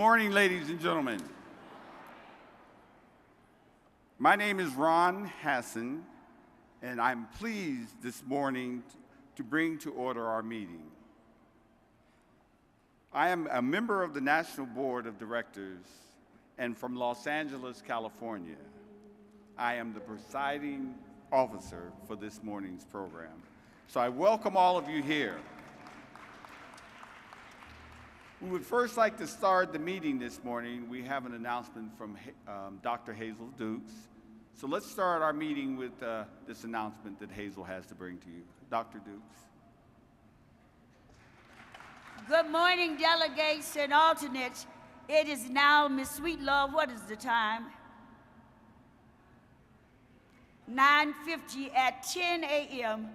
morning, ladies and gentlemen. My name is Ron Hassan, and I'm pleased this morning to bring to order our meeting. I am a member of the National Board of Directors and from Los Angeles, California. I am the presiding officer for this morning's program. So I welcome all of you here. We would first like to start the meeting this morning. We have an announcement from Dr. Hazel Dukes. So let's start our meeting with this announcement that Hazel has to bring to you. Dr. Dukes. Good morning, delegates and alternates. It is now, Ms. Sweetlove, what is the time? 9:50 at 10 a.m.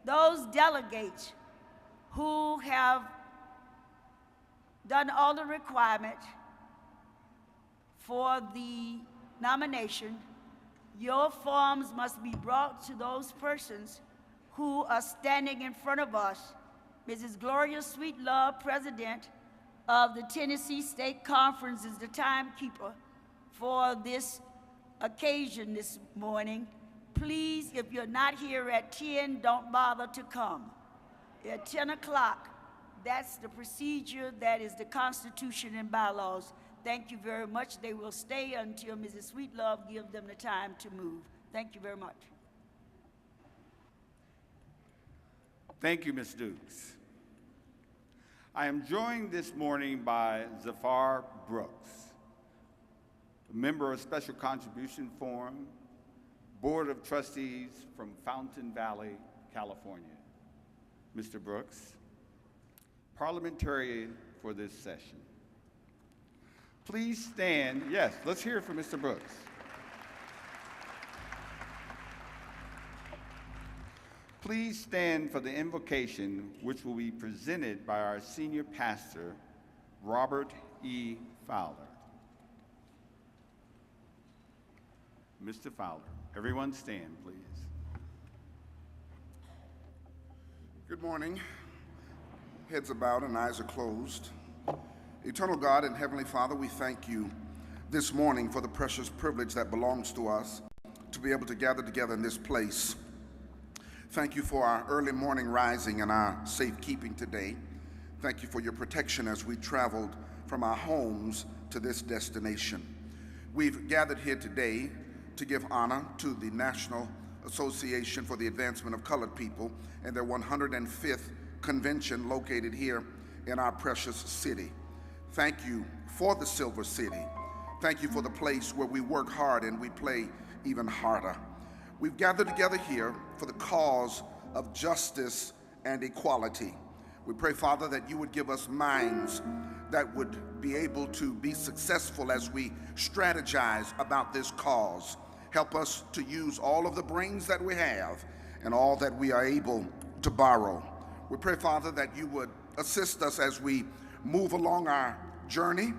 Those delegates who have done all the requirements for the nomination, your forms must be brought to those persons who are standing in front of us. Mrs. Gloria Sweetlove, President of the Tennessee State Conference, is the timekeeper for this occasion this morning. Please, if you're not here at 10, don't bother to come. At 10 o'clock, that's the procedure, that is the Constitution and bylaws. Thank you very much. They will stay until Mrs. Sweetlove gives them the time to move. Thank you very much. Thank you, Ms. Dukes. I am joined this morning by Zafar Brooks, a member of Special Contribution Forum, Board of Trustees from Fountain Valley, California. Mr. Brooks, parliamentarian for this session. Please stand. Yes, let's hear it from Mr. Brooks. Please stand for the invocation, which will be presented by our senior pastor, Robert E. Fowler. Mr. Fowler, everyone stand, please. Good morning. Heads are bowed and eyes are closed. Eternal God and Heavenly Father, we thank you this morning for the precious privilege that belongs to us to be able to gather together in this place. Thank you for our early morning rising and our safekeeping today. Thank you for your protection as we traveled from our homes to this destination. We've gathered here today to give honor to the National Association for the Advancement of Colored People and their 105th convention located here in our precious city. Thank you for the Silver City. Thank you for the place where we work hard and we play even harder. We've gathered together here for the cause of justice and equality. We pray, Father, that you would give us minds that would be able to be successful as we strategize about this cause. Help us to use all of the brains that we have and all that we are able to borrow. We pray, Father, that you would assist us as we move along our journey,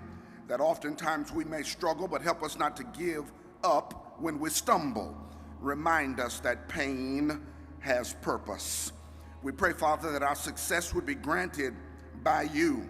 that oftentimes we may struggle, but help us not to give up when we stumble. Remind us that pain has purpose. We pray, Father, that our success would be granted by you.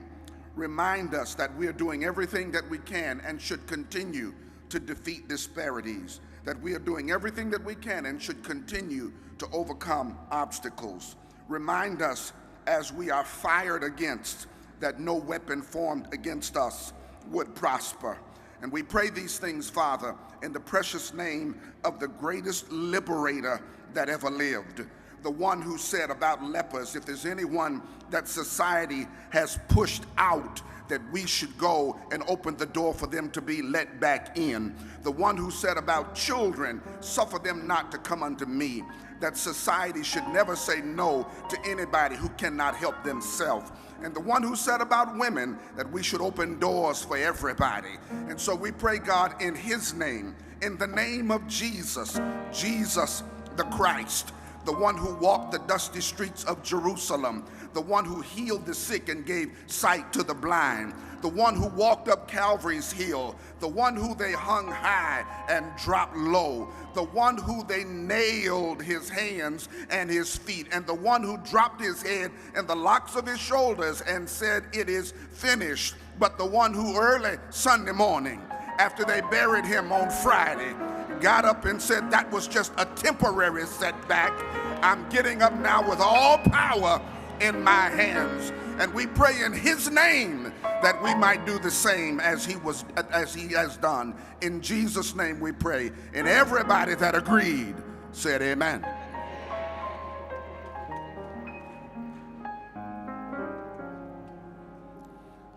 Remind us that we are doing everything that we can and should continue to defeat disparities, that we are doing everything that we can and should continue to overcome obstacles. Remind us as we are fired against that no weapon formed against us would prosper. And we pray these things, Father, in the precious name of the greatest liberator that ever lived, the one who said about lepers, if there's anyone that society has pushed out, that we should go and open the door for them to be let back in. The one who said about children, suffer them not to come unto me, that society should never say no to anybody who cannot help themselves. And the one who said about women that we should open doors for everybody. And so we pray, God, in his name, in the name of Jesus, Jesus the Christ, the one who walked the dusty streets of Jerusalem, the one who healed the sick and gave sight to the blind, the one who walked up Calvary's hill, the one who they hung high and dropped low, the one who they nailed his hands and his feet, and the one who dropped his head and the locks of his shoulders and said, "It is finished." But the one who early Sunday morning, after they buried him on Friday, got up and said, "That was just a temporary setback. I'm getting up now with all power in my hands." And we pray in his name that we might do the same as he has done. In Jesus' name we pray. And everybody that agreed said amen.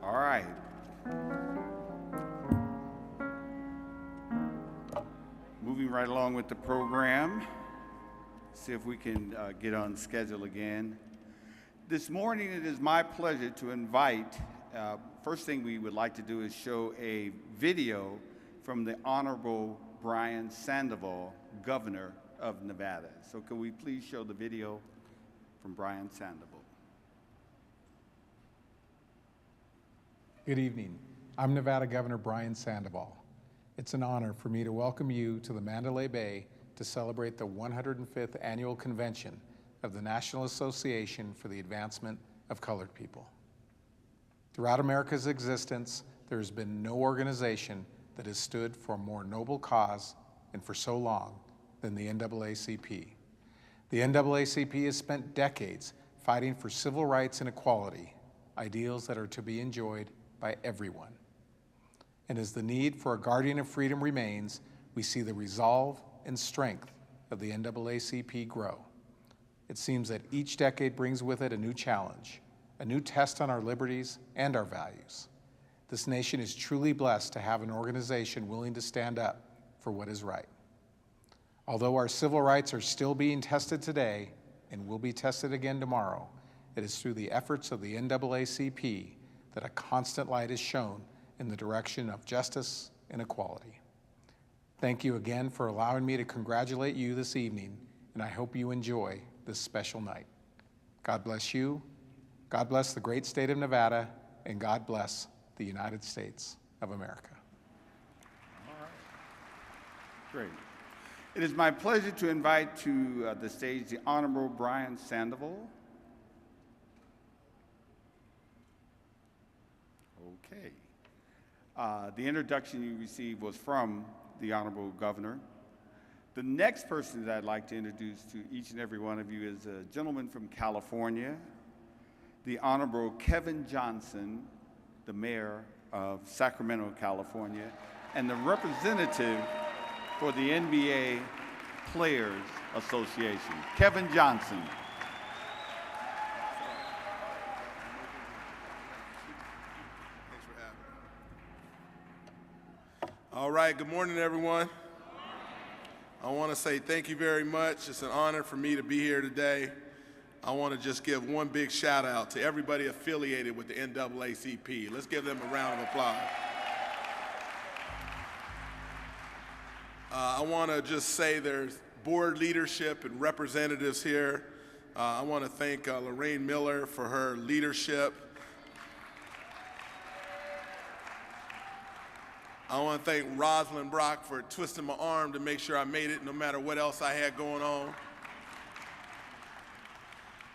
All right. Moving right along with the program. See if we can get on schedule again. This morning, it is my pleasure to invite, first thing we would like to do is show a video from the Honorable Brian Sandoval, Governor of Nevada. So can we please show the video from Brian Sandoval? Good evening. I'm Nevada Governor Brian Sandoval. It's an honor for me to welcome you to the Mandalay Bay to celebrate the 105th Annual Convention of the National Association for the Advancement of Colored People. Throughout America's existence, there has been no organization that has stood for a more noble cause and for so long than the NAACP. The NAACP has spent decades fighting for civil rights and equality, ideals that are to be enjoyed by everyone. And as the need for a guardian of freedom remains, we see the resolve and strength of the NAACP grow. It seems that each decade brings with it a new challenge, a new test on our liberties and our values. This nation is truly blessed to have an organization willing to stand up for what is right. Although our civil rights are still being tested today and will be tested again tomorrow, it is through the efforts of the NAACP that a constant light is shown in the direction of justice and equality. Thank you again for allowing me to congratulate you this evening, and I hope you enjoy this special night. God bless you, God bless the great state of Nevada, and God bless the United States of America. All right. Great. It is my pleasure to invite to the stage the Honorable Brian Sandoval. Okay. The introduction you received was from the Honorable Governor. The next person that I'd like to introduce to each and every one of you is a gentleman from California, the Honorable Kevin Johnson, the Mayor of Sacramento, California, and the representative for the NBA Players Association, Kevin Johnson. Thanks for having me. All right, good morning, everyone. I want to say thank you very much. It's an honor for me to be here today. I want to just give one big shout out to everybody affiliated with the NAACP. Let's give them a round of applause. I want to just say there's board leadership and representatives here. I want to thank Lorraine Miller for her leadership. I want to thank Rosalind Brock for twisting my arm to make sure I made it no matter what else I had going on.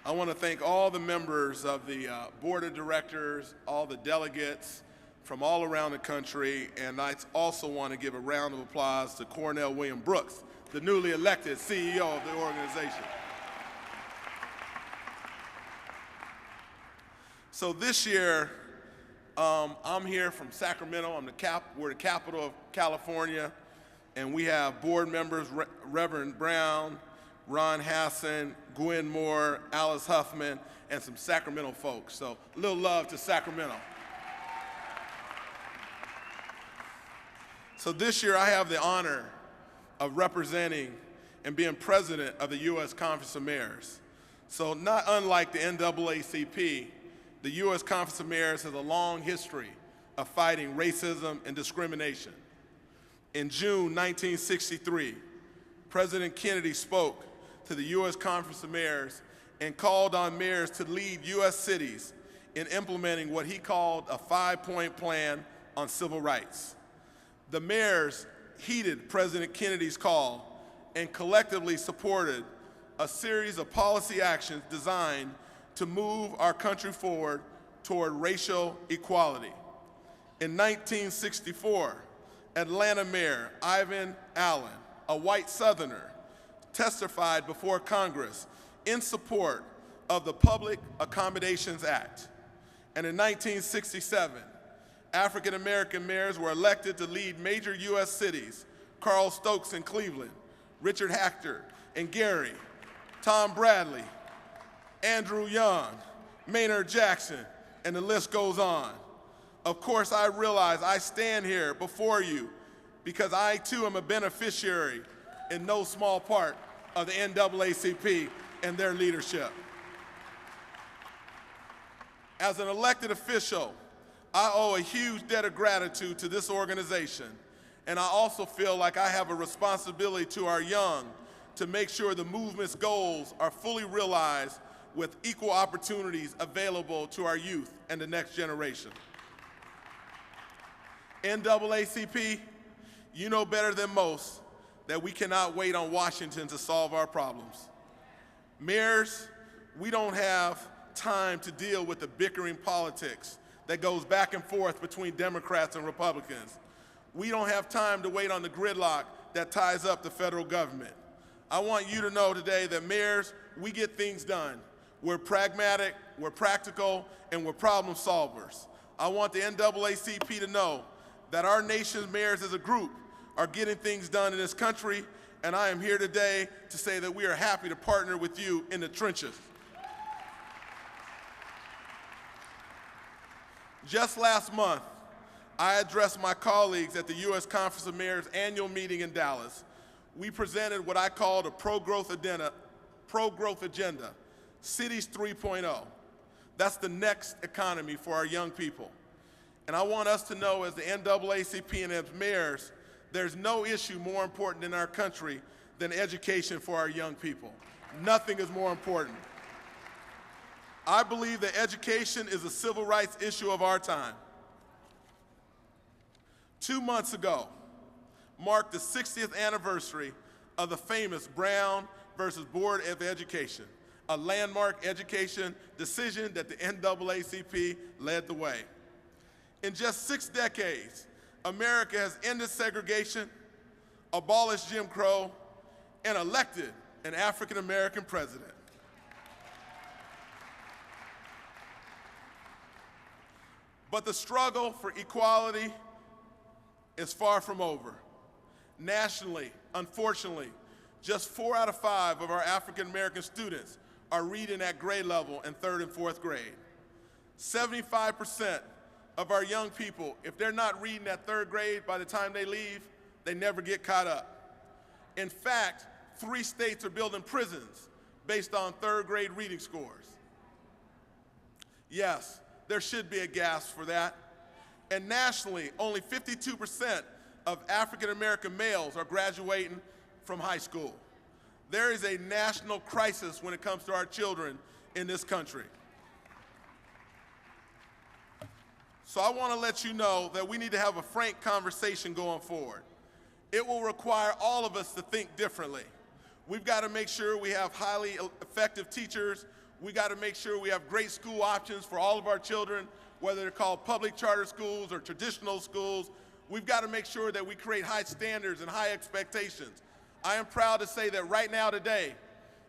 I want to thank all the members of the board of directors, all the delegates from all around the country, and I also want to give a round of applause to Cornell William Brooks, the newly elected CEO of the organization. So this year, I'm here from Sacramento. We're the capital of California, and we have board members, Reverend Brown, Ron Hassan, Gwen Moore, Alice Huffman, and some Sacramento folks. So a little love to Sacramento. So this year I have the honor of representing and being president of the U.S. Conference of Mayors. So not unlike the NAACP, the U.S. Conference of Mayors has a long history of fighting racism and discrimination. In June 1963, President Kennedy spoke to the U.S. Conference of Mayors and called on mayors to lead U.S. cities in implementing what he called a 5-point plan on civil rights. The mayors heeded President Kennedy's call and collectively supported a series of policy actions designed to move our country forward toward racial equality. In 1964, Atlanta Mayor Ivan Allen, a white Southerner, testified before Congress in support of the Public Accommodations Act. And in 1967, African American mayors were elected to lead major U.S. cities: Carl Stokes in Cleveland, Richard Hacker in Gary, Tom Bradley, Andrew Young, Maynard Jackson, and the list goes on. Of course, I realize I stand here before you because I too am a beneficiary in no small part of the NAACP and their leadership. As an elected official, I owe a huge debt of gratitude to this organization, and I also feel like I have a responsibility to our young to make sure the movement's goals are fully realized with equal opportunities available to our youth and the next generation. NAACP, you know better than most that we cannot wait on Washington to solve our problems. Mayors, we don't have time to deal with the bickering politics that goes back and forth between Democrats and Republicans. We don't have time to wait on the gridlock that ties up the federal government. I want you to know today that mayors, we get things done. We're pragmatic, we're practical, and we're problem solvers. I want the NAACP to know that our nation's mayors as a group are getting things done in this country, and I am here today to say that we are happy to partner with you in the trenches. Just last month, I addressed my colleagues at the U.S. Conference of Mayors annual meeting in Dallas. We presented what I called a pro-growth agenda, Cities 3.0. That's the next economy for our young people. And I want us to know, as the NAACP and as mayors, there's no issue more important in our country than education for our young people. Nothing is more important. I believe that education is a civil rights issue of our time. 2 months ago marked the 60th anniversary of the famous Brown versus Board of Education, a landmark education decision that the NAACP led the way. In just 6 decades, America has ended segregation, abolished Jim Crow, and elected an African American president. But the struggle for equality is far from over. Nationally, unfortunately, just 4 out of 5 of our African American students are reading at grade level in 3rd and 4th grade. 75% of our young people, if they're not reading at 3rd grade by the time they leave, they never get caught up. In fact, 3 states are building prisons based on 3rd grade reading scores. Yes, there should be a gasp for that. And nationally, only 52% of African American males are graduating from high school. There is a national crisis when it comes to our children in this country. So I want to let you know that we need to have a frank conversation going forward. It will require all of us to think differently. We've got to make sure we have highly effective teachers. We got to make sure we have great school options for all of our children, whether they're called public charter schools or traditional schools. We've got to make sure that we create high standards and high expectations. I am proud to say that right now today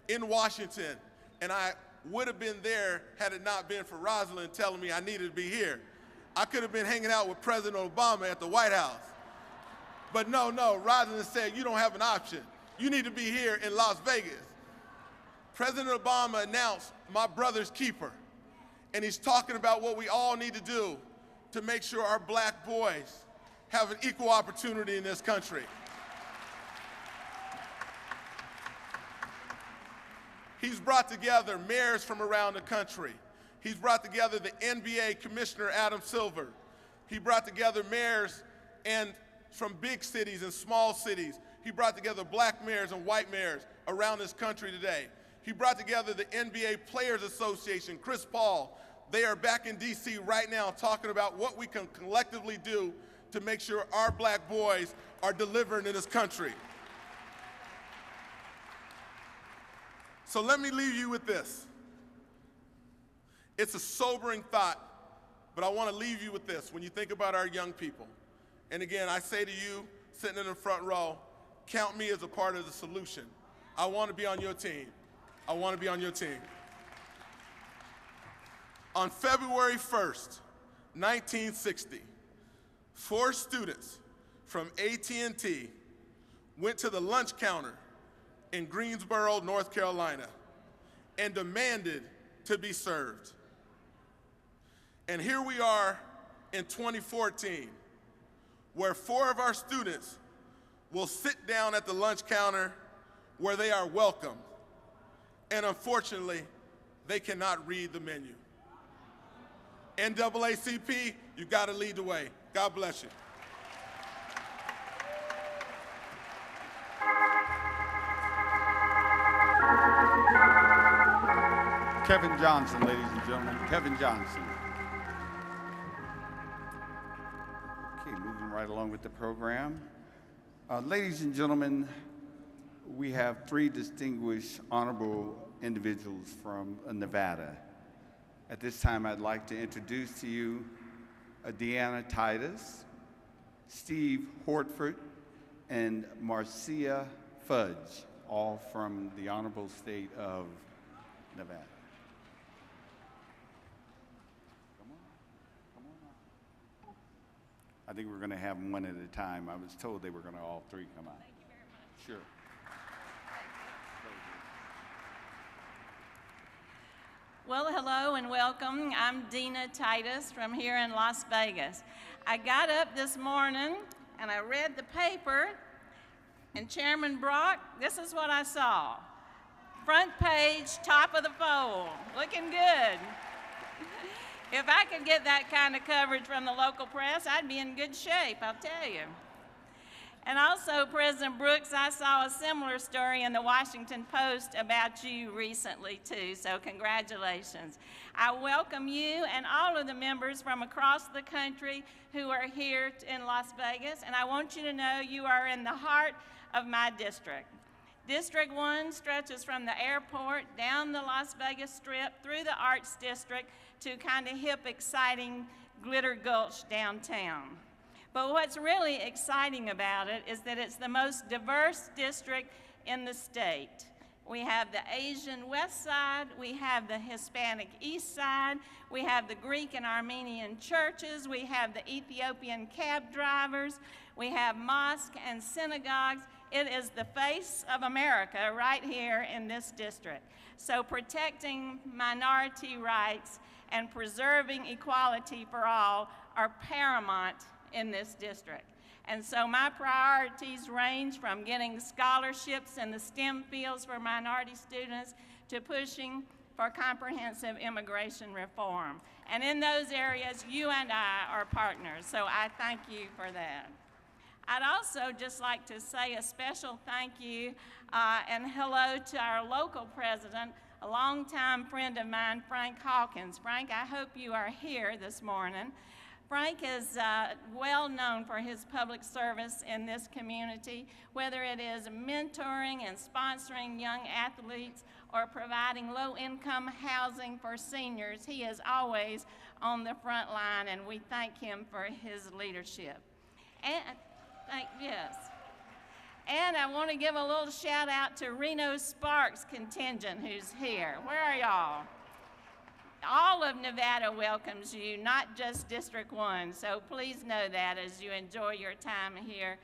in Washington, and I would have been there had it not been for Rosalind telling me I needed to be here. I could have been hanging out with President Obama at the White House. But no, Rosalind said, you don't have an option. You need to be here in Las Vegas. President Obama announced my brother's keeper, and he's talking about what we all need to do to make sure our black boys have an equal opportunity in this country. He's brought together mayors from around the country. He's brought together the NBA Commissioner Adam Silver. He brought together mayors and from big cities and small cities. He brought together black mayors and white mayors around this country today. He brought together the NBA Players Association, Chris Paul, they are back in D.C. right now talking about what we can collectively do to make sure our black boys are delivering in this country. So let me leave you with this. It's a sobering thought, but I want to leave you with this when you think about our young people. And again, I say to you, sitting in the front row, count me as a part of the solution. I want to be on your team. I want to be on your team. On February 1st, 1960, 4 students from AT&T went to the lunch counter in Greensboro, North Carolina, and demanded to be served. And here we are in 2014, where 4 of our students will sit down at the lunch counter where they are welcome, and unfortunately, they cannot read the menu. NAACP, you got to lead the way. God bless you. Kevin Johnson, ladies and gentlemen, Kevin Johnson. Okay, moving right along with the program. Ladies and gentlemen, we have 3 distinguished honorable individuals from Nevada. At this time, I'd like to introduce to you Deanna Titus, Steve Horsford, and Marcia Fudge, all from the honorable state of Nevada. I think we're going to have them one at a time. I was told they were going to all 3 come out. Thank you very much. Sure. Well, hello and welcome. I'm Dina Titus from here in Las Vegas. I got up this morning and I read the paper, and Chairman Brock, this is what I saw. Front page, top of the fold, looking good. If I could get that kind of coverage from the local press, I'd be in good shape, I'll tell you. And also, President Brooks, I saw a similar story in the Washington Post about you recently, too, so congratulations. I welcome you and all of the members from across the country who are here in Las Vegas, and I want you to know you are in the heart of my district. District 1 stretches from the airport down the Las Vegas Strip through the Arts District to kind of hip, exciting Glitter Gulch downtown. But what's really exciting about it is that it's the most diverse district in the state. We have the Asian West Side, we have the Hispanic East Side, we have the Greek and Armenian churches, we have the Ethiopian cab drivers, we have mosques and synagogues. It is the face of America right here in this district. So protecting minority rights and preserving equality for all are paramount in this district. And so my priorities range from getting scholarships in the STEM fields for minority students to pushing for comprehensive immigration reform. And in those areas, you and I are partners, so I thank you for that. I'd also just like to say a special thank you and hello to our local president, a longtime friend of mine, Frank Hawkins. Frank, I hope you are here this morning. Frank is well known for his public service in this community, whether it is mentoring and sponsoring young athletes or providing low-income housing for seniors. He is always on the front line, and we thank him for his leadership. And I want to give a little shout out to Reno Sparks contingent who's here. Where are y'all? All of Nevada welcomes you, not just District 1, so please know that as you enjoy your time here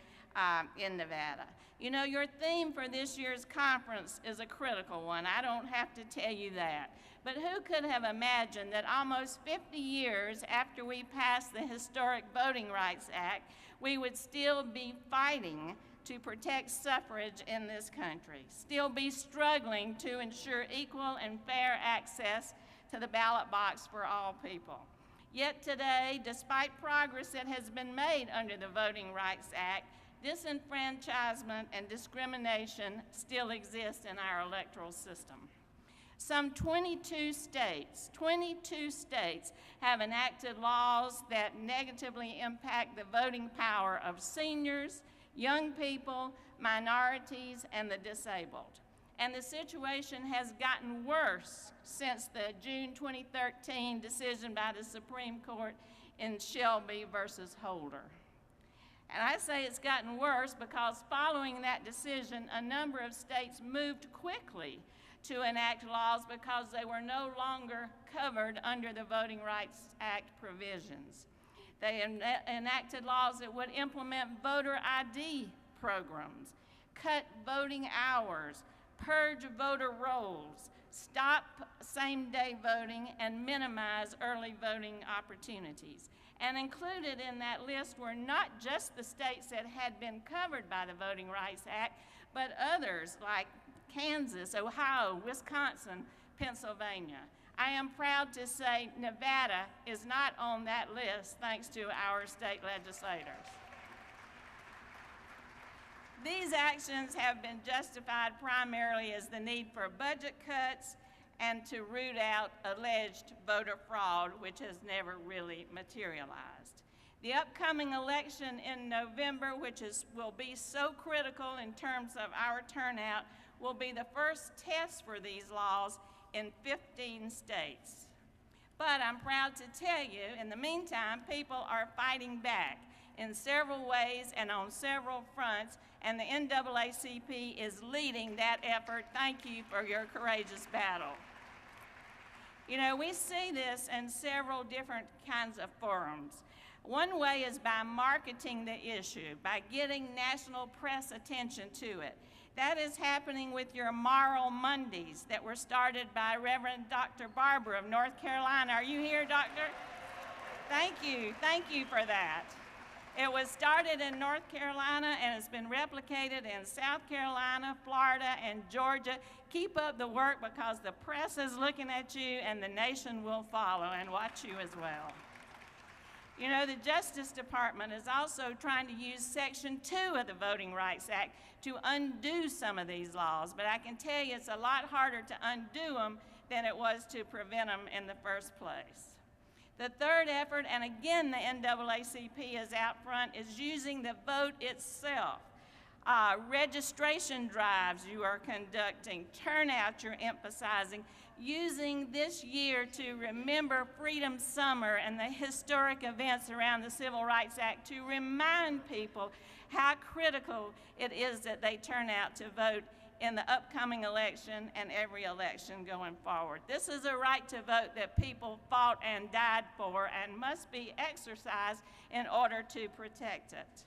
in Nevada. You know, your theme for this year's conference is a critical one. I don't have to tell you that. But who could have imagined that almost 50 years after we passed the historic Voting Rights Act, we would still be fighting to protect suffrage in this country, still be struggling to ensure equal and fair access to the ballot box for all people. Yet today, despite progress that has been made under the Voting Rights Act, disenfranchisement and discrimination still exist in our electoral system. Some 22 states have enacted laws that negatively impact the voting power of seniors, young people, minorities, and the disabled. And the situation has gotten worse since the June 2013 decision by the Supreme Court in Shelby versus Holder. And I say it's gotten worse because following that decision, a number of states moved quickly to enact laws because they were no longer covered under the Voting Rights Act provisions. They enacted laws that would implement voter ID programs, cut voting hours, purge voter rolls, stop same-day voting, and minimize early voting opportunities. And included in that list were not just the states that had been covered by the Voting Rights Act, but others like Kansas, Ohio, Wisconsin, Pennsylvania. I am proud to say Nevada is not on that list thanks to our state legislators. These actions have been justified primarily as the need for budget cuts and to root out alleged voter fraud, which has never really materialized. The upcoming election in November, which will be so critical in terms of our turnout, will be the first test for these laws in 15 states. But I'm proud to tell you, in the meantime, people are fighting back in several ways and on several fronts, and the NAACP is leading that effort. Thank you for your courageous battle. You know, we see this in several different kinds of forums. One way is by marketing the issue, by getting national press attention to it. That is happening with your Moral Mondays that were started by Reverend Dr. Barber of North Carolina. Are you here, Doctor? Thank you for that. It was started in North Carolina and has been replicated in South Carolina, Florida, and Georgia. Keep up the work because the press is looking at you and the nation will follow and watch you as well. You know, the Justice Department is also trying to use Section 2 of the Voting Rights Act to undo some of these laws, but I can tell you it's a lot harder to undo them than it was to prevent them in the first place. The third effort, and again the NAACP is out front, is using the vote itself. Registration drives you are conducting, turnout you're emphasizing, using this year to remember Freedom Summer and the historic events around the Civil Rights Act to remind people how critical it is that they turn out to vote in the upcoming election and every election going forward. This is a right to vote that people fought and died for and must be exercised in order to protect it.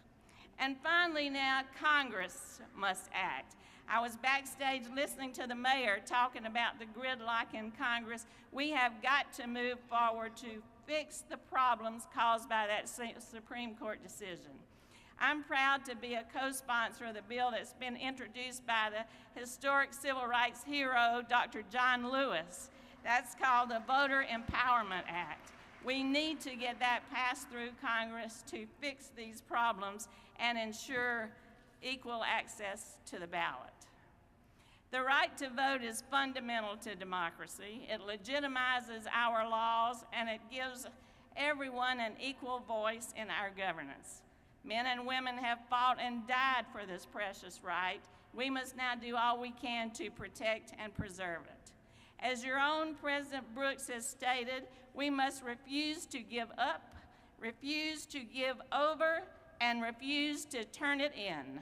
And finally now, Congress must act. I was backstage listening to the mayor talking about the gridlock in Congress. We have got to move forward to fix the problems caused by that Supreme Court decision. I'm proud to be a co-sponsor of the bill that's been introduced by the historic civil rights hero, Dr. John Lewis. That's called the Voter Empowerment Act. We need to get that passed through Congress to fix these problems and ensure equal access to the ballot. The right to vote is fundamental to democracy. It legitimizes our laws and it gives everyone an equal voice in our governance. Men and women have fought and died for this precious right. We must now do all we can to protect and preserve it. As your own President Brooks has stated, we must refuse to give up, refuse to give over, and refuse to turn it in.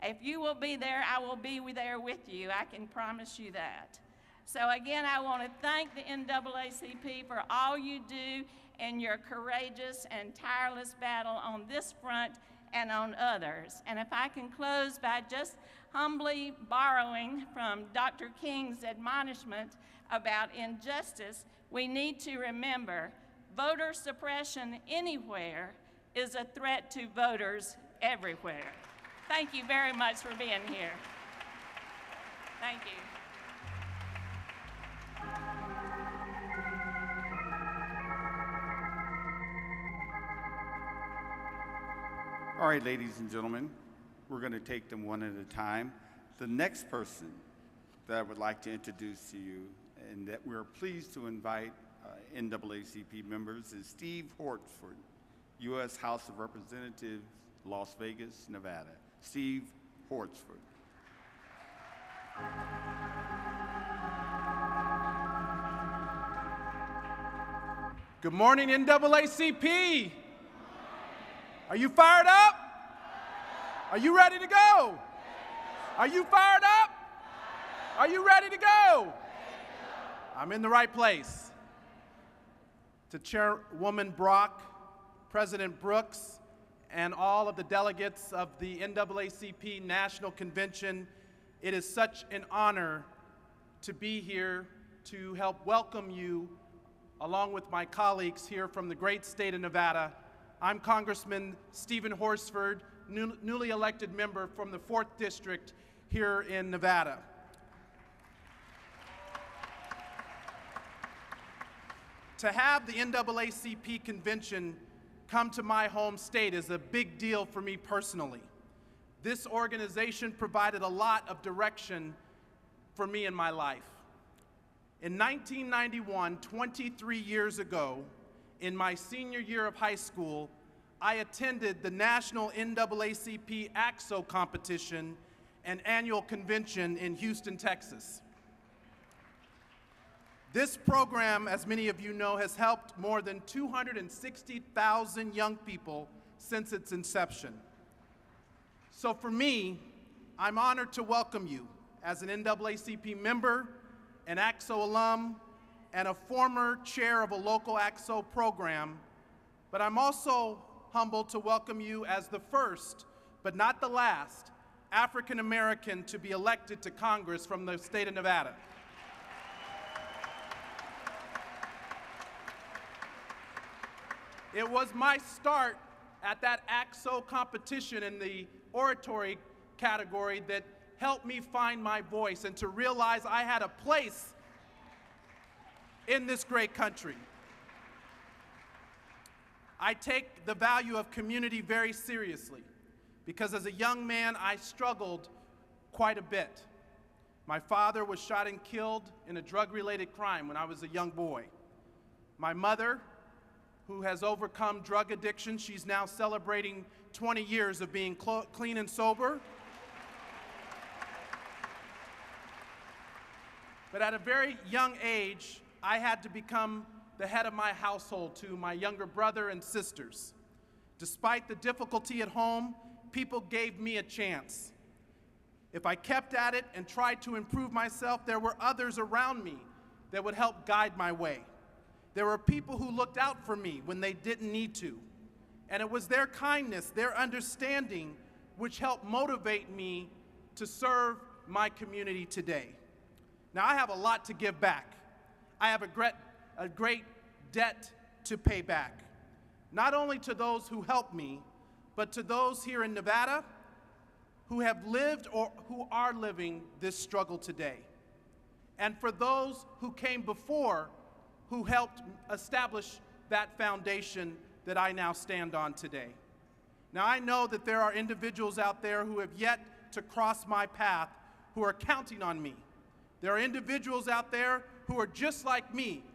If you will be there, I will be there with you. I can promise you that. So again, I want to thank the NAACP for all you do in your courageous and tireless battle on this front and on others. And if I can close by just humbly borrowing from Dr. King's admonishment about injustice, we need to remember voter suppression anywhere is a threat to voters everywhere. Thank you very much for being here. Thank you. All right, ladies and gentlemen, we're going to take them one at a time. The next person that I would like to introduce to you and that we're pleased to invite NAACP members is Steve Horsford, U.S. House of Representatives, Las Vegas, Nevada. Steve Horsford. Good morning, NAACP. Are you fired up? Are you ready to go? Are you fired up? Are you ready to go? I'm in the right place. To Chairwoman Brock, President Brooks, and all of the delegates of the NAACP National Convention, it is such an honor to be here to help welcome you along with my colleagues here from the great state of Nevada. I'm Congressman Stephen Horsford, newly elected member from the 4th District here in Nevada. To have the NAACP convention come to my home state is a big deal for me personally. This organization provided a lot of direction for me in my life. In 1991, 23 years ago, in my senior year of high school, I attended the National NAACP AXO competition and annual convention in Houston, Texas. This program, as many of you know, has helped more than 260,000 young people since its inception. So for me, I'm honored to welcome you as an NAACP member, an AXO alum, and a former chair of a local AXO program, but I'm also humbled to welcome you as the first, but not the last, African American to be elected to Congress from the state of Nevada. It was my start at that AXO competition in the oratory category that helped me find my voice and to realize I had a place in this great country. I take the value of community very seriously because as a young man, I struggled quite a bit. My father was shot and killed in a drug-related crime when I was a young boy. My mother, who has overcome drug addiction, she's now celebrating 20 years of being clean and sober. But at a very young age, I had to become the head of my household to my younger brother and sisters. Despite the difficulty at home, people gave me a chance. If I kept at it and tried to improve myself, there were others around me that would help guide my way. There were people who looked out for me when they didn't need to. And it was their kindness, their understanding, which helped motivate me to serve my community today. Now, I have a lot to give back. I have a great debt to pay back, not only to those who helped me, but to those here in Nevada who have lived or who are living this struggle today, and for those who came before who helped establish that foundation that I now stand on today. Now, I know that there are individuals out there who have yet to cross my path who are counting on me. There are individuals out there who are just like me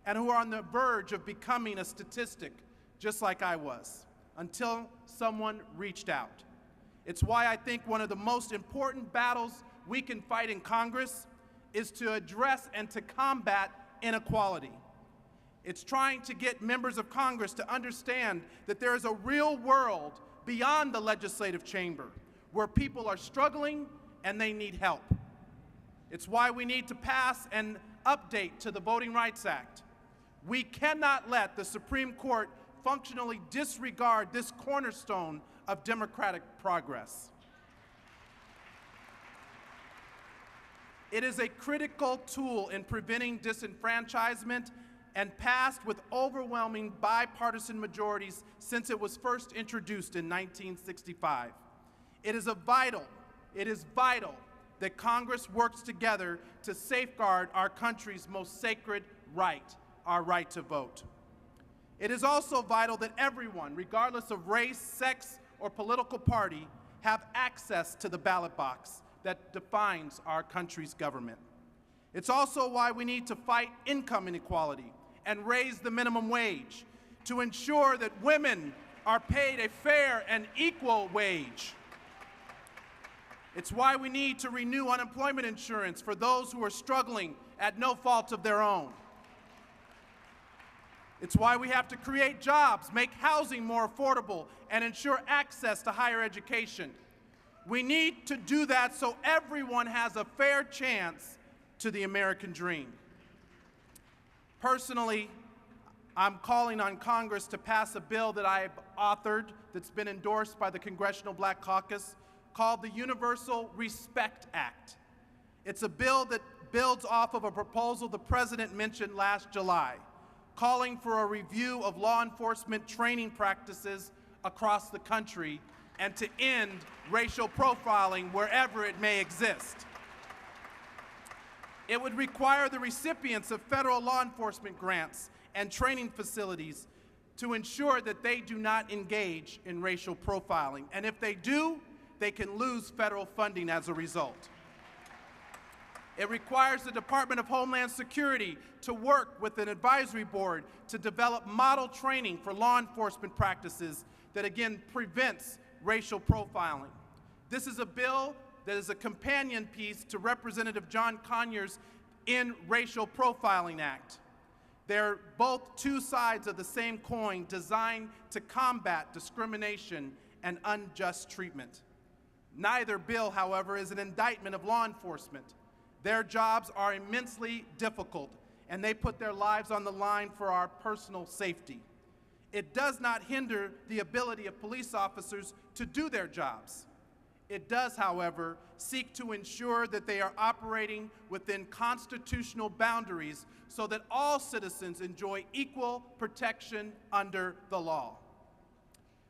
and who are on the verge of becoming a statistic just like I was until someone reached out. It's why I think one of the most important battles we can fight in Congress is to address and to combat inequality. It's trying to get members of Congress to understand that there is a real world beyond the legislative chamber where people are struggling and they need help. It's why we need to pass an update to the Voting Rights Act. We cannot let the Supreme Court functionally disregard this cornerstone of democratic progress. It is a critical tool in preventing disenfranchisement and passed with overwhelming bipartisan majorities since it was first introduced in 1965. It is vital that Congress works together to safeguard our country's most sacred right, our right to vote. It is also vital that everyone, regardless of race, sex, or political party, have access to the ballot box that defines our country's government. It's also why we need to fight income inequality and raise the minimum wage to ensure that women are paid a fair and equal wage. It's why we need to renew unemployment insurance for those who are struggling at no fault of their own. It's why we have to create jobs, make housing more affordable, and ensure access to higher education. We need to do that so everyone has a fair chance to the American dream. Personally, I'm calling on Congress to pass a bill that I've authored that's been endorsed by the Congressional Black Caucus called the Universal Respect Act. It's a bill that builds off of a proposal the President mentioned last July, calling for a review of law enforcement training practices across the country and to end racial profiling wherever it may exist. It would require the recipients of federal law enforcement grants and training facilities to ensure that they do not engage in racial profiling. And if they do, they can lose federal funding as a result. It requires the Department of Homeland Security to work with an advisory board to develop model training for law enforcement practices that, again, prevents racial profiling. This is a bill that is a companion piece to Representative John Conyers' In Racial Profiling Act. They're both two sides of the same coin designed to combat discrimination and unjust treatment. Neither bill, however, is an indictment of law enforcement. Their jobs are immensely difficult, and they put their lives on the line for our personal safety. It does not hinder the ability of police officers to do their jobs. It does, however, seek to ensure that they are operating within constitutional boundaries so that all citizens enjoy equal protection under the law.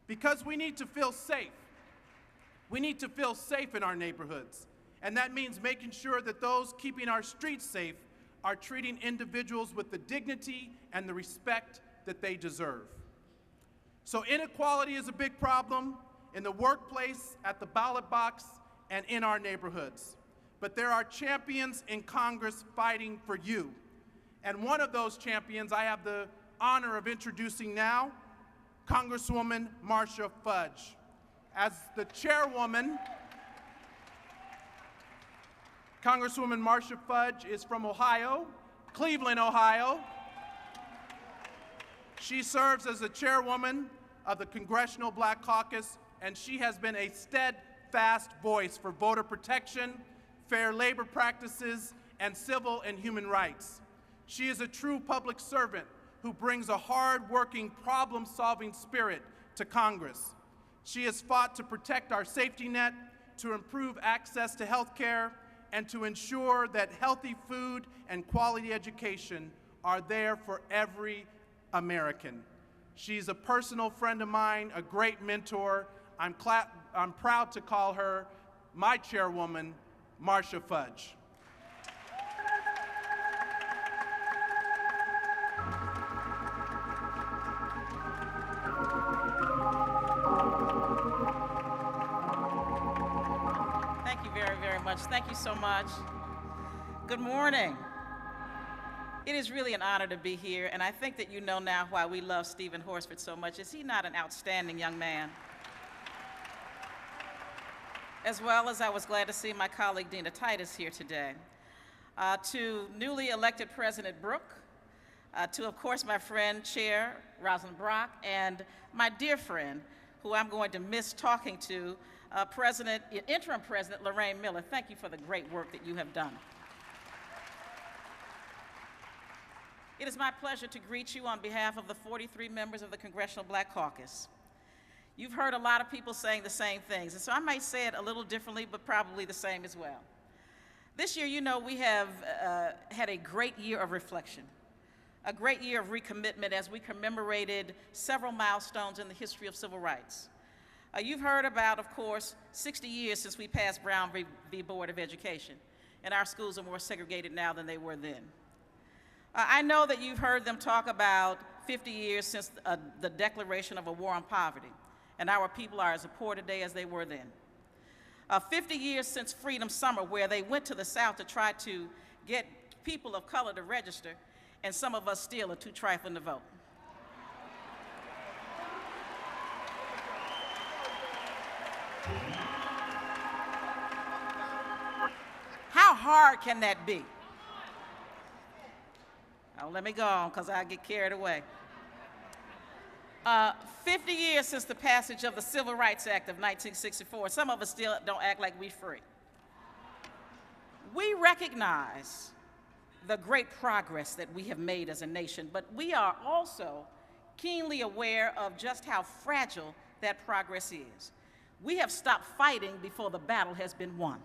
Because we need to feel safe. We need to feel safe in our neighborhoods. And that means making sure that those keeping our streets safe are treating individuals with the dignity and the respect that they deserve. So inequality is a big problem in the workplace, at the ballot box, and in our neighborhoods. But there are champions in Congress fighting for you. And one of those champions I have the honor of introducing now, Congresswoman Marcia Fudge. As the chairwoman, Congresswoman Marcia Fudge is from Ohio, Cleveland, Ohio. She serves as the chairwoman of the Congressional Black Caucus, and she has been a steadfast voice for voter protection, fair labor practices, and civil and human rights. She is a true public servant who brings a hard-working, problem-solving spirit to Congress. She has fought to protect our safety net, to improve access to health care, and to ensure that healthy food and quality education are there for every American. She's a personal friend of mine, a great mentor. I'm proud to call her my chairwoman, Marcia Fudge. Thank you very, very much. Thank you so much. Good morning. It is really an honor to be here, and I think that you know now why we love Stephen Horsford so much. Is he not an outstanding young man? As well as I was glad to see my colleague Dina Titus here today. To newly elected President Brooke, to, of course, my friend, Chair Rosalind Brock, and my dear friend, who I'm going to miss talking to, Interim President Lorraine Miller. Thank you for the great work that you have done. It is my pleasure to greet you on behalf of the 43 members of the Congressional Black Caucus. You've heard a lot of people saying the same things, and so I might say it a little differently, but probably the same as well. This year, you know, we have had a great year of reflection, a great year of recommitment as we commemorated several milestones in the history of civil rights. You've heard about, of course, 60 years since we passed Brown v. Board of Education, and our schools are more segregated now than they were then. I know that you've heard them talk about 50 years since the declaration of a war on poverty, and our people are as poor today as they were then. 50 years since Freedom Summer, where they went to the South to try to get people of color to register, and some of us still are too trifling to vote. How hard can that be? Oh, let me go on, because I get carried away. 50 years since the passage of the Civil Rights Act of 1964, some of us still don't act like we're free. We recognize the great progress that we have made as a nation, but we are also keenly aware of just how fragile that progress is. We have stopped fighting before the battle has been won.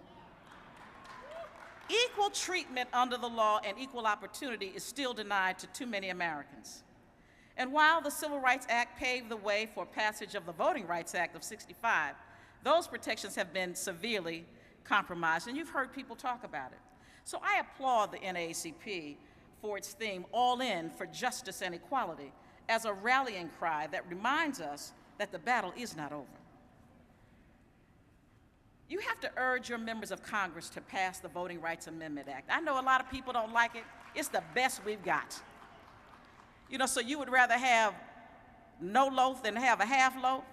Equal treatment under the law and equal opportunity is still denied to too many Americans. And while the Civil Rights Act paved the way for passage of the Voting Rights Act of '65, those protections have been severely compromised, and you've heard people talk about it. So I applaud the NAACP for its theme, All In for Justice and Equality, as a rallying cry that reminds us that the battle is not over. You have to urge your members of Congress to pass the Voting Rights Amendment Act. I know a lot of people don't like it. It's the best we've got. You know, so you would rather have no loaf than have a half loaf?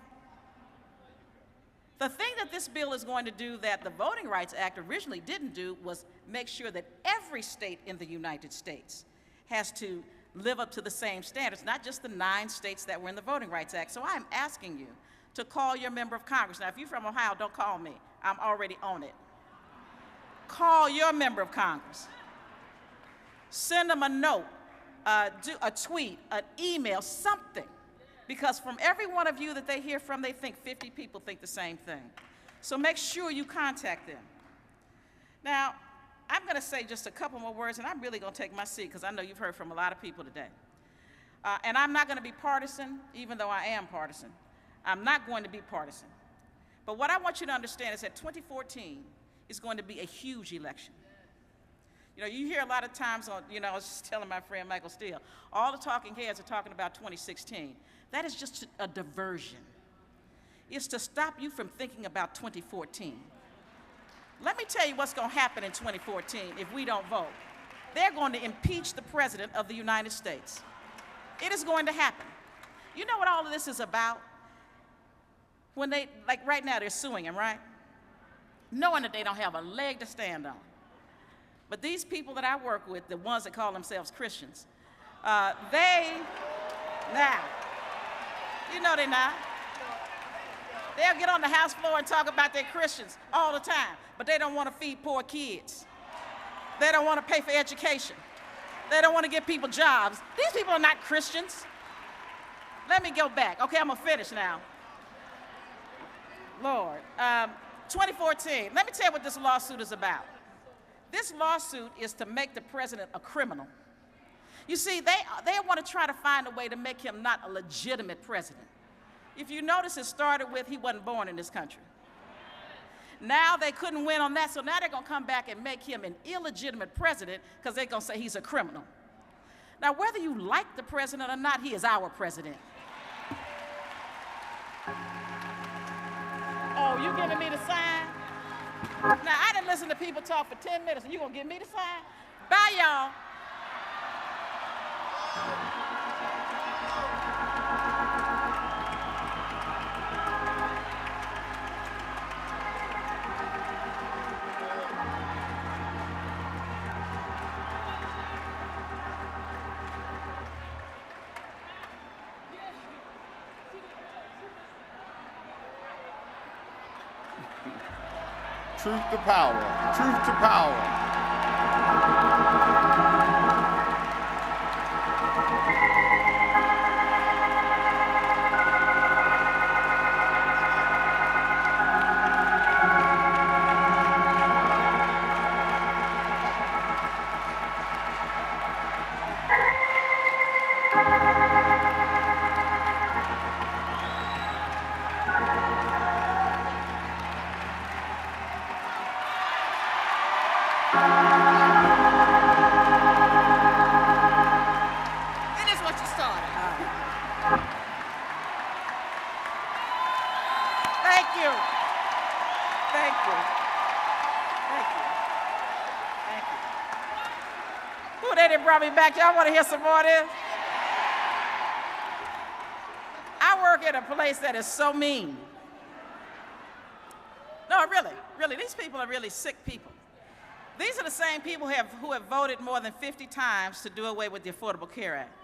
The thing that this bill is going to do that the Voting Rights Act originally didn't do was make sure that every state in the United States has to live up to the same standards, not just the 9 states that were in the Voting Rights Act. So I'm asking you to call your member of Congress. Now, if you're from Ohio, don't call me. I'm already on it. Call your member of Congress. Send them a note, do a tweet, an email, something. Because from every one of you that they hear from, they think 50 people think the same thing. So make sure you contact them. Now, I'm going to say just a couple more words, and I'm really going to take my seat because I know you've heard from a lot of people today. And I'm not going to be partisan, even though I am partisan. I'm not going to be partisan. But what I want you to understand is that 2014 is going to be a huge election. You know, you hear a lot of times on, you know, I was just telling my friend Michael Steele, all the talking heads are talking about 2016. That is just a diversion. It's to stop you from thinking about 2014. Let me tell you what's going to happen in 2014 if we don't vote. They're going to impeach the President of the United States. It is going to happen. You know what all of this is about? When they, like right now, they're suing him, right? Knowing that they don't have a leg to stand on. But these people that I work with, the ones that call themselves Christians, now, you know they're not. They'll get on the House floor and talk about their Christians all the time, but they don't want to feed poor kids. They don't want to pay for education. They don't want to give people jobs. These people are not Christians. Let me go back. Okay, I'm going to finish now. Lord, 2014, let me tell you what this lawsuit is about. This lawsuit is to make the president a criminal. You see, they want to try to find a way to make him not a legitimate president. If you notice, it started with he wasn't born in this country. Now they couldn't win on that, so now they're going to come back and make him an illegitimate president because they're going to say he's a criminal. Now, whether you like the president or not, he is our president. Oh, you giving me the sign? Now, I didn't listen to people talk for 10 minutes, and you gonna give me the sign? Bye, y'all. Truth to power. Truth to power. brought me back. Y'all want to hear some more of this? I work at a place that is so mean. No, really, really, these people are really sick people. These are the same people who have voted more than 50 times to do away with the Affordable Care Act.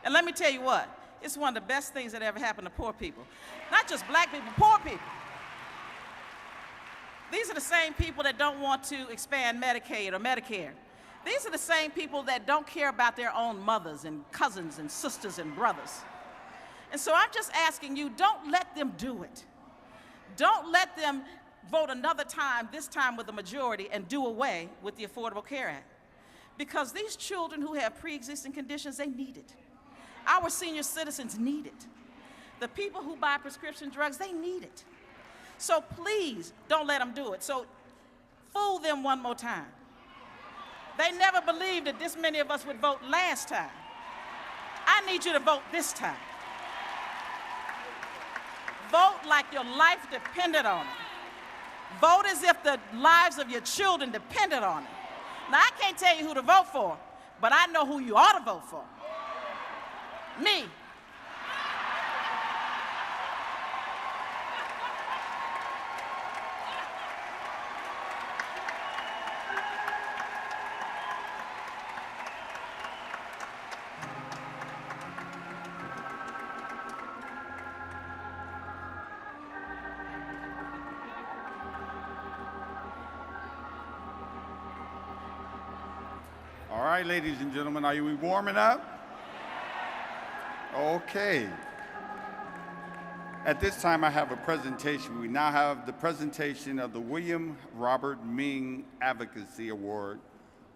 And let me tell you what, it's one of the best things that ever happened to poor people. Not just black people, poor people. These are the same people that don't want to expand Medicaid or Medicare. These are the same people that don't care about their own mothers and cousins and sisters and brothers. And so I'm just asking you, don't let them do it. Don't let them vote another time, this time with a majority, and do away with the Affordable Care Act. Because these children who have pre-existing conditions, they need it. Our senior citizens need it. The people who buy prescription drugs, they need it. So please, don't let them do it. So fool them one more time. They never believed that this many of us would vote last time. I need you to vote this time. Vote like your life depended on it. Vote as if the lives of your children depended on it. Now, I can't tell you who to vote for, but I know who you ought to vote for. Me. All right, ladies and gentlemen, are we warming up? Okay. At this time, I have a presentation. We now have the presentation of the William Robert Ming Advocacy Award,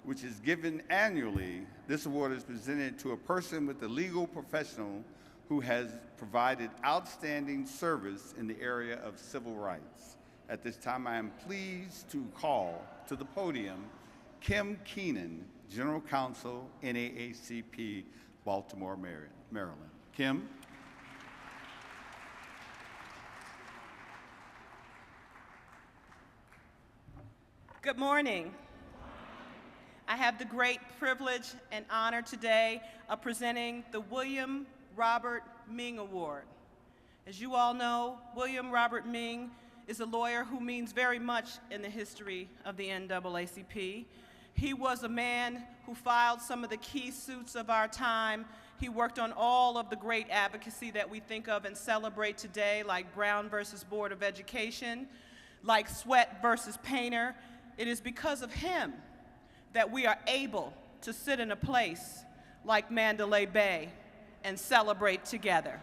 which is given annually. This award is presented to a person with a legal professional who has provided outstanding service in the area of civil rights. At this time, I am pleased to call to the podium Kim Keenan, General Counsel, NAACP, Baltimore, Maryland. Kim? Good morning. I have the great privilege and honor today of presenting the William Robert Ming Award. As you all know, William Robert Ming is a lawyer who means very much in the history of the NAACP. He was a man who filed some of the key suits of our time. He worked on all of the great advocacy that we think of and celebrate today, like Brown versus Board of Education, like Sweat versus Painter. It is because of him that we are able to sit in a place like Mandalay Bay and celebrate together.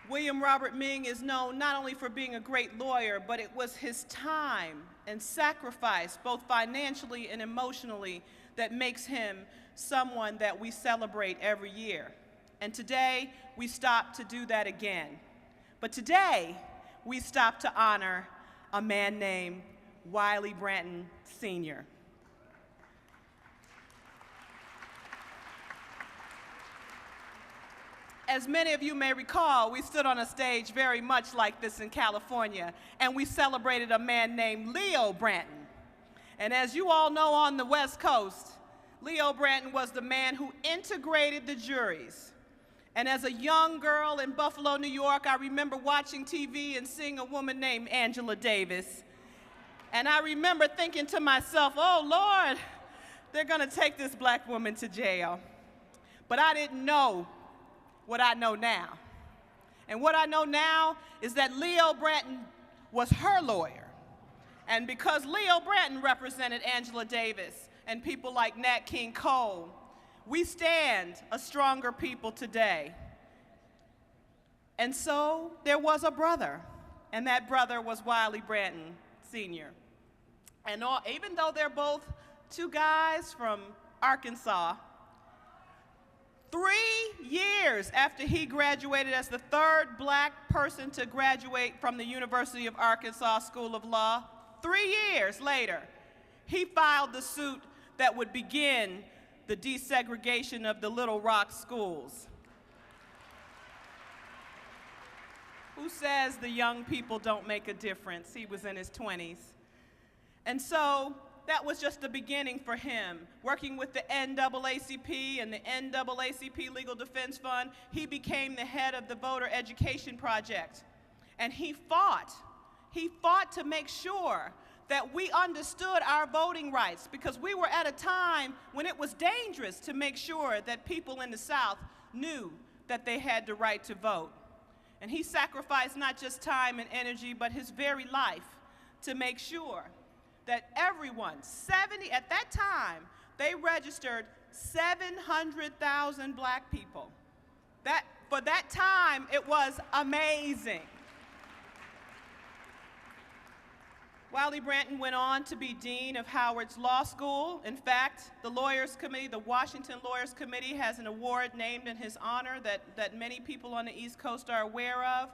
William Robert Ming is known not only for being a great lawyer, but it was his time and sacrifice, both financially and emotionally, that makes him someone that we celebrate every year. And today, we stop to do that again. But today, we stop to honor a man named Wiley Branton Sr. As many of you may recall, we stood on a stage very much like this in California, and we celebrated a man named Leo Branton. And as you all know on the West Coast, Leo Branton was the man who integrated the juries. And as a young girl in Buffalo, New York, I remember watching TV and seeing a woman named Angela Davis. And I remember thinking to myself, oh Lord, they're gonna take this black woman to jail. But I didn't know what I know now. And what I know now is that Leo Branton was her lawyer. And because Leo Branton represented Angela Davis and people like Nat King Cole, we stand a stronger people today. And so there was a brother, and that brother was Wiley Branton Sr. And even though they're both two guys from Arkansas, 3 years after he graduated as the third black person to graduate from the University of Arkansas School of Law, 3 years later, he filed the suit that would begin the desegregation of the Little Rock schools. Who says the young people don't make a difference? He was in his 20s. And so that was just the beginning for him. Working with the NAACP and the NAACP Legal Defense Fund, he became the head of the Voter Education Project. And he fought to make sure that we understood our voting rights, because we were at a time when it was dangerous to make sure that people in the South knew that they had the right to vote. And he sacrificed not just time and energy, but his very life to make sure that everyone, at that time, they registered 700,000 black people. For that time, it was amazing. Wiley Branton went on to be dean of Howard's Law School. In fact, the Lawyers Committee, the Washington Lawyers Committee, has an award named in his honor that many people on the East Coast are aware of.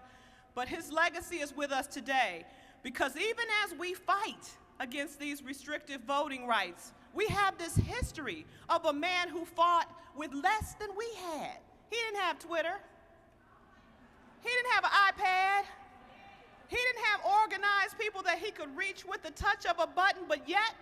But his legacy is with us today, because even as we fight against these restrictive voting rights, we have this history of a man who fought with less than we had. He didn't have Twitter. He didn't have an iPad. He didn't have organized people that he could reach with the touch of a button, but yet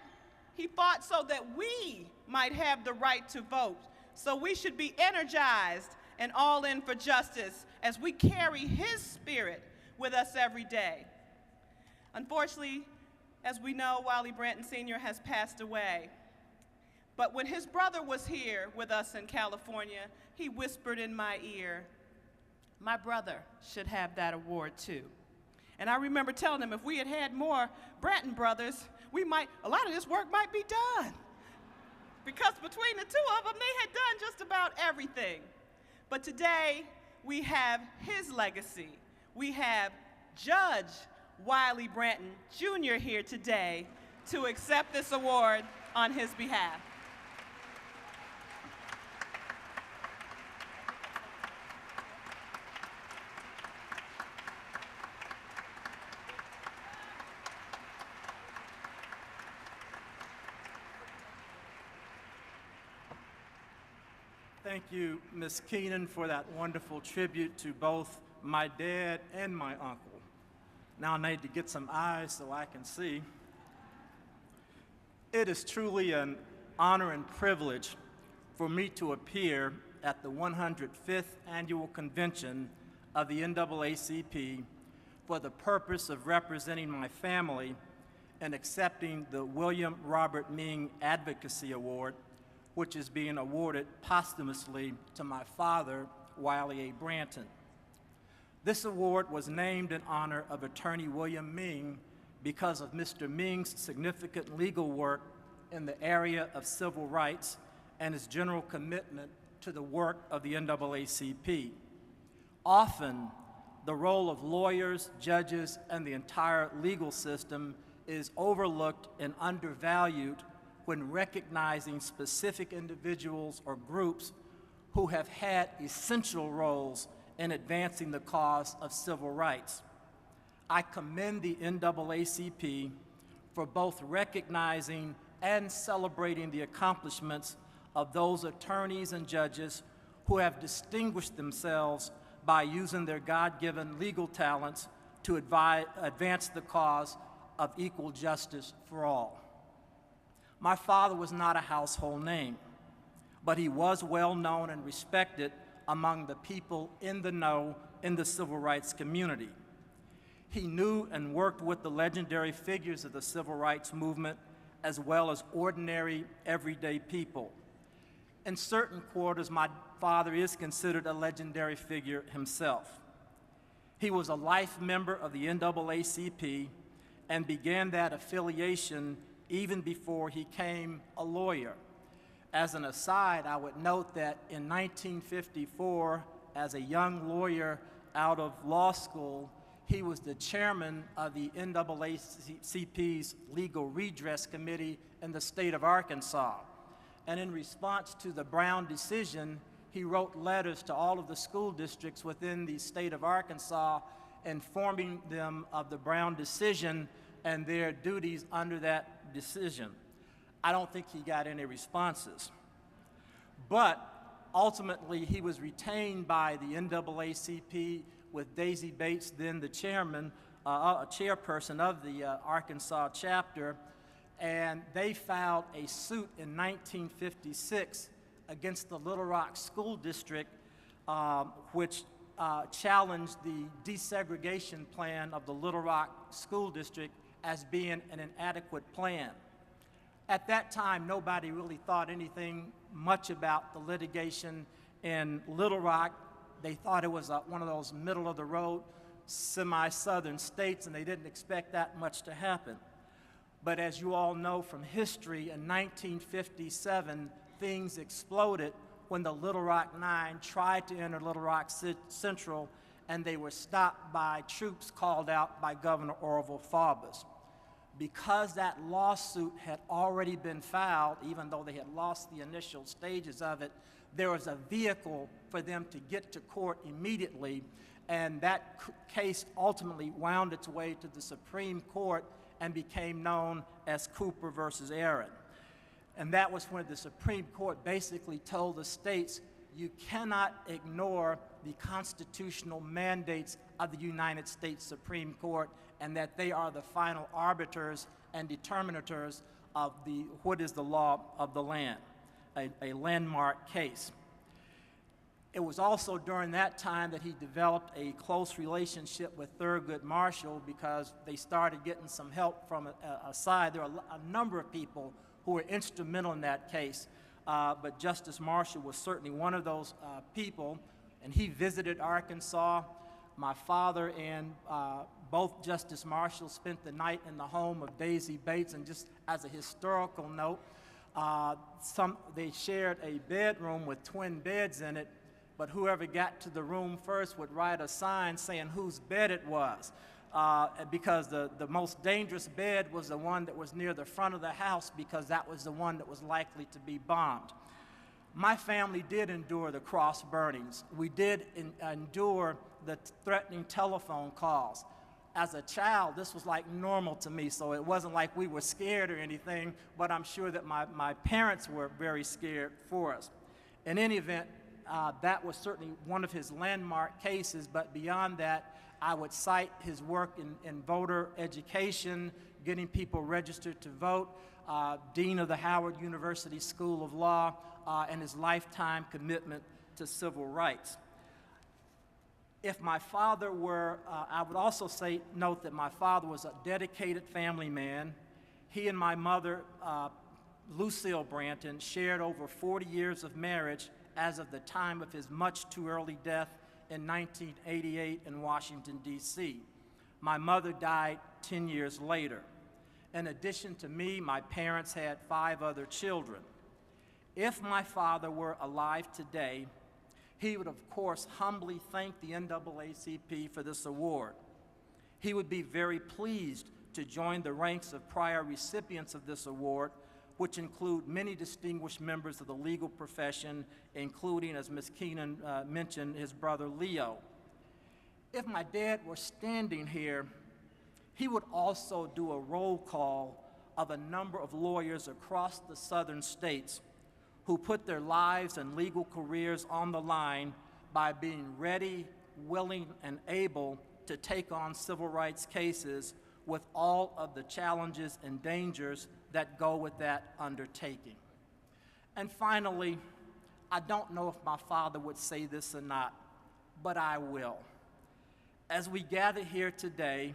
he fought so that we might have the right to vote. So we should be energized and all in for justice as we carry his spirit with us every day. Unfortunately, as we know, Wiley Branton Sr. has passed away. But when his brother was here with us in California, he whispered in my ear, "My brother should have that award too." And I remember telling him if we had had more Branton brothers, a lot of this work might be done. Because between the two of them, they had done just about everything. But today, we have his legacy. We have Judge Wiley Branton Jr. here today to accept this award on his behalf. Thank you, Ms. Keenan, for that wonderful tribute to both my dad and my uncle. Now I need to get some eyes so I can see. It is truly an honor and privilege for me to appear at the 105th Annual Convention of the NAACP for the purpose of representing my family and accepting the William Robert Ming Advocacy Award, which is being awarded posthumously to my father, Wiley A. Branton. This award was named in honor of Attorney William Ming because of Mr. Ming's significant legal work in the area of civil rights and his general commitment to the work of the NAACP. Often, the role of lawyers, judges, and the entire legal system is overlooked and undervalued when recognizing specific individuals or groups who have had essential roles in advancing the cause of civil rights. I commend the NAACP for both recognizing and celebrating the accomplishments of those attorneys and judges who have distinguished themselves by using their God-given legal talents to advance the cause of equal justice for all. My father was not a household name, but he was well known and respected among the people in the know in the civil rights community. He knew and worked with the legendary figures of the civil rights movement as well as ordinary, everyday people. In certain quarters, my father is considered a legendary figure himself. He was a life member of the NAACP and began that affiliation even before he became a lawyer. As an aside, I would note that in 1954, as a young lawyer out of law school, he was the chairman of the NAACP's Legal Redress Committee in the state of Arkansas. And in response to the Brown decision, he wrote letters to all of the school districts within the state of Arkansas, informing them of the Brown decision and their duties under that decision. I don't think he got any responses. But ultimately, he was retained by the NAACP with Daisy Bates, then the chairperson of the Arkansas chapter, and they filed a suit in 1956 against the Little Rock School District, which challenged the desegregation plan of the Little Rock School District as being an inadequate plan. At that time, nobody really thought anything much about the litigation in Little Rock. They thought it was one of those middle-of-the-road, semi-southern states, and they didn't expect that much to happen. But as you all know from history, in 1957, things exploded when the Little Rock Nine tried to enter Little Rock Central, and they were stopped by troops called out by Governor Orville Faubus. Because that lawsuit had already been filed, even though they had lost the initial stages of it, there was a vehicle for them to get to court immediately, and that case ultimately wound its way to the Supreme Court and became known as Cooper versus Aaron. And that was when the Supreme Court basically told the states, you cannot ignore the constitutional mandates of the United States Supreme Court, and that they are the final arbiters and determinators of what is the law of the land, a landmark case. It was also during that time that he developed a close relationship with Thurgood Marshall, because they started getting some help from a side. There were a number of people who were instrumental in that case, but Justice Marshall was certainly one of those people, and he visited Arkansas. My father and both Justice Marshall spent the night in the home of Daisy Bates, and just as a historical note, they shared a bedroom with twin beds in it, but whoever got to the room first would write a sign saying whose bed it was, because the most dangerous bed was the one that was near the front of the house, because that was the one that was likely to be bombed. My family did endure the cross burnings. We did endure the threatening telephone calls. As a child, this was like normal to me, so it wasn't like we were scared or anything, but I'm sure that my parents were very scared for us. In any event, that was certainly one of his landmark cases, but beyond that, I would cite his work in voter education, getting people registered to vote, Dean of the Howard University School of Law, and his lifetime commitment to civil rights. If my father were, I would also note that my father was a dedicated family man. He and my mother, Lucille Branton, shared over 40 years of marriage as of the time of his much too early death in 1988 in Washington, D.C. My mother died 10 years later. In addition to me, my parents had 5 other children. If my father were alive today, he would, of course, humbly thank the NAACP for this award. He would be very pleased to join the ranks of prior recipients of this award, which include many distinguished members of the legal profession, including, as Ms. Keenan mentioned, his brother Leo. If my dad were standing here, he would also do a roll call of a number of lawyers across the southern states who put their lives and legal careers on the line by being ready, willing, and able to take on civil rights cases with all of the challenges and dangers that go with that undertaking. And finally, I don't know if my father would say this or not, but I will. As we gather here today,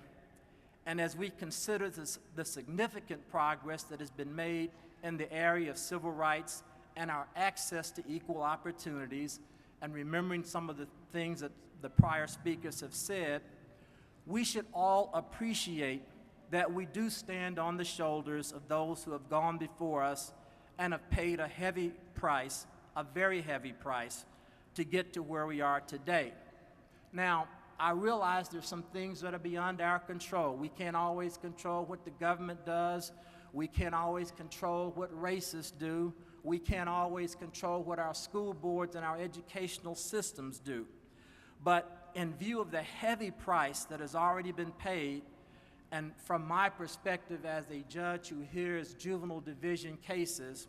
and as we consider the significant progress that has been made in the area of civil rights and our access to equal opportunities, and remembering some of the things that the prior speakers have said, we should all appreciate that we do stand on the shoulders of those who have gone before us and have paid a heavy price, a very heavy price, to get to where we are today. Now, I realize there's some things that are beyond our control. We can't always control what the government does. We can't always control what racists do. We can't always control what our school boards and our educational systems do. But in view of the heavy price that has already been paid, and from my perspective as a judge who hears juvenile division cases,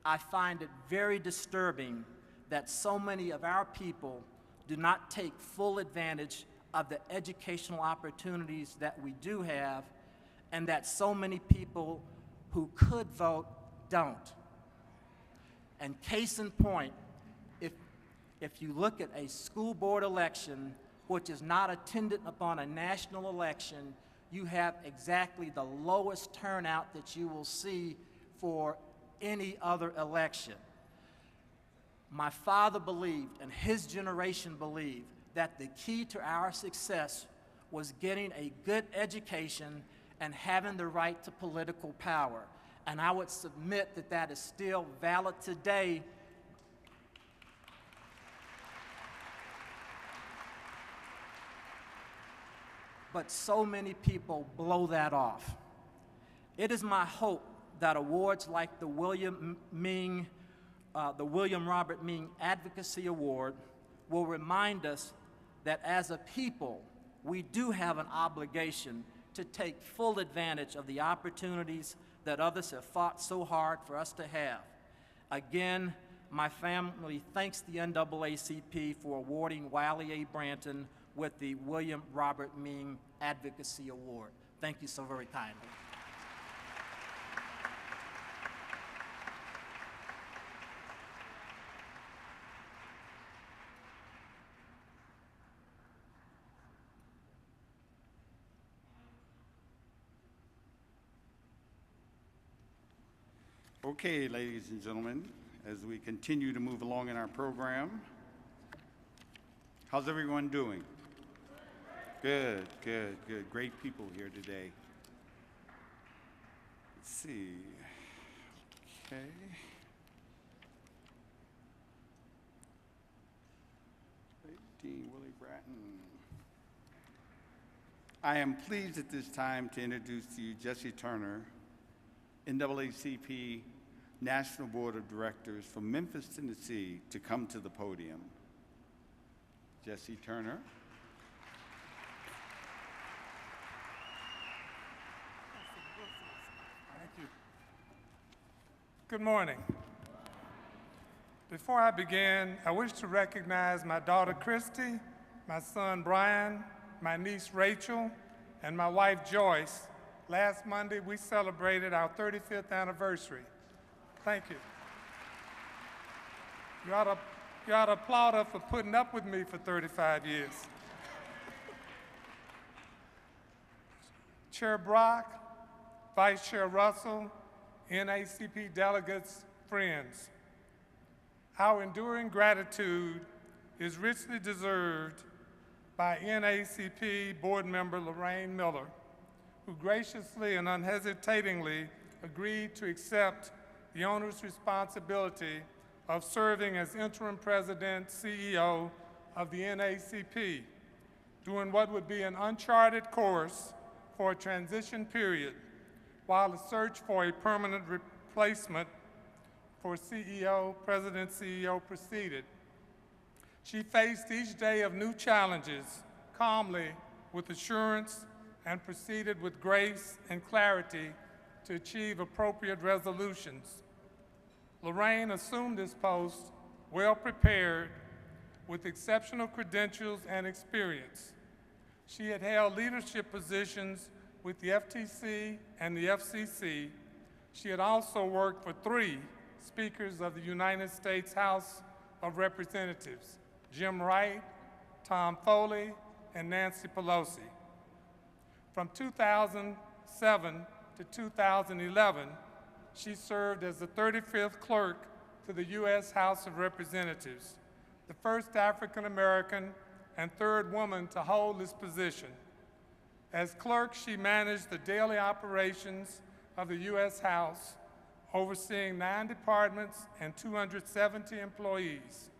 I find it very disturbing that so many of our people do not take full advantage of the educational opportunities that we do have, and that so many people who could vote don't. And case in point, if you look at a school board election which is not attendant upon a national election, you have exactly the lowest turnout that you will see for any other election. My father believed, and his generation believed, that the key to our success was getting a good education and having the right to political power. And I would submit that that is still valid today. But so many people blow that off. It is my hope that awards like the William Robert Ming Advocacy Award will remind us that as a people, we do have an obligation to take full advantage of the opportunities that others have fought so hard for us to have. Again, my family thanks the NAACP for awarding Wiley A. Branton with the William Robert Ming Advocacy Award. Thank you so very kindly. Okay, ladies and gentlemen, as we continue to move along in our program, how's everyone doing? Good, good, good. Great people here today. Let's see. Okay. Dean Willie Bratton. I am pleased at this time to introduce to you Jesse Turner, NAACP National Board of Directors from Memphis, Tennessee, to come to the podium. Jesse Turner. Thank you. Good morning. Before I begin, I wish to recognize my daughter Christy, my son Brian, my niece Rachel, and my wife Joyce. Last Monday, we celebrated our 35th anniversary. Thank you. You ought to applaud her for putting up with me for 35 years. Chair Brock, Vice Chair Russell, NAACP delegates, friends. Our enduring gratitude is richly deserved by NAACP board member Lorraine Miller, who graciously and unhesitatingly agreed to accept the onerous responsibility of serving as interim president, CEO of the NAACP, during what would be an uncharted course for a transition period, while the search for a permanent replacement for President CEO proceeded. She faced each day of new challenges calmly, with assurance, and proceeded with grace and clarity to achieve appropriate resolutions. Lorraine assumed this post well prepared, with exceptional credentials and experience. She had held leadership positions with the FTC and the FCC. She had also worked for 3 speakers of the United States House of Representatives, Jim Wright, Tom Foley, and Nancy Pelosi. From 2007 to 2011, she served as the 35th clerk to the U.S. House of Representatives, the first African American and 3rd woman to hold this position. As clerk, she managed the daily operations of the U.S. House, overseeing 9 departments and 270 employees.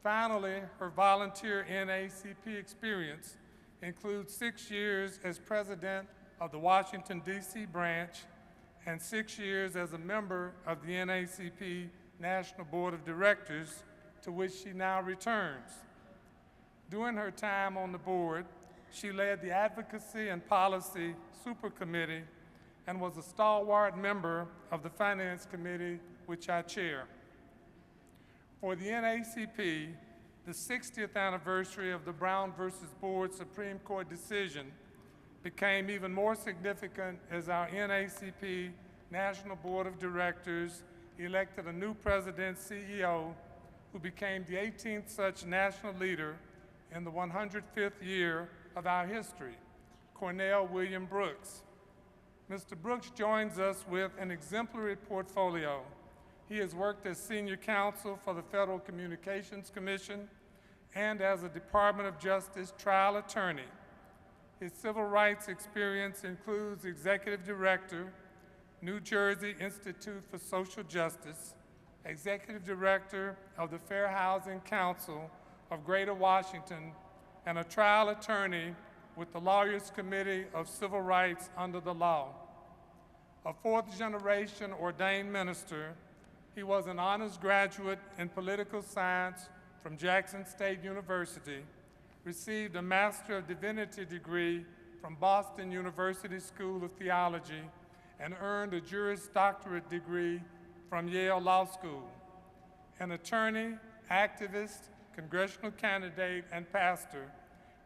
Finally, her volunteer NAACP experience includes 6 years as president of the Washington, D.C. branch and 6 years as a member of the NAACP National Board of Directors, to which she now returns. During her time on the board, she led the Advocacy and Policy Supercommittee and was a stalwart member of the Finance Committee, which I chair. For the NAACP, the 60th anniversary of the Brown versus Board Supreme Court decision became even more significant as our NAACP National Board of Directors elected a new president CEO who became the 18th such national leader in the 105th year of our history, Cornell William Brooks. Mr. Brooks joins us with an exemplary portfolio. He has worked as senior counsel for the Federal Communications Commission and as a Department of Justice trial attorney. His civil rights experience includes executive director, New Jersey Institute for Social Justice, executive director of the Fair Housing Council of Greater Washington, and a trial attorney with the Lawyers Committee of Civil Rights under the law. A fourth-generation ordained minister, he was an honors graduate in political science from Jackson State University, received a Master of Divinity degree from Boston University School of Theology, and earned a Juris Doctorate degree from Yale Law School. An attorney, activist, congressional candidate, and pastor,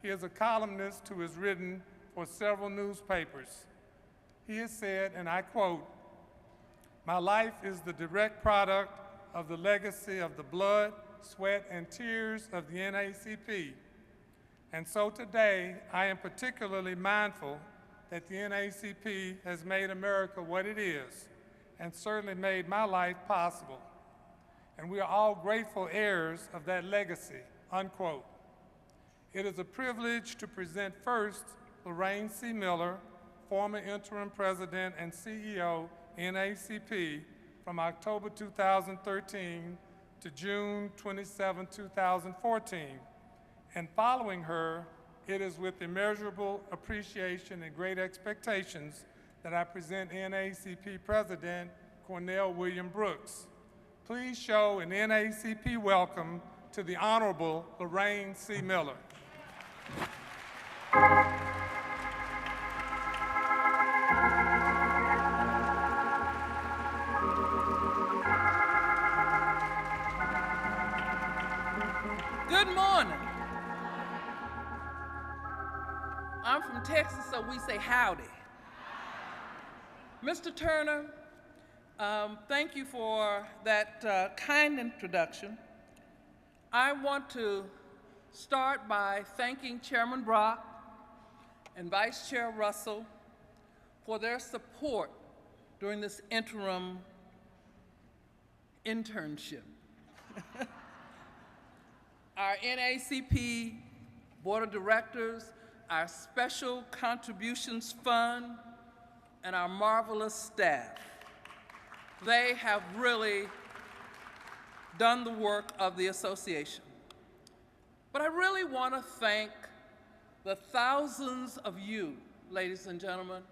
he is a columnist who has written for several newspapers. He has said, and I quote, "My life is the direct product of the legacy of the blood, sweat, and tears of the NAACP. And so today, I am particularly mindful that the NAACP has made America what it is, and certainly made my life possible. And we are all grateful heirs of that legacy," unquote. It is a privilege to present first Lorraine C. Miller, former interim president and CEO, NAACP, from October 2013 to June 27, 2014. And following her, it is with immeasurable appreciation and great expectations that I present NAACP President Cornell William Brooks. Please show an NAACP welcome to the Honorable Lorraine C. Miller. Good morning. I'm from Texas, so we say howdy. Mr. Turner, thank you for that kind introduction. I want to start by thanking Chairman Brock and Vice Chair Russell for their support during this interim internship. Our NAACP Board of Directors, our Special Contributions Fund, and our marvelous staff. They have really done the work of the association. But I really want to thank the thousands of you, ladies and gentlemen,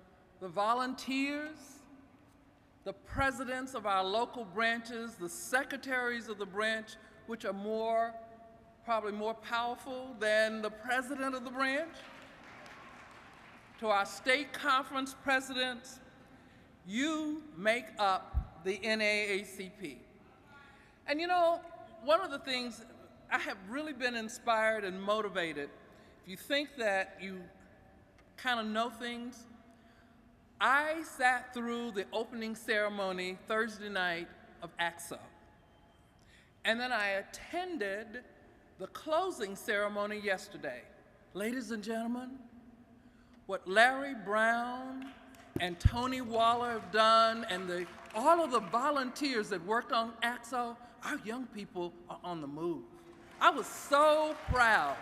the volunteers, the presidents of our local branches, the secretaries of the branch, which are probably more powerful than the president of the branch, to our state conference presidents. You make up the NAACP. And you know, one of the things, I have really been inspired and motivated. If you think that you kind of know things, I sat through the opening ceremony Thursday night of AXO. And then I attended the closing ceremony yesterday. Ladies and gentlemen, what Larry Brown and Tony Waller have done, and all of the volunteers that worked on AXO, our young people are on the move. I was so proud.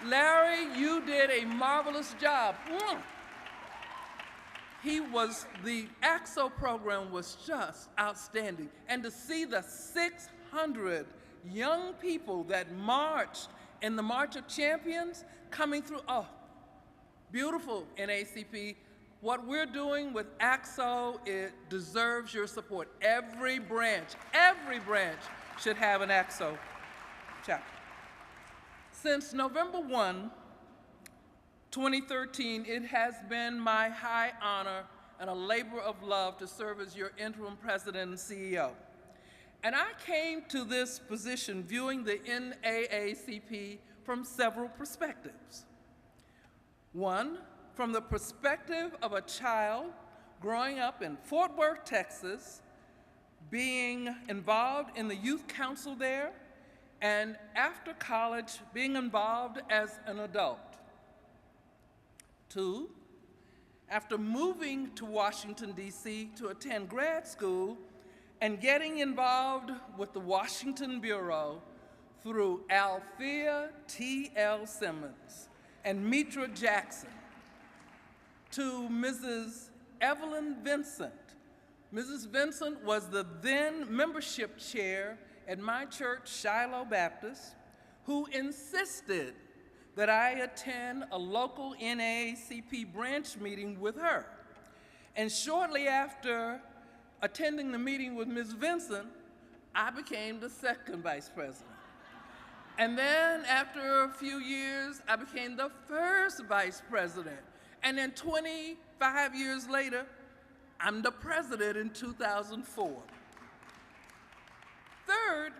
Larry, you did a marvelous job. The AXO program was just outstanding. And to see the 600 young people that marched in the March of Champions coming through, oh, beautiful, NAACP. What we're doing with AXO, it deserves your support. Every branch should have an AXO chapter. Since November 1, 2013, it has been my high honor and a labor of love to serve as your interim president and CEO. And I came to this position viewing the NAACP from several perspectives. One, from the perspective of a child growing up in Fort Worth, Texas, being involved in the youth council there, and after college, being involved as an adult. 2, after moving to Washington, D.C. to attend grad school and getting involved with the Washington Bureau through Althea T.L. Simmons and Mitra Jackson, to Mrs. Evelyn Vincent. Mrs. Vincent was the then membership chair at my church, Shiloh Baptist, who insisted that I attend a local NAACP branch meeting with her. And shortly after attending the meeting with Ms. Vincent, I became the second vice president. And then after a few years, I became the first vice president. And then 25 years later, I'm the president in 2004. Third,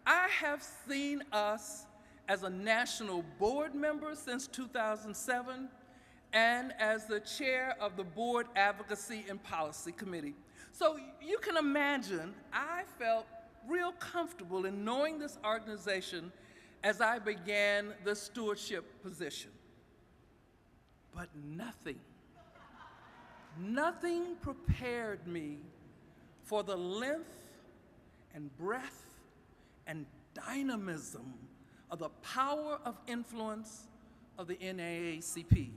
I have seen us as a national board member since 2007 and as the chair of the Board Advocacy and Policy Committee. So you can imagine I felt real comfortable in knowing this organization as I began the stewardship position. But nothing prepared me for the length and breadth and dynamism of the power of influence of the NAACP.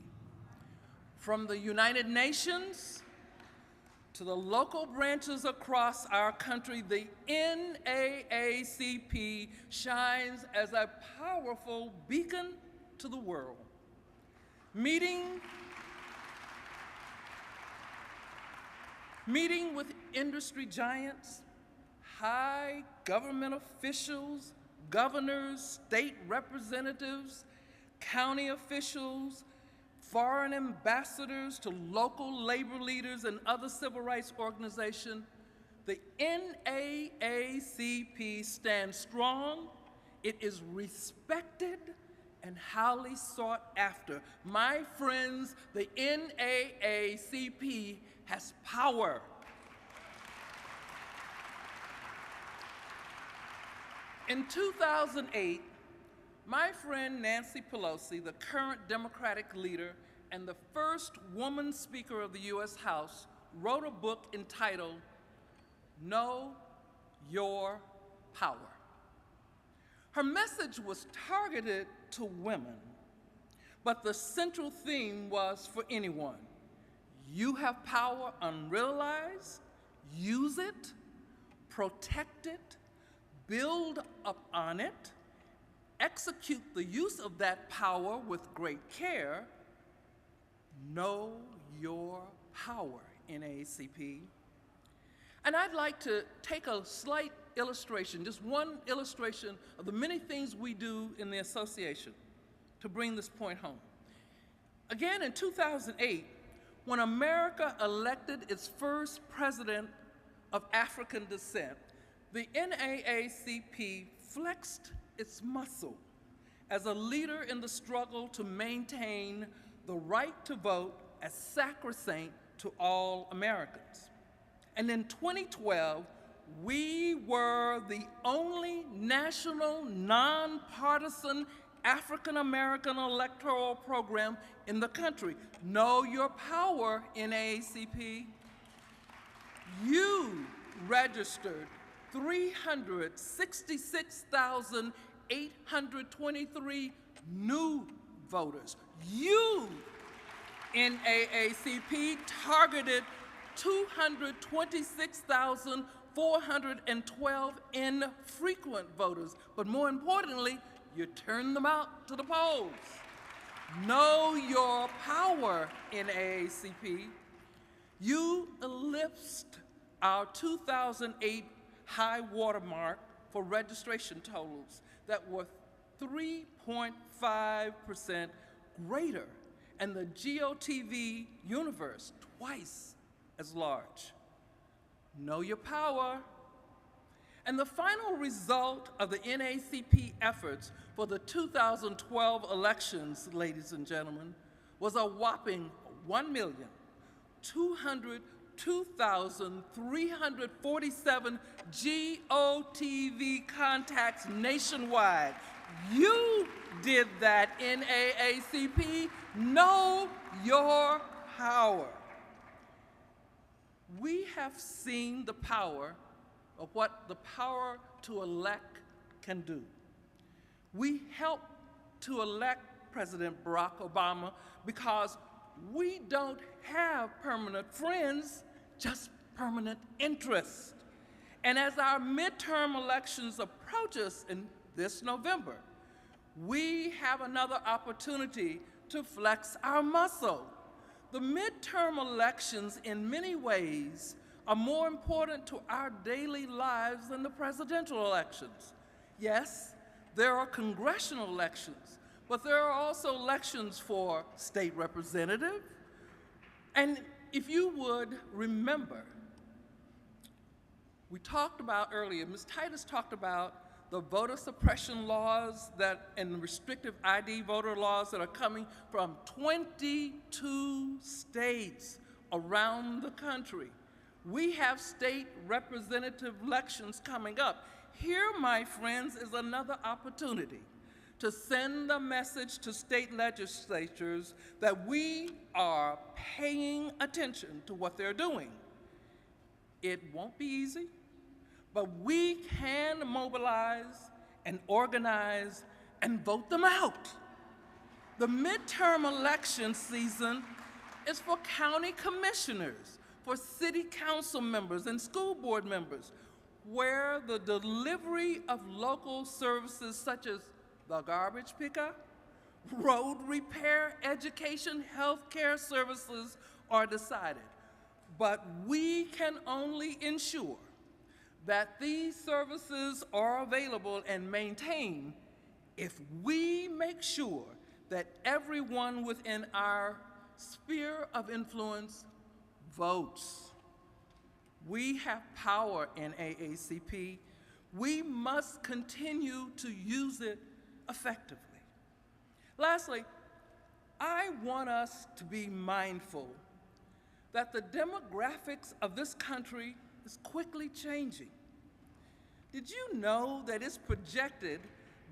From the United Nations to the local branches across our country, the NAACP shines as a powerful beacon to the world. Meeting with industry giants, high government officials, governors, state representatives, county officials, foreign ambassadors to local labor leaders and other civil rights organizations, the NAACP stands strong, it is respected, and highly sought after. My friends, the NAACP has power. In 2008, my friend Nancy Pelosi, the current Democratic leader and the first woman Speaker of the U.S. House, wrote a book entitled Know Your Power. Her message was targeted to women, but the central theme was for anyone. You have power unrealized, use it, protect it, build up on it, execute the use of that power with great care. Know your power, NAACP. And I'd like to take a slight illustration, just one illustration of the many things we do in the association to bring this point home. Again, in 2008, when America elected its first president of African descent, the NAACP flexed its muscle as a leader in the struggle to maintain the right to vote as sacrosanct to all Americans. And in 2012, we were the only national, nonpartisan African-American electoral program in the country. Know your power, NAACP. You registered 366,823 new voters. You, NAACP, targeted 226,412 infrequent voters, but more importantly, you turned them out to the polls. Know your power, NAACP. You eclipsed our 2008 high watermark for registration totals that were 3.5% greater, and the GOTV universe twice as large. Know your power. And the final result of the NAACP efforts for the 2012 elections, ladies and gentlemen, was a whopping 202,347 GOTV contacts nationwide. You did that, NAACP. Know your power. We have seen the power of what the power to elect can do. We helped to elect President Barack Obama because we don't have permanent friends, just permanent interests. And as our midterm elections approach us in this November, we have another opportunity to flex our muscle. The midterm elections, in many ways, are more important to our daily lives than the presidential elections. Yes, there are congressional elections, but there are also elections for state representative. And if you would remember, we talked about earlier, Ms. Titus talked about the voter suppression laws and restrictive ID voter laws that are coming from 22 states around the country. We have state representative elections coming up. Here, my friends, is another opportunity to send a message to state legislatures that we are paying attention to what they're doing. It won't be easy, but we can mobilize and organize and vote them out. The midterm election season is for county commissioners, for city council members and school board members, where the delivery of local services such as the garbage pickup, road repair, education, healthcare services are decided. But we can only ensure that these services are available and maintained if we make sure that everyone within our sphere of influence votes. We have power in NAACP. We must continue to use it effectively. Lastly, I want us to be mindful that the demographics of this country is quickly changing. Did you know that it's projected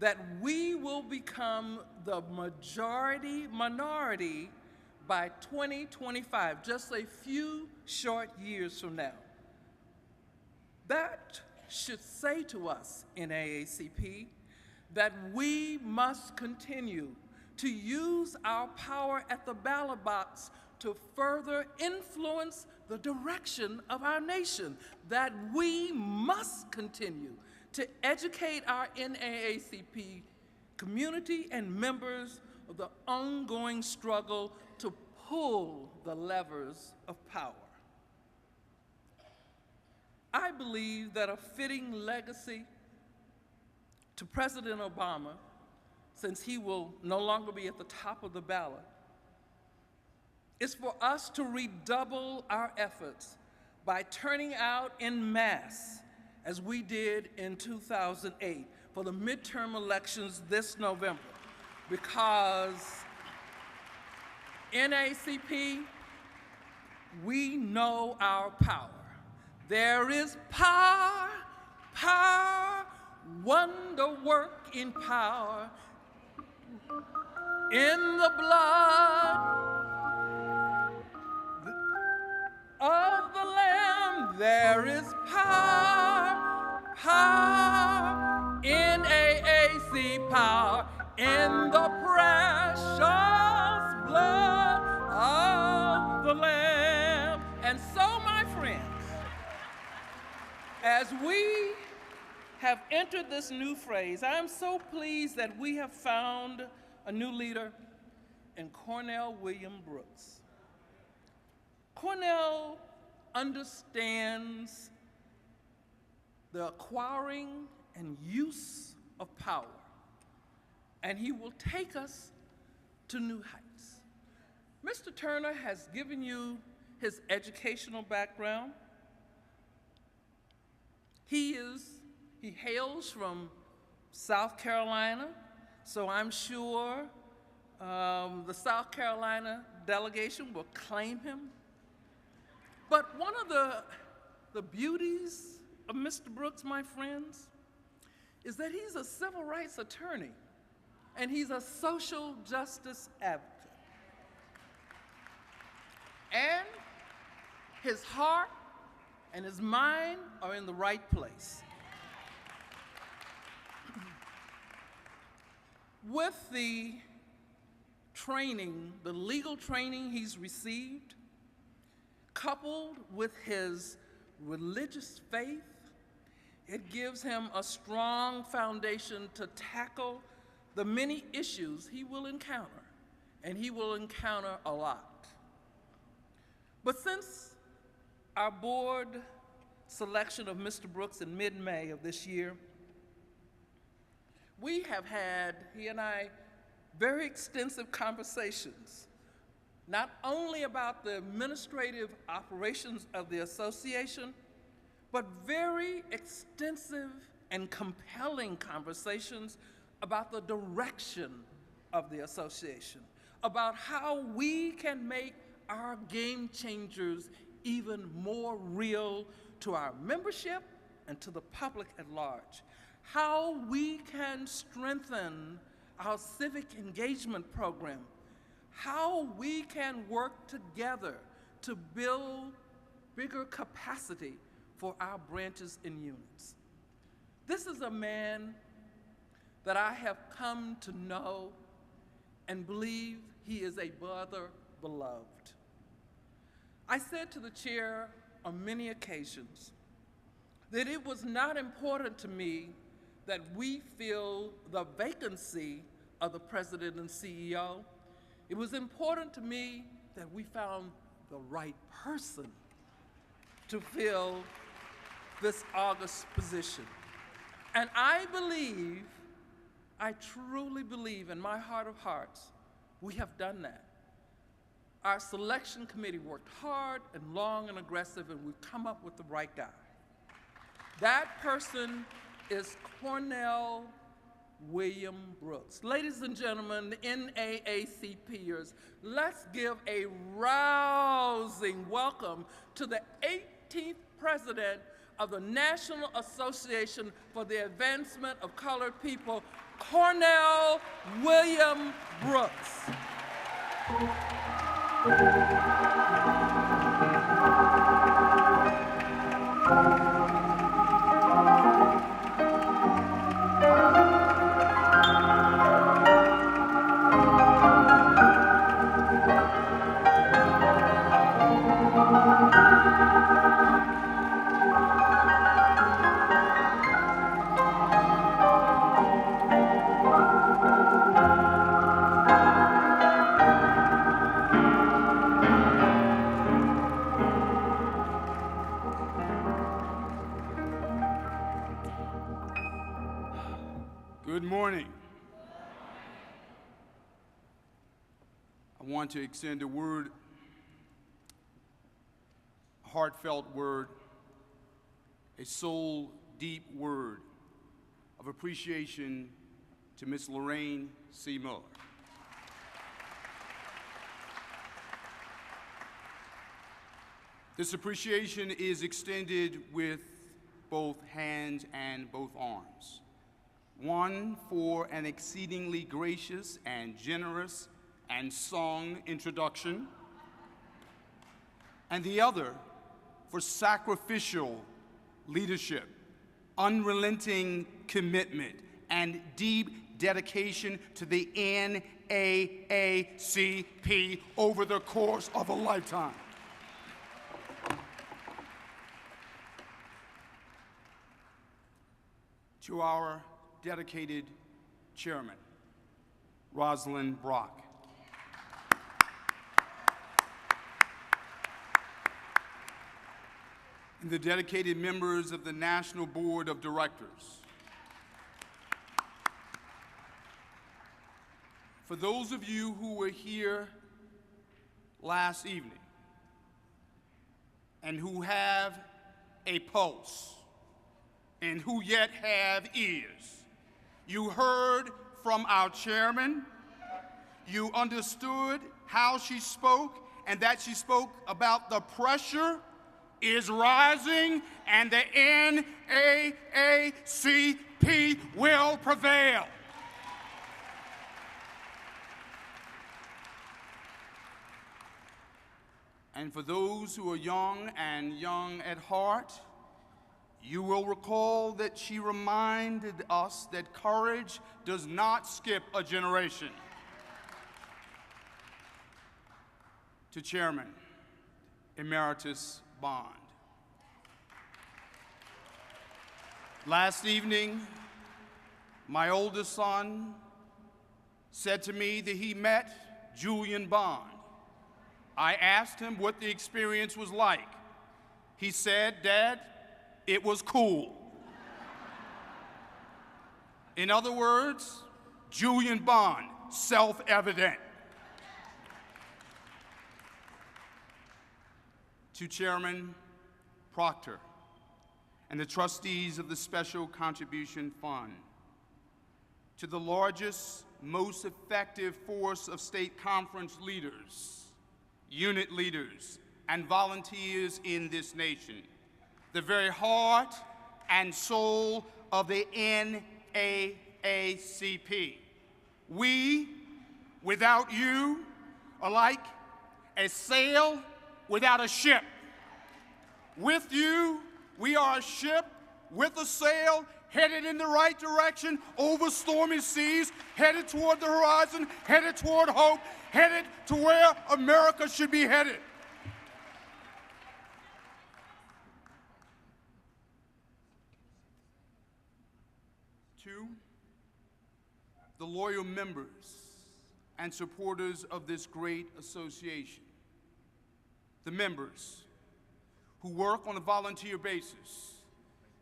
that we will become the majority minority by 2025, just a few short years from now? That should say to us in NAACP that we must continue to use our power at the ballot box to further influence the direction of our nation, that we must continue to educate our NAACP community and members of the ongoing struggle to pull the levers of power. I believe that a fitting legacy to President Obama, since he will no longer be at the top of the ballot, is for us to redouble our efforts by turning out en masse, as we did in 2008 for the midterm elections this November, because NAACP, we know our power. There is power, power, wonder working power in the blood of the Lamb. There is power, power, NAACP power in the precious blood of the Lamb. And so, my friends, as we have entered this new phrase, I am so pleased that we have found a new leader in Cornell William Brooks. Cornell understands the acquiring and use of power, and he will take us to new heights. Mr. Turner has given you his educational background. He hails from South Carolina, so I'm sure the South Carolina delegation will claim him. But one of the beauties of Mr. Brooks, my friends, is that he's a civil rights attorney and he's a social justice advocate. And his heart and his mind are in the right place. With the training, the legal training he's received, coupled with his religious faith, it gives him a strong foundation to tackle the many issues he will encounter, and he will encounter a lot. But since our board selection of Mr. Brooks in mid-May of this year, we have had, he and I, very extensive conversations, not only about the administrative operations of the association, but very extensive and compelling conversations about the direction of the association, about how we can make our game changers even more real to our membership and to the public at large, how we can strengthen our civic engagement program, how we can work together to build bigger capacity for our branches and units. This is a man that I have come to know and believe he is a brother beloved. I said to the chair on many occasions that it was not important to me that we fill the vacancy of the president and CEO. It was important to me that we found the right person to fill this august position. And I believe, I truly believe in my heart of hearts, we have done that. Our selection committee worked hard and long and aggressive, and we've come up with the right guy. That person is Cornell William Brooks. Ladies and gentlemen, the NAACPers, let's give a rousing welcome to the 18th president of the National Association for the Advancement of Colored People, Cornell William Brooks. Good morning. I want to extend a word, a heartfelt word, a soul-deep word of appreciation to Ms. Lorraine C. Miller. This appreciation is extended with both hands and both arms. One for an exceedingly gracious and generous and song introduction, and the other for sacrificial leadership, unrelenting commitment, and deep dedication to the NAACP over the course of a lifetime. To our dedicated chairman, Rosalind Brock. And the dedicated members of the National Board of Directors. For those of you who were here last evening and who have a pulse and who yet have ears, you heard from our chairman, you understood how she spoke, and that she spoke about the pressure is rising, and the NAACP will prevail. And for those who are young and young at heart, you will recall that she reminded us that courage does not skip a generation. To Chairman Emeritus Bond. Last evening, my oldest son said to me that he met Julian Bond. I asked him what the experience was like. He said, "Dad, it was cool." In other words, Julian Bond, self-evident. To Chairman Proctor and the trustees of the Special Contribution Fund, to the largest, most effective force of state conference leaders, unit leaders, and volunteers in this nation, the very heart and soul of the NAACP. We, without you, are like a sail without a ship. With you, we are a ship with a sail headed in the right direction over stormy seas, headed toward the horizon, headed toward hope, headed to where America should be headed. To the loyal members and supporters of this great association, the members who work on a volunteer basis,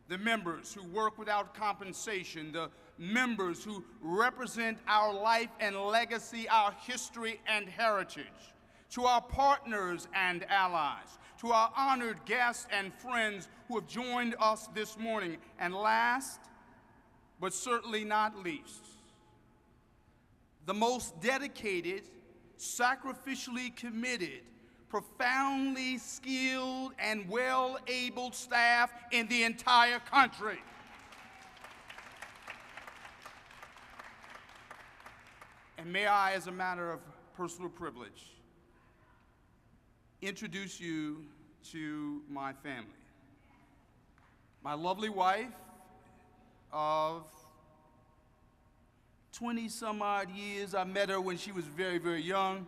the members who work without compensation, the members who represent our life and legacy, our history and heritage, to our partners and allies, to our honored guests and friends who have joined us this morning, and last, but certainly not least, the most dedicated, sacrificially committed, profoundly skilled and well-abled staff in the entire country. And may I, as a matter of personal privilege, introduce you to my family. My lovely wife of 20-some-odd years. I met her when she was very, very young.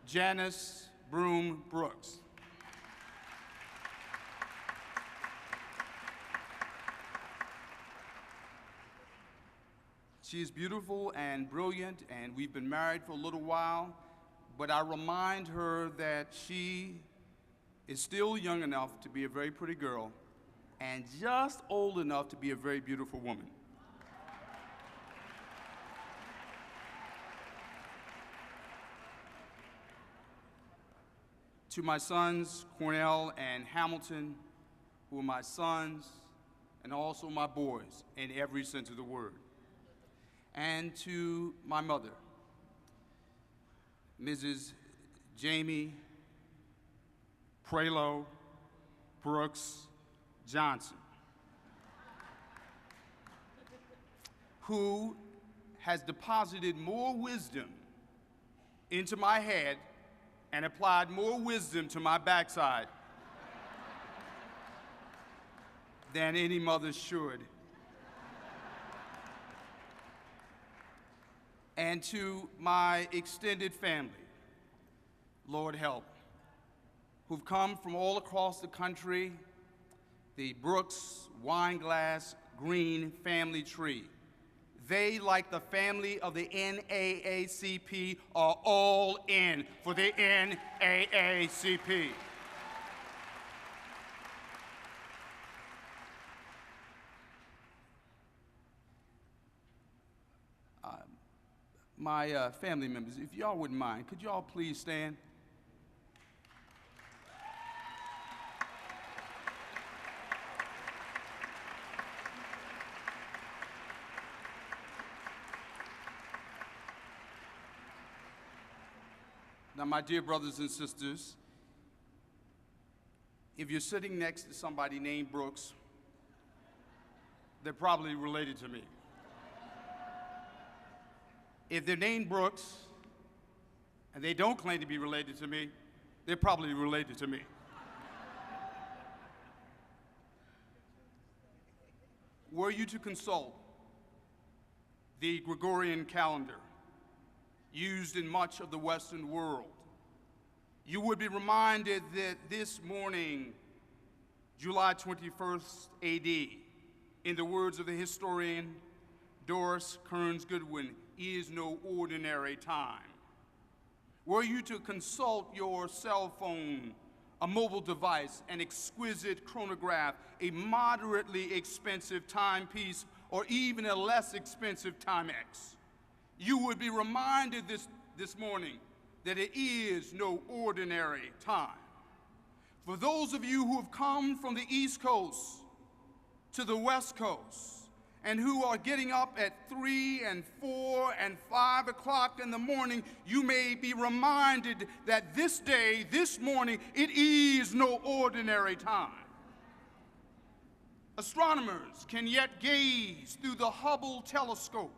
Janice Broom Brooks. She is beautiful and brilliant, and we've been married for a little while, but I remind her that she is still young enough to be a very pretty girl and just old enough to be a very beautiful woman. To my sons, Cornell and Hamilton, who are my sons and also my boys in every sense of the word. And to my mother, Mrs. Jamie Prelo Brooks Johnson, who has deposited more wisdom into my head and applied more wisdom to my backside than any mother should. And to my extended family, Lord help, who've come from all across the country, the Brooks Wineglass Green family tree. They, like the family of the NAACP, are all in for the NAACP. My family members, if y'all wouldn't mind, could y'all please stand? Now, my dear brothers and sisters, If you're sitting next to somebody named Brooks, they're probably related to me. If they're named Brooks and they don't claim to be related to me, they're probably related to me. Were you to consult the Gregorian calendar used in much of the Western world, you would be reminded that this morning, July 21st AD, in the words of the historian Doris Kearns Goodwin, is no ordinary time. Were you to consult your cell phone, a mobile device, an exquisite chronograph, a moderately expensive timepiece, or even a less expensive Timex, you would be reminded this morning that it is no ordinary time. For those of you who have come from the East Coast to the West Coast and who are getting up at 3 and 4 and 5 o'clock in the morning, you may be reminded that this day, this morning, it is no ordinary time. Astronomers can yet gaze through the Hubble telescope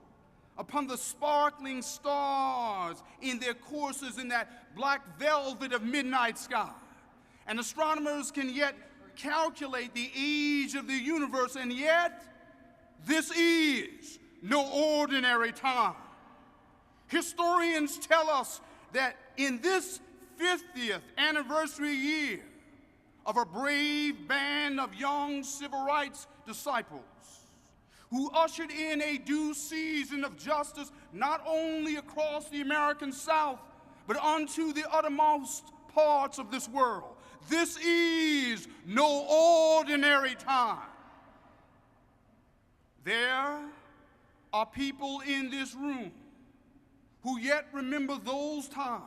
upon the sparkling stars in their courses in that black velvet of midnight sky. And astronomers can yet calculate the age of the universe, and yet this is no ordinary time. Historians tell us that in this 50th anniversary year of a brave band of young civil rights disciples who ushered in a due season of justice not only across the American South, but unto the uttermost parts of this world. This is no ordinary time. There are people in this room who yet remember those times,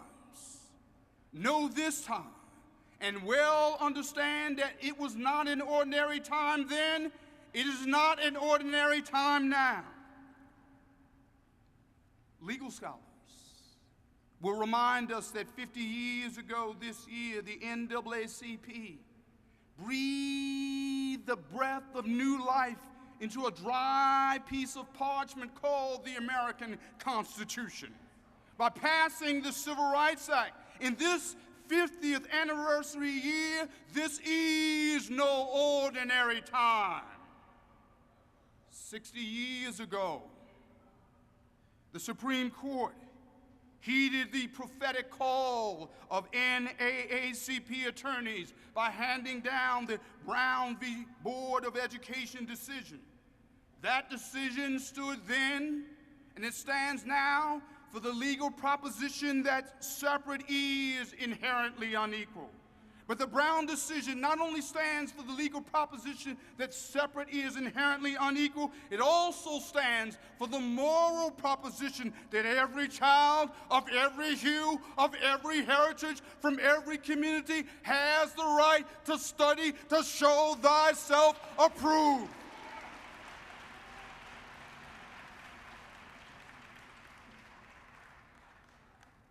know this time, and well understand that it was not an ordinary time then. It is not an ordinary time now. Legal scholars will remind us that 50 years ago this year, the NAACP breathed the breath of new life into a dry piece of parchment called the American Constitution by passing the Civil Rights Act. In this 50th anniversary year, this is no ordinary time. 60 years ago, the Supreme Court heeded the prophetic call of NAACP attorneys by handing down the Brown v. Board of Education decision. That decision stood then, and it stands now, for the legal proposition that separate is inherently unequal. But the Brown decision not only stands for the legal proposition that separate is inherently unequal, it also stands for the moral proposition that every child of every hue, of every heritage, from every community has the right to study to show thyself approved.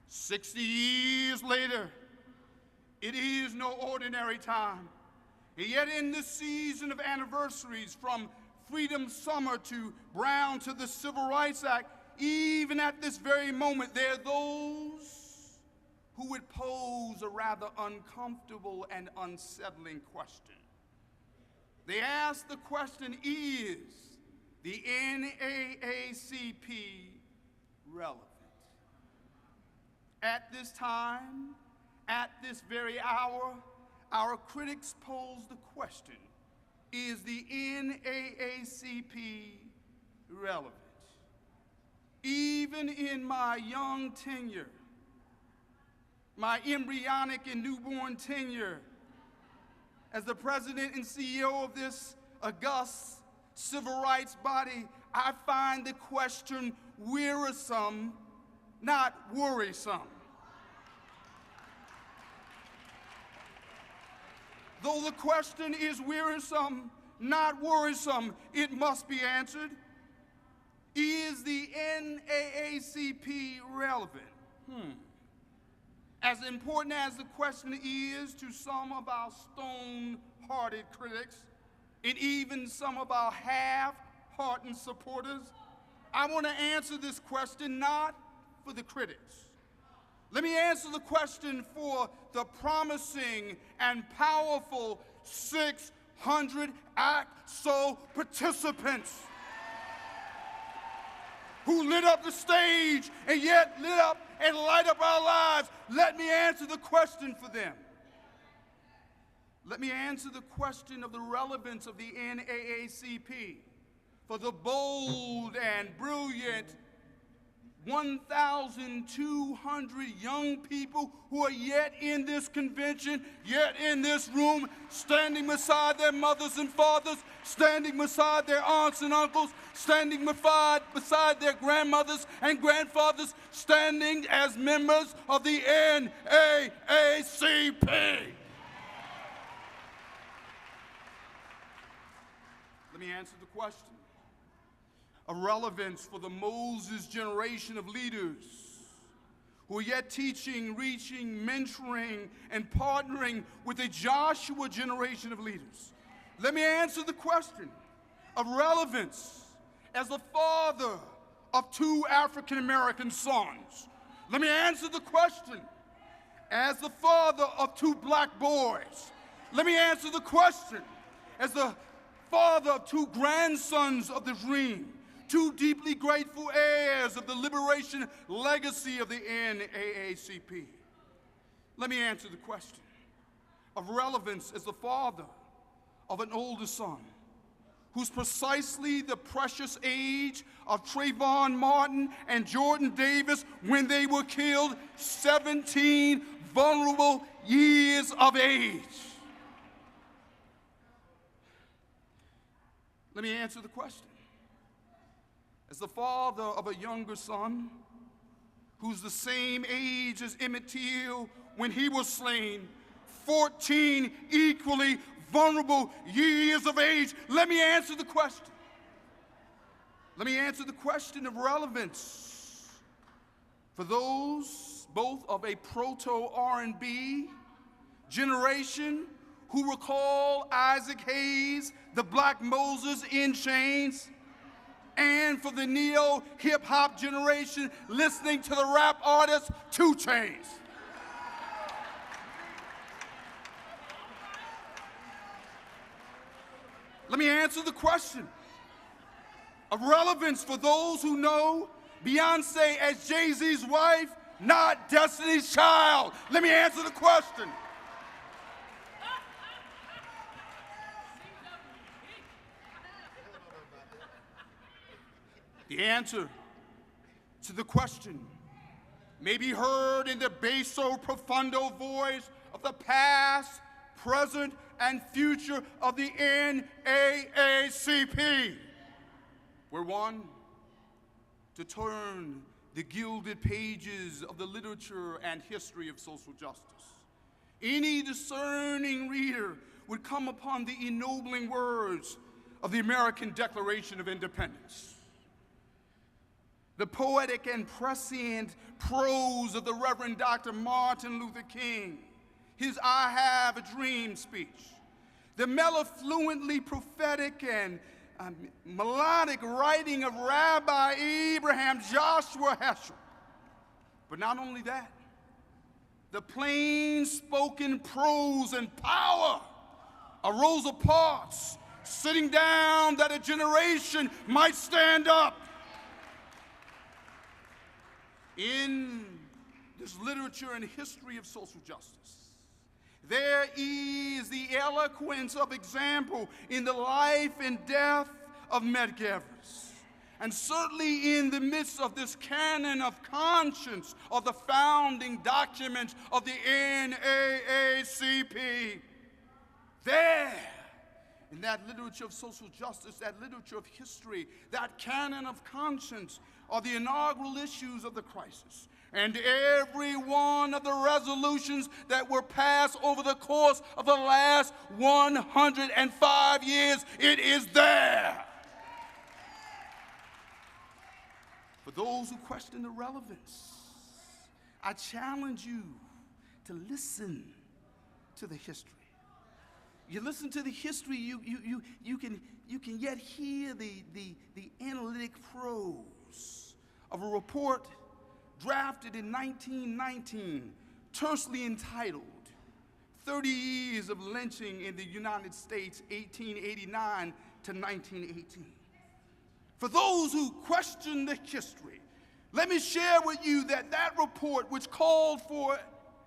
"60 years later, it is no ordinary time. And yet in this season of anniversaries, from Freedom Summer to Brown to the Civil Rights Act, even at this very moment, there are those who would pose a rather uncomfortable and unsettling question. They ask the question, is the NAACP relevant? At this time, at this very hour, our critics pose the question, is the NAACP relevant? Even in my young tenure, my embryonic and newborn tenure as the president and CEO of this august civil rights body, I find the question wearisome, not worrisome. Though the question is wearisome, not worrisome, it must be answered. Is the NAACP relevant? As important as the question is to some of our stone-hearted critics, and even some of our half-hearted supporters, I want to answer this question not for the critics. Let me answer the question for the promising and powerful 600 ACT-SO participants who lit up the stage and yet lit up and light up our lives. Let me answer the question for them. Let me answer the question of the relevance of the NAACP for the bold and brilliant 1,200 young people who are yet in this convention, yet in this room, standing beside their mothers and fathers, standing beside their aunts and uncles, standing beside their grandmothers and grandfathers, standing as members of the NAACP. Let me answer the question of relevance for the Moses generation of leaders who are yet teaching, reaching, mentoring, and partnering with the Joshua generation of leaders. Let me answer the question of relevance as the father of 2 African-American sons. Let me answer the question as the father of 2 black boys. Let me answer the question as the father of 2 grandsons of the dream, 2 deeply grateful heirs of the liberation legacy of the NAACP. Let me answer the question of relevance as the father of an older son who's precisely the precious age of Trayvon Martin and Jordan Davis when they were killed, 17 vulnerable years of age. Let me answer the question as the father of a younger son who's the same age as Emmett Till when he was slain, 14 equally vulnerable years of age. Let me answer the question. Let me answer the question of relevance for those both of a proto-R&B generation who recall Isaac Hayes, the Black Moses in Chains, and for the neo-hip-hop generation listening to the rap artist 2 Chainz. Let me answer the question of relevance for those who know Beyonce as Jay-Z's wife, not Destiny's Child. Let me answer the question. The answer to the question may be heard in the basso profundo voice of the past, present, and future of the NAACP. We're one to turn the gilded pages of the literature and history of social justice. Any discerning reader would come upon the ennobling words of the American Declaration of Independence, the poetic and prescient prose of the Reverend Dr. Martin Luther King, his I Have a Dream speech, the mellifluently prophetic and melodic writing of Rabbi Abraham Joshua Heschel. But not only that, the plain-spoken prose and power of Rosa Parks sitting down that a generation might stand up. In this literature and history of social justice, there is the eloquence of example in the life and death of Medgar Evers. And certainly in the midst of this canon of conscience of the founding documents of the NAACP, there, in that literature of social justice, that literature of history, that canon of conscience, are the inaugural issues of the crisis. And every one of the resolutions that were passed over the course of the last 105 years, it is there. For those who question the relevance, I challenge you to listen to the history. You listen to the history, you can yet hear the analytic prose of a report drafted in 1919, tersely entitled 30 Years of Lynching in the United States, 1889 to 1918. For those who question the history, let me share with you that that report, which called for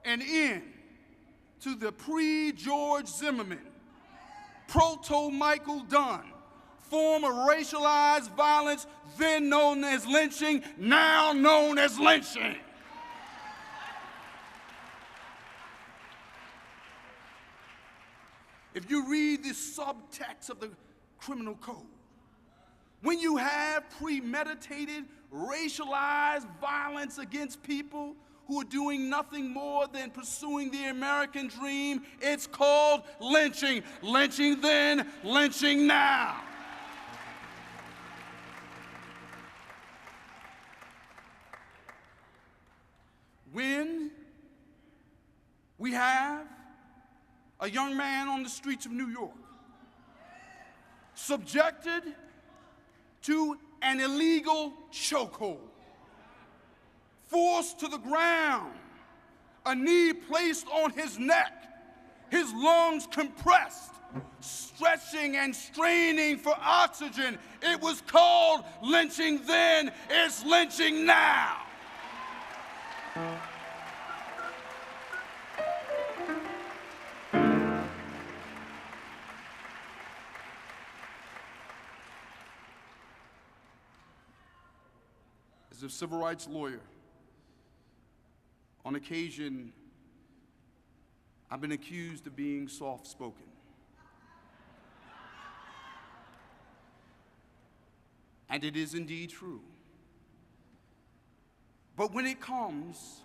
an end to the pre-George Zimmerman, proto-Michael Dunn form of racialized violence, then known as lynching, now known as lynching. If you read the subtext of the criminal code, when you have premeditated, racialized violence against people who are doing nothing more than pursuing the American dream, it's called lynching. Lynching then, lynching now. When we have a young man on the streets of New York subjected to an illegal chokehold, forced to the ground, a knee placed on his neck, his lungs compressed, stretching and straining for oxygen. It was called lynching then, it's lynching now. As a civil rights lawyer, on occasion, I've been accused of being soft-spoken. And it is indeed true. But when it comes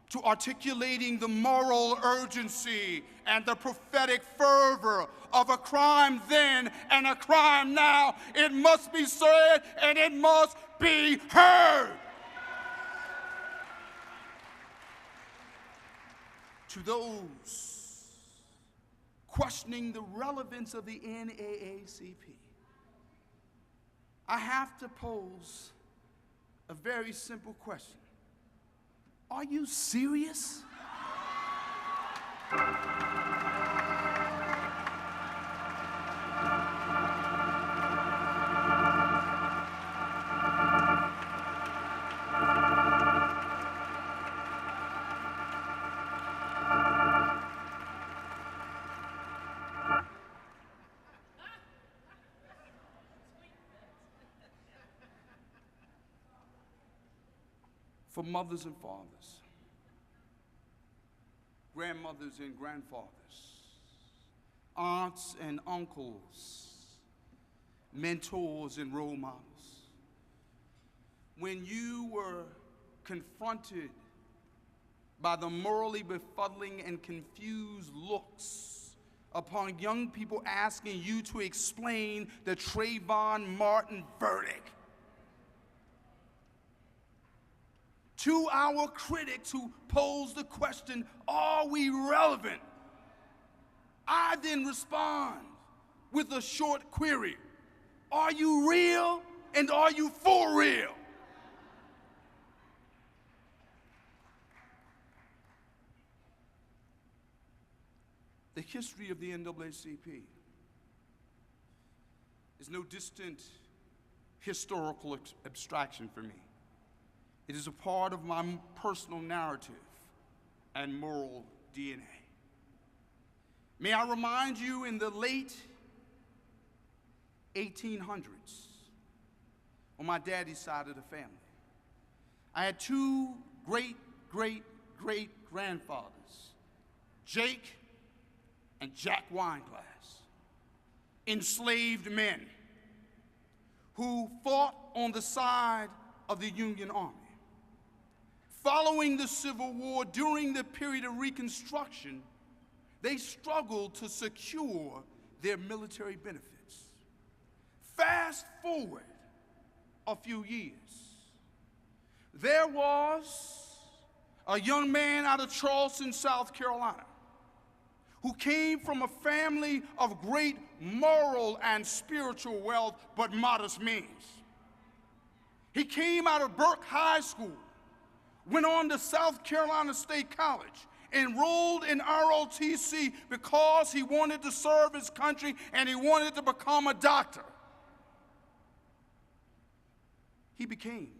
to articulating the moral urgency and the prophetic fervor of a crime then and a crime now, it must be said and it must be heard. To those questioning the relevance of the NAACP, I have to pose a very simple question. Are you serious? For mothers and fathers, grandmothers and grandfathers, aunts and uncles, mentors and role models, when you were confronted by the morally befuddling and confused looks upon young people asking you to explain the Trayvon Martin verdict, to our critics who pose the question, are we relevant? I then respond with a short query. Are you real and are you for real? The history of the NAACP is no distant historical abstraction for me. It is a part of my personal narrative and moral DNA. May I remind you, in the late 1800s, on my daddy's side of the family, I had two great-great-great-grandfathers, Jake and Jack Wineglass, enslaved men who fought on the side of the Union Army. Following the Civil War, during the period of Reconstruction, they struggled to secure their military benefits. Fast forward a few years, there was a young man out of Charleston, South Carolina, who came from a family of great moral and spiritual wealth, but modest means. He came out of Burke High School, went on to South Carolina State College, enrolled in ROTC because he wanted to serve his country and he wanted to become a doctor. He became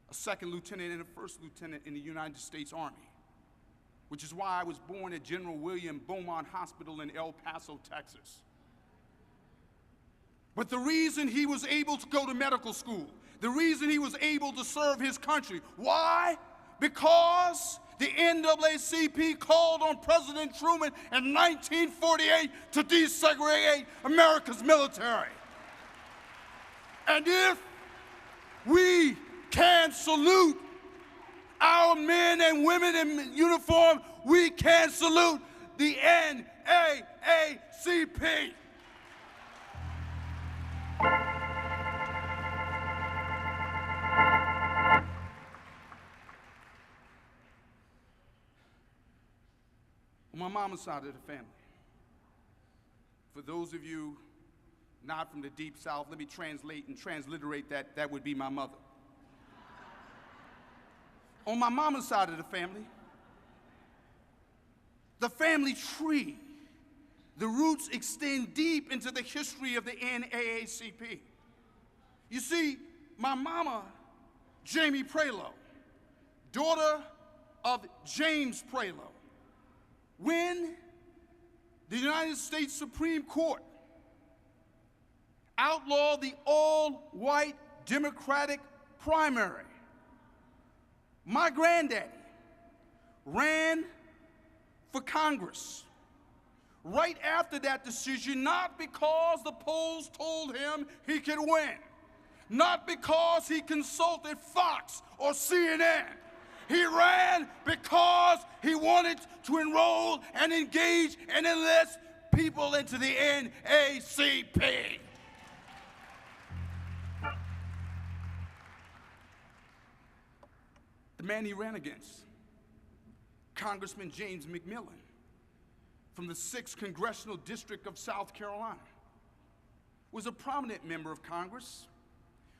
a second lieutenant and a first lieutenant in the United States Army, which is why I was born at General William Beaumont Hospital in El Paso, Texas. But the reason he was able to go to medical school, the reason he was able to serve his country, why? Because the NAACP called on President Truman in 1948 to desegregate America's military. And if we can salute our men and women in uniform, we can salute the NAACP. On my mama's side of the family, for those of you not from the deep south, let me translate and transliterate that. That would be my mother. On my mama's side of the family tree, the roots extend deep into the history of the NAACP. You see, my mama, Jamie Prelo, daughter of James Prelo, when the United States Supreme Court outlawed the all-white Democratic primary, my granddaddy ran for Congress right after that decision, not because the polls told him he could win, not because he consulted Fox or CNN. He ran because he wanted to enroll and engage and enlist people into the NAACP. The man he ran against, Congressman James McMillan, from the 6th Congressional District of South Carolina, was a prominent member of Congress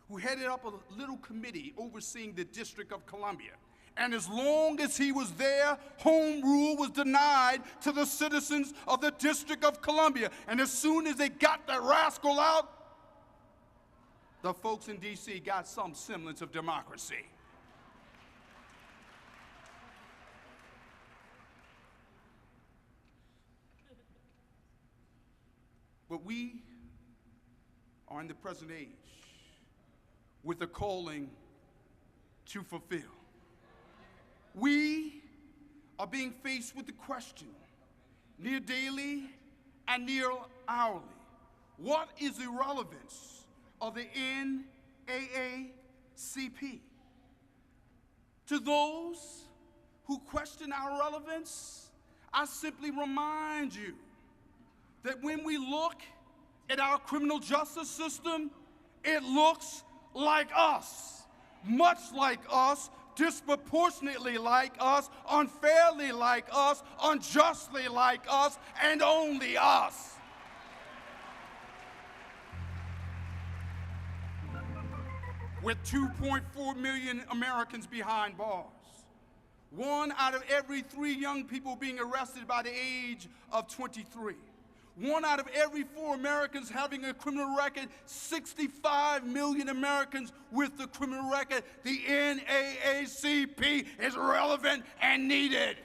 who headed up a little committee overseeing the District of Columbia. And as long as he was there, home rule was denied to the citizens of the District of Columbia. And as soon as they got that rascal out, the folks in D.C. got some semblance of democracy. But we are in the present age with a calling to fulfill. We are being faced with the question, near daily and near hourly, what is the relevance of the NAACP? To those who question our relevance, I simply remind you that when we look at our criminal justice system, it looks like us, much like us, disproportionately like us, unfairly like us, unjustly like us, and only us. With 2.4 million Americans behind bars, 1 out of every 3 young people being arrested by the age of 23. 1 out of every 4 Americans having a criminal record, 65 million Americans with the criminal record. The NAACP is relevant and needed.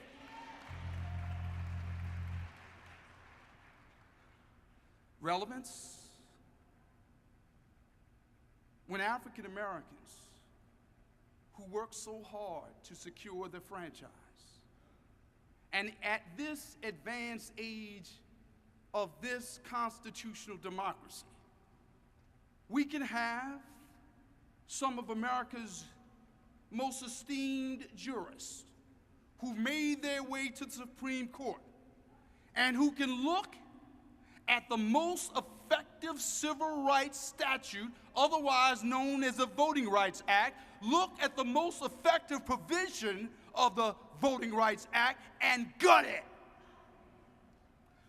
Relevance? When African Americans who work so hard to secure the franchise, and at this advanced age of this constitutional democracy, we can have some of America's most esteemed jurists who've made their way to the Supreme Court and who can look at the most effective civil rights statute, otherwise known as the Voting Rights Act, look at the most effective provision of the Voting Rights Act and gut it.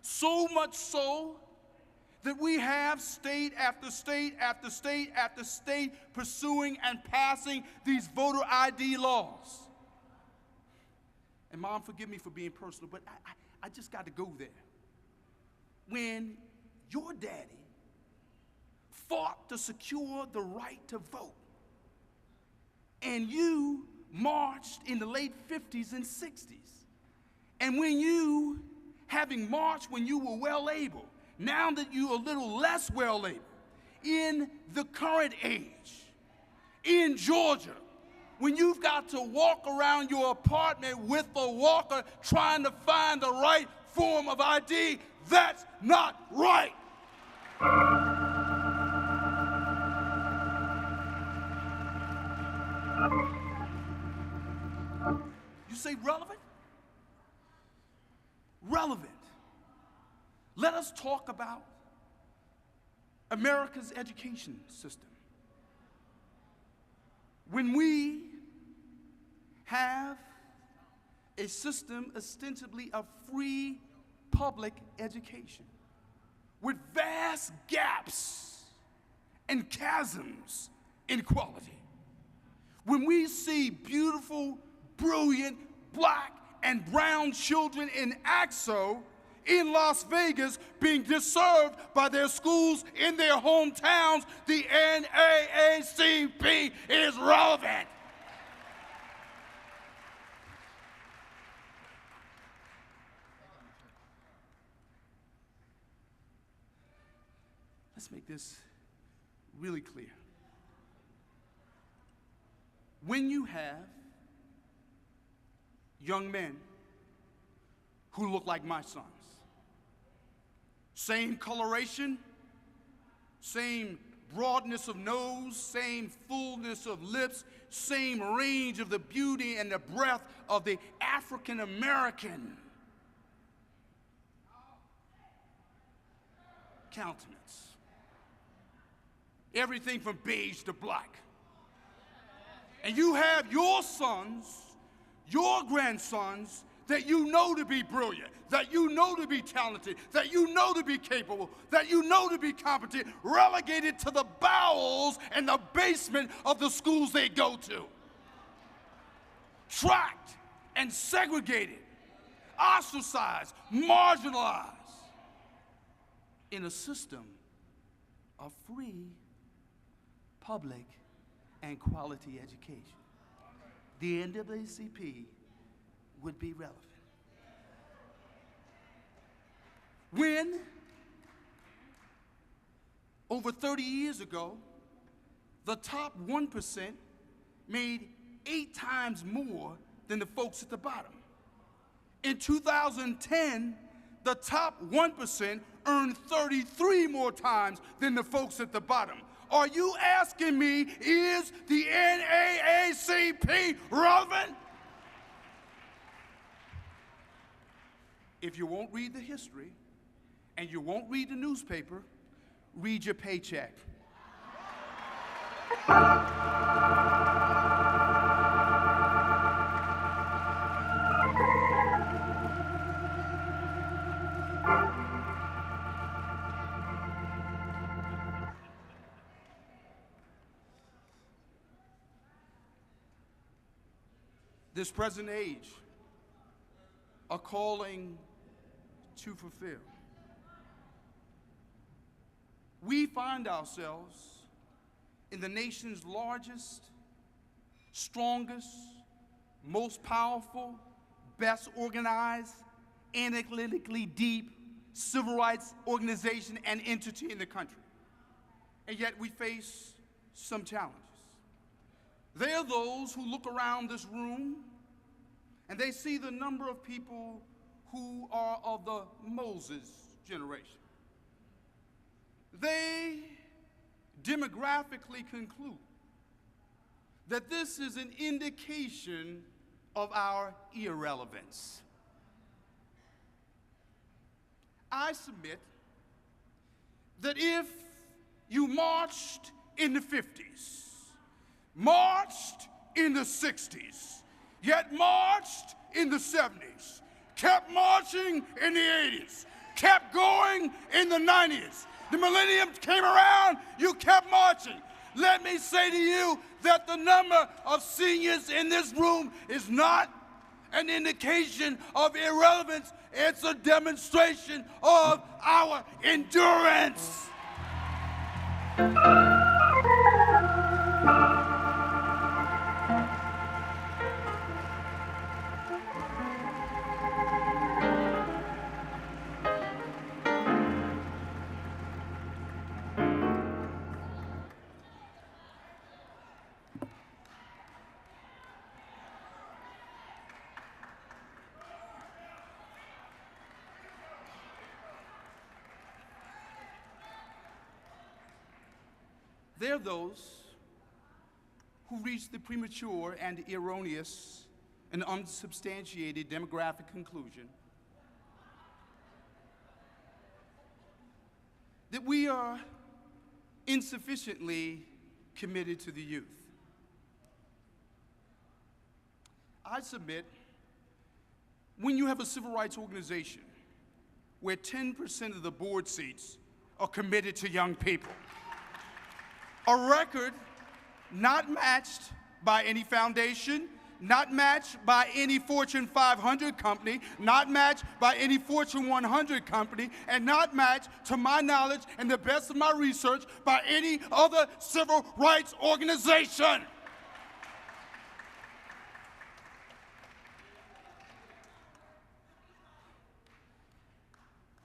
So much so that we have state after state after state after state pursuing and passing these voter ID laws. And Mom, forgive me for being personal, but I just got to go there. When your daddy fought to secure the right to vote, and you marched in the late 50s and 60s, and when you, having marched when you were well able, now that you're a little less well able, in the current age, in Georgia, when you've got to walk around your apartment with a walker trying to find the right form of ID, that's not right. You say relevant? Relevant. Let us talk about America's education system. When we have a system ostensibly of free public education with vast gaps and chasms in quality, when we see beautiful, brilliant black and brown children in AXO in Las Vegas being disserved by their schools in their hometowns, the NAACP is relevant. Let's make this really clear. When you have young men who look like my sons, same coloration, same broadness of nose, same fullness of lips, same range of the beauty and the breadth of the African American countenance. Everything from beige to black. And you have your sons, your grandsons, that you know to be brilliant, that you know to be talented, that you know to be capable, that you know to be competent, relegated to the bowels and the basement of the schools they go to. Tracked and segregated, ostracized, marginalized in a system of free, public, and quality education. The NAACP would be relevant. When, over 30 years ago, the top 1% made 8 times more than the folks at the bottom. In 2010, the top 1% earned 33 more times than the folks at the bottom. Are you asking me, is the NAACP relevant? If you won't read the history and you won't read the newspaper, read your paycheck. This present age, a calling to fulfill. We find ourselves in the nation's largest, strongest, most powerful, best organized, analytically deep civil rights organization and entity in the country. And yet we face some challenges. There are those who look around this room and they see the number of people who are of the Moses generation. They demographically conclude that this is an indication of our irrelevance. I submit that if you marched in the 50s, marched in the 60s, yet marched in the 70s, kept marching in the 80s, kept going in the 90s. The millennium came around, you kept marching. Let me say to you that the number of seniors in this room is not an indication of irrelevance. It's a demonstration of our endurance. There are those who reach the premature and erroneous and unsubstantiated demographic conclusion that we are insufficiently committed to the youth. I submit, when you have a civil rights organization where 10% of the board seats are committed to young people, a record not matched by any foundation, not matched by any Fortune 500 company, not matched by any Fortune 100 company, and not matched, to my knowledge and the best of my research, by any other civil rights organization.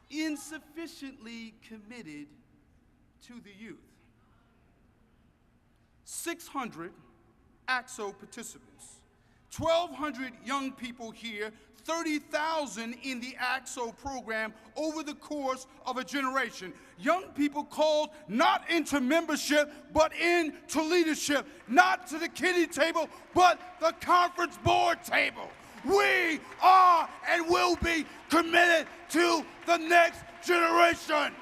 Insufficiently committed to the youth. 600 AXO participants, 1,200 young people here, 30,000 in the AXO program over the course of a generation. Young people called not into membership, but into leadership, not to the kiddie table, but the conference board table. We are and will be committed to the next generation.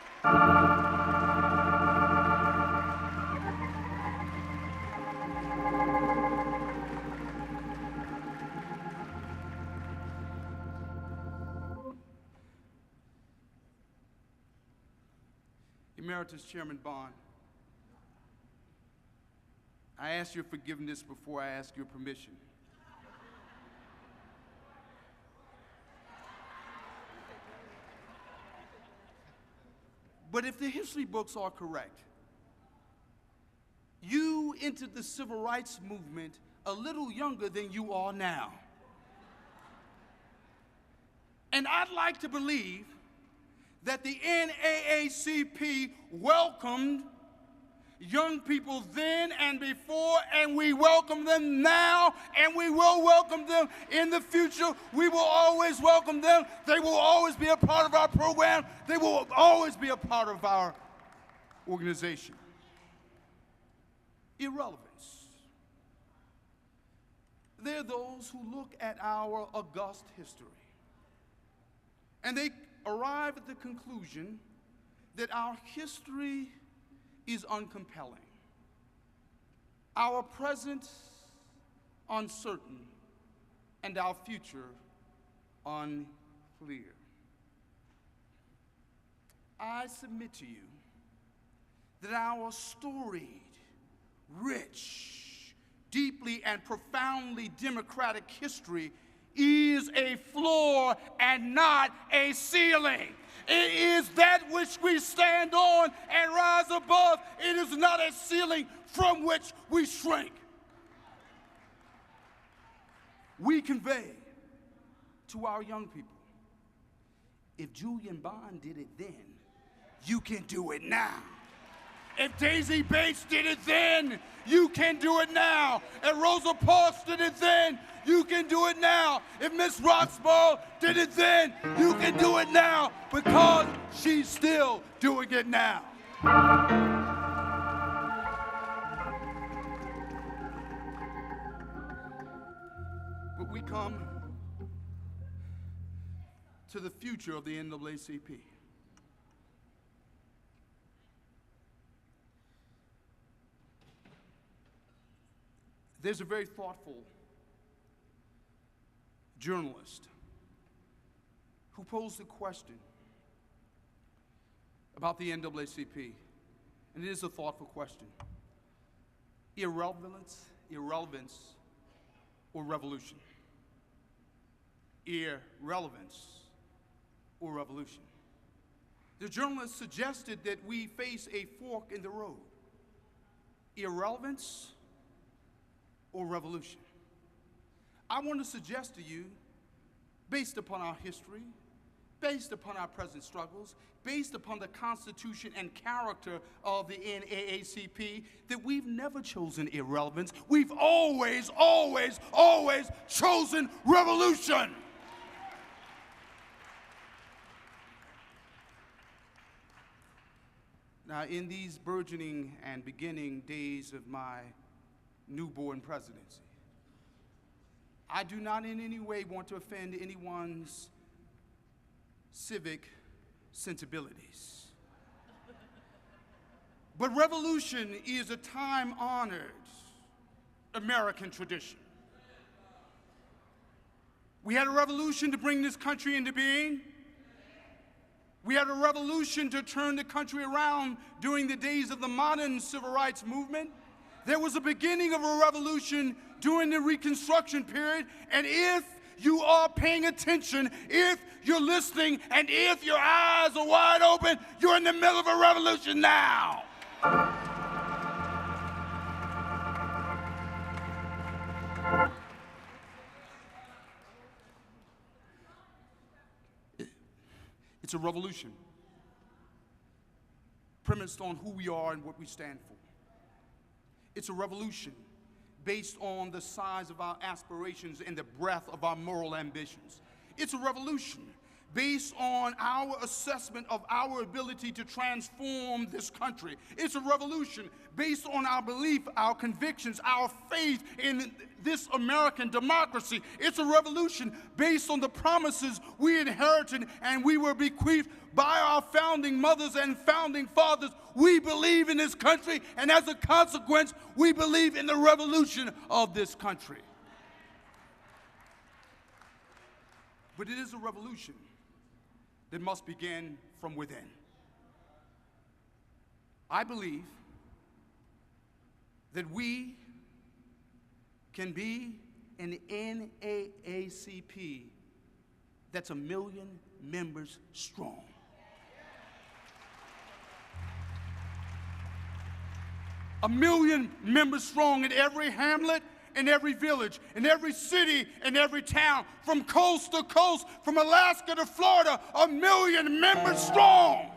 Emeritus Chairman Bond, I ask your forgiveness before I ask your permission. But if the history books are correct, you entered the civil rights movement a little younger than you are now. And I'd like to believe that the NAACP welcomed young people then and before, and we welcome them now, and we will welcome them in the future. We will always welcome them. They will always be a part of our program. They will always be a part of our organization. Irrelevance. There are those who look at our august history, and they arrive at the conclusion that our history is uncompelling, our present uncertain, and our future unclear. I submit to you that our storied, rich, deeply and profoundly democratic history is a floor and not a ceiling. It is that which we stand on and rise above. It is not a ceiling from which we shrink. We convey to our young people, if Julian Bond did it then, you can do it now. If Daisy Bates did it then, you can do it now. If Rosa Parks did it then, you can do it now. If Miss Roxborough did it then, you can do it now, because she's still doing it now. But we come to the future of the NAACP. There's a very thoughtful journalist who posed a question about the NAACP, and it is a thoughtful question. Irrelevance, or revolution? Irrelevance or revolution? The journalist suggested that we face a fork in the road. Irrelevance or revolution? I want to suggest to you, based upon our history, based upon our present struggles, based upon the constitution and character of the NAACP, that we've never chosen irrelevance. We've always, always, always chosen revolution. Now, in these burgeoning and beginning days of my newborn presidency, I do not in any way want to offend anyone's civic sensibilities. But revolution is a time-honored American tradition. We had a revolution to bring this country into being. We had a revolution to turn the country around during the days of the modern civil rights movement. There was a beginning of a revolution during the Reconstruction period, and if you are paying attention, if you're listening, and if your eyes are wide open, you're in the middle of a revolution now. It's a revolution premised on who we are and what we stand for. It's a revolution based on the size of our aspirations and the breadth of our moral ambitions. It's a revolution based on our assessment of our ability to transform this country. It's a revolution based on our belief, our convictions, our faith in this American democracy. It's a revolution based on the promises we inherited and we were bequeathed by our founding mothers and founding fathers. We believe in this country, and as a consequence, we believe in the revolution of this country. But it is a revolution that must begin from within. I believe that we can be an NAACP that's 1 million members strong. A 1 million members strong in every hamlet, in every village, in every city, in every town, from coast to coast, from Alaska to Florida, 1 million members strong.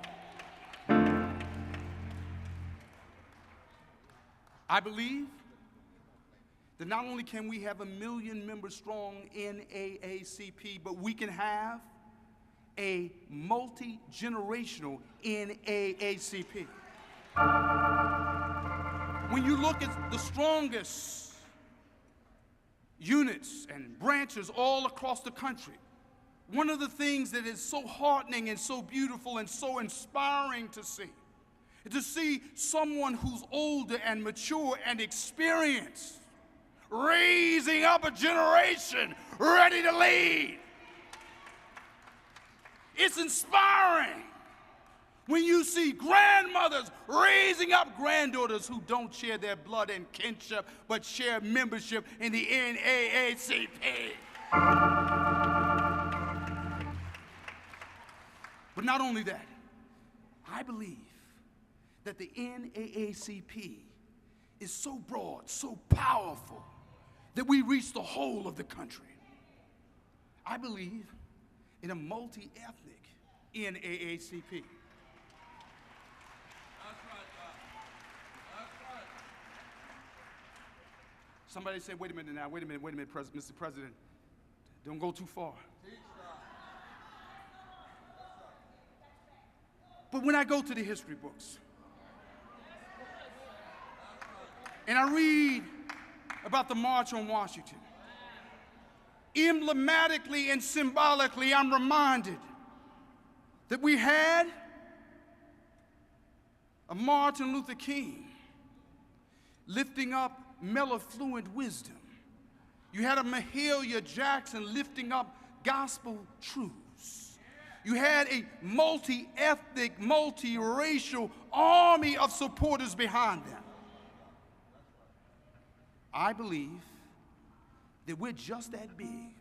I believe that not only can we have 1 million members strong in NAACP, but we can have a multi-generational NAACP. When you look at the strongest units and branches all across the country, one of the things that is so heartening and so beautiful and so inspiring to see someone who's older and mature and experienced raising up a generation ready to lead. It's inspiring when you see grandmothers raising up granddaughters who don't share their blood and kinship, but share membership in the NAACP. But not only that, I believe that the NAACP is so broad, so powerful, that we reach the whole of the country. I believe in a multi-ethnic NAACP. Somebody say, wait a minute now, wait a minute, Mr. President, don't go too far. But when I go to the history books, and I read about the March on Washington, emblematically and symbolically, I'm reminded that we had a Martin Luther King lifting up mellifluent wisdom You had a Mahalia Jackson lifting up gospel truths. You had a multi-ethnic, multi-racial army of supporters behind them. I believe that we're just that big,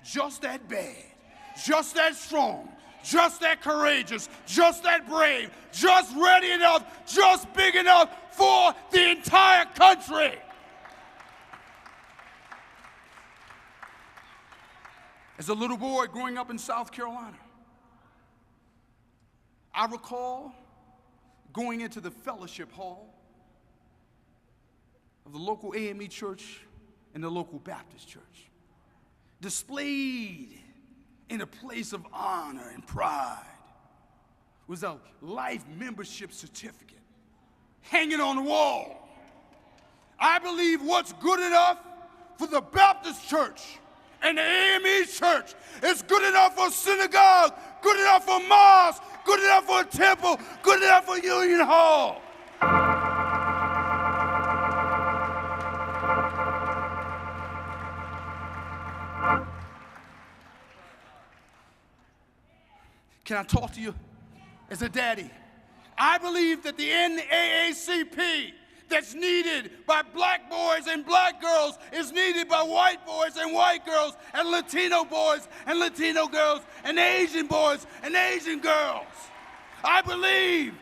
just that bad, just that strong, just that courageous, just that brave, just ready enough, just big enough for the entire country. As a little boy growing up in South Carolina, I recall going into the fellowship hall of the local AME church and the local Baptist church, displayed in a place of honor and pride was a life membership certificate hanging on the wall. I believe what's good enough for the Baptist church and the AME church is good enough for synagogue, good enough for mosque, good enough for a temple, good enough for Union Hall. Can I talk to you as a daddy? I believe that the NAACP that's needed by black boys and black girls is needed by white boys and white girls and Latino boys and Latino girls and Asian boys and Asian girls. I believe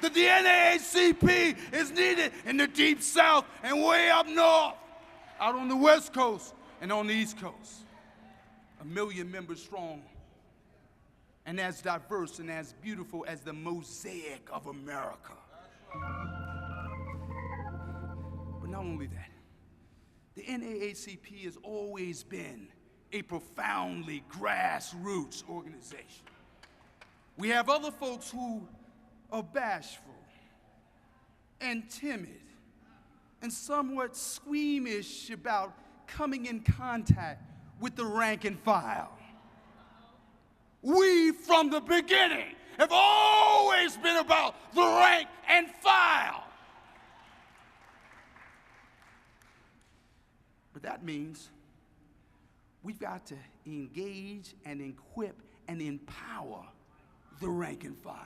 that the NAACP is needed in the Deep South and way up north, out on the West Coast and on the East Coast. 1 million members strong, and as diverse and as beautiful as the mosaic of America. But not only that, the NAACP has always been a profoundly grassroots organization. We have other folks who are bashful and timid and somewhat squeamish about coming in contact with the rank and file. We, from the beginning, have always been about the rank and file. But that means we've got to engage and equip and empower the rank and file.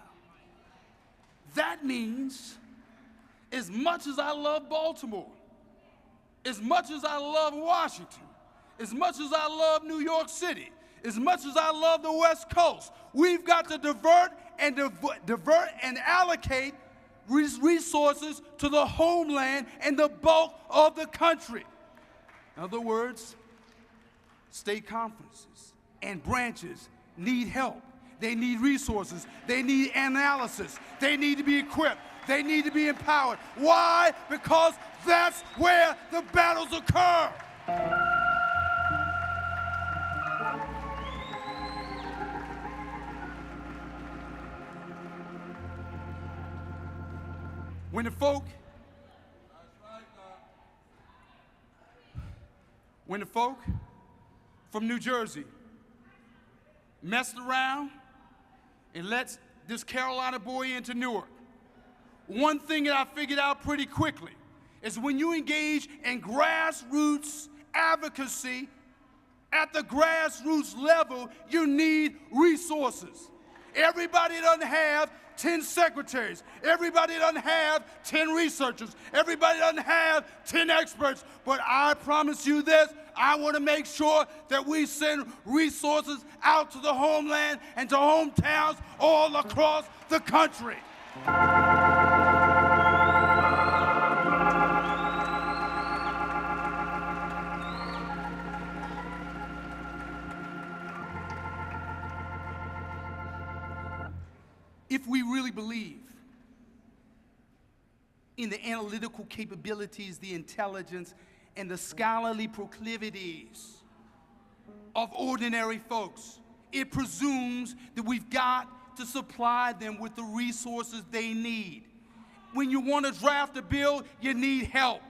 That means, as much as I love Baltimore, as much as I love Washington, as much as I love New York City, as much as I love the West Coast, we've got to divert and allocate resources to the homeland and the bulk of the country. In other words, state conferences and branches need help. They need resources. They need analysis. They need to be equipped. They need to be empowered. Why? Because that's where the battles occur. When the folk from New Jersey messed around and let this Carolina boy into Newark, one thing that I figured out pretty quickly is when you engage in grassroots advocacy at the grassroots level, you need resources. Everybody doesn't have 10 secretaries. Everybody doesn't have 10 researchers. Everybody doesn't have 10 experts. But I promise you this, I want to make sure that we send resources out to the homeland and to hometowns all across the country. If we really believe in the analytical capabilities, the intelligence, and the scholarly proclivities of ordinary folks, it presumes that we've got to supply them with the resources they need. When you want to draft a bill, you need help.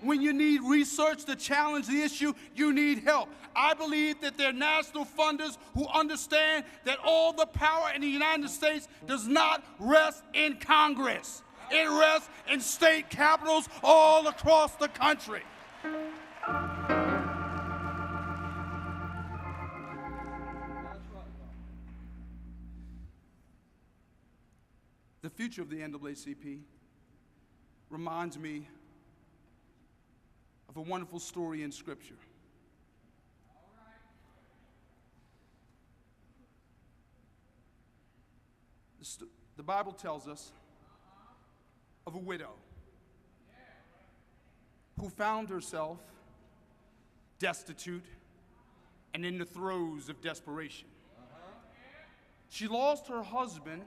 When you need research to challenge the issue, you need help. I believe that there are national funders who understand that all the power in the United States does not rest in Congress. It rests in state capitals all across the country. The future of the NAACP reminds me of a wonderful story in Scripture. The Bible tells us of a widow who found herself destitute and in the throes of desperation. She lost her husband,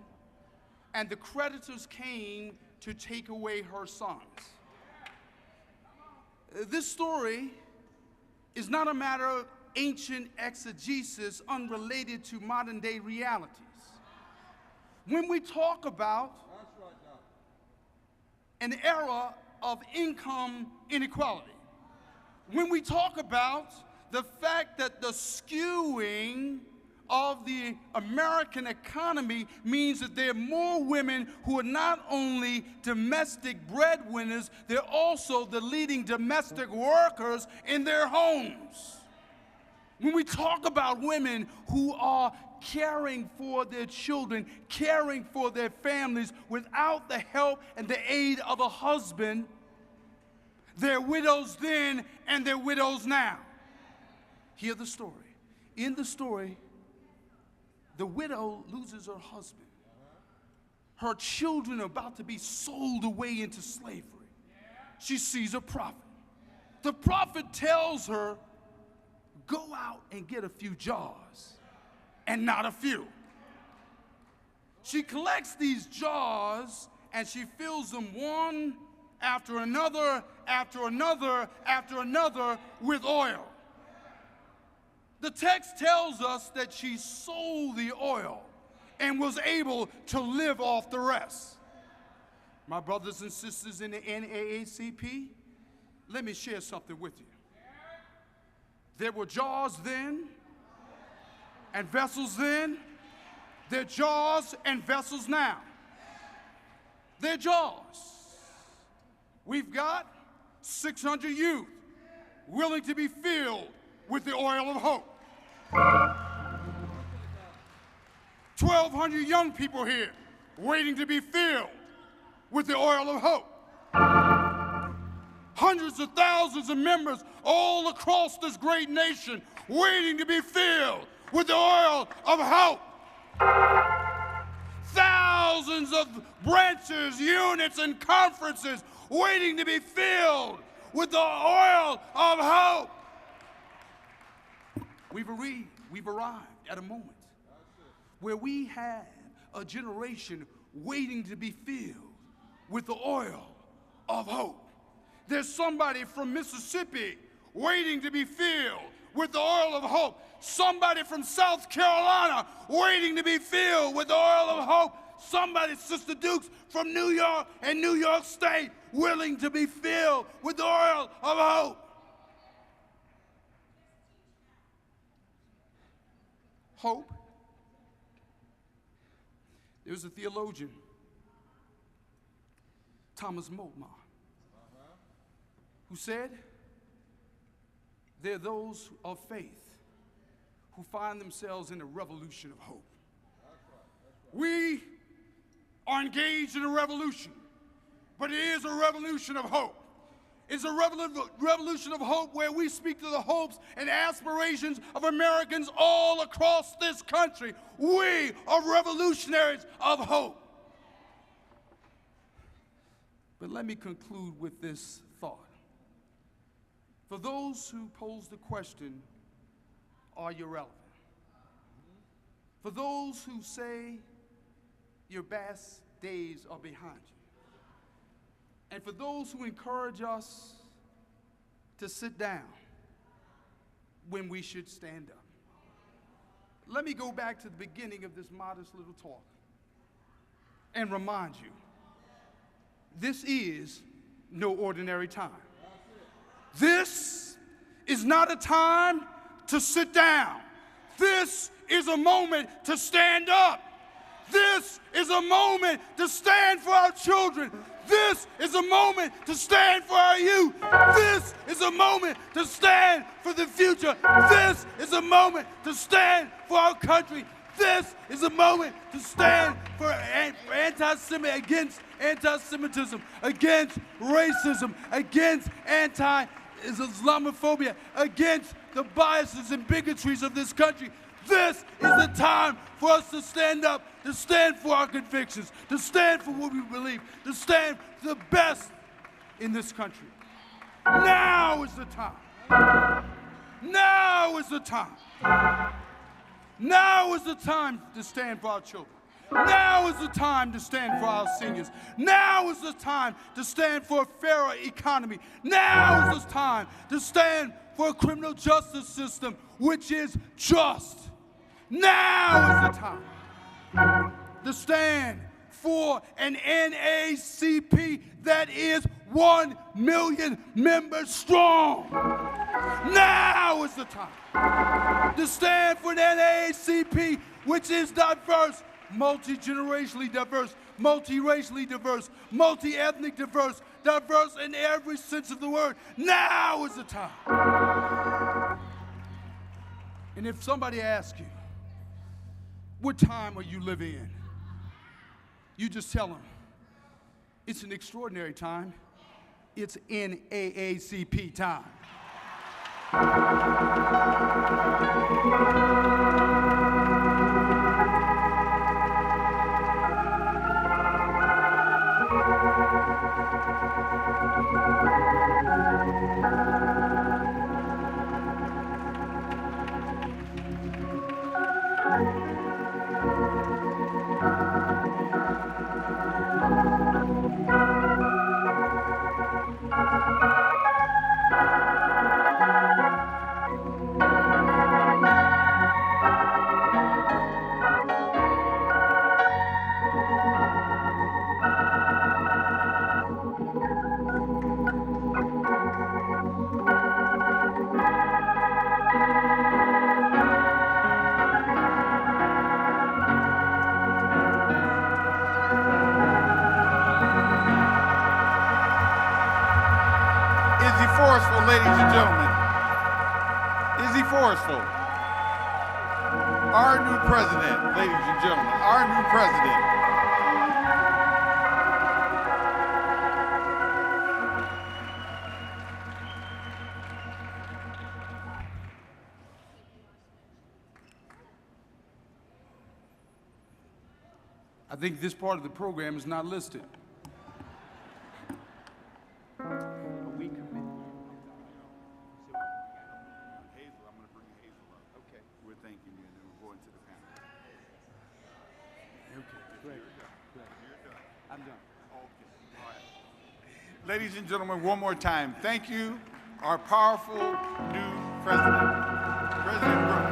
and the creditors came to take away her sons. This story is not a matter of ancient exegesis unrelated to modern day realities. When we talk about an era of income inequality, when we talk about the fact that the skewing of the American economy means that there are more women who are not only domestic breadwinners, they're also the leading domestic workers in their homes. When we talk about women who are caring for their children, caring for their families without the help and the aid of a husband, they're widows then and they're widows now. Hear the story. In the story, the widow loses her husband. Her children are about to be sold away into slavery. She sees a prophet. The prophet tells her, go out and get a few jars, and not a few. She collects these jars and she fills them one after another, after another, after another with oil. The text tells us that she sold the oil and was able to live off the rest. My brothers and sisters in the NAACP, let me share something with you. There were jars then and vessels then. There are jars and vessels now. They're jars. We've got 600 youth willing to be filled with the oil of hope. 1,200 young people here waiting to be filled with the oil of hope. Hundreds of thousands of members all across this great nation waiting to be filled with the oil of hope. Thousands of branches, units, and conferences waiting to be filled with the oil of hope. We've arrived at a moment where we have a generation waiting to be filled with the oil of hope. There's somebody from Mississippi waiting to be filled with the oil of hope. Somebody from South Carolina waiting to be filled with the oil of hope. Somebody, Sister Dukes, from New York and New York State willing to be filled with the oil of hope. Hope. There was a theologian, Thomas Moltmann, who said, there are those of faith who find themselves in a revolution of hope. We are engaged in a revolution, but it is a revolution of hope. It's a revolution of hope where we speak to the hopes and aspirations of Americans all across this country. We are revolutionaries of hope. But let me conclude with this thought. For those who pose the question, are you relevant? For those who say your best days are behind you. And for those who encourage us to sit down when we should stand up. Let me go back to the beginning of this modest little talk and remind you, this is no ordinary time. This is not a time to sit down. This is a moment to stand up. This is a moment to stand for our children. This is a moment to stand for our youth. This is a moment to stand for the future. This is a moment to stand for our country. This is a moment to stand for against anti-Semitism, against racism, against anti-Islamophobia, against the biases and bigotries of this country. This is the time for us to stand up, to stand for our convictions, to stand for what we believe, to stand for the best in this country. Now is the time. Now is the time. Now is the time to stand for our children. Now is the time to stand for our seniors. Now is the time to stand for a fairer economy. Now is the time to stand for a criminal justice system which is just. Now is the time to stand for an NAACP that is 1 million members strong. Now is the time to stand for an NAACP which is diverse, multi-generationally diverse, multi-racially diverse, multi-ethnic diverse, diverse in every sense of the word. Now is the time. And if somebody asks you, what time are you living in? You just tell them, it's an extraordinary time. It's NAACP time. Forceful, ladies and gentlemen. Is he forceful? Our new president, ladies and gentlemen, our new president. I think this part of the program is not listed. Ladies and gentlemen, one more time, thank you, our powerful new president, President Brooks.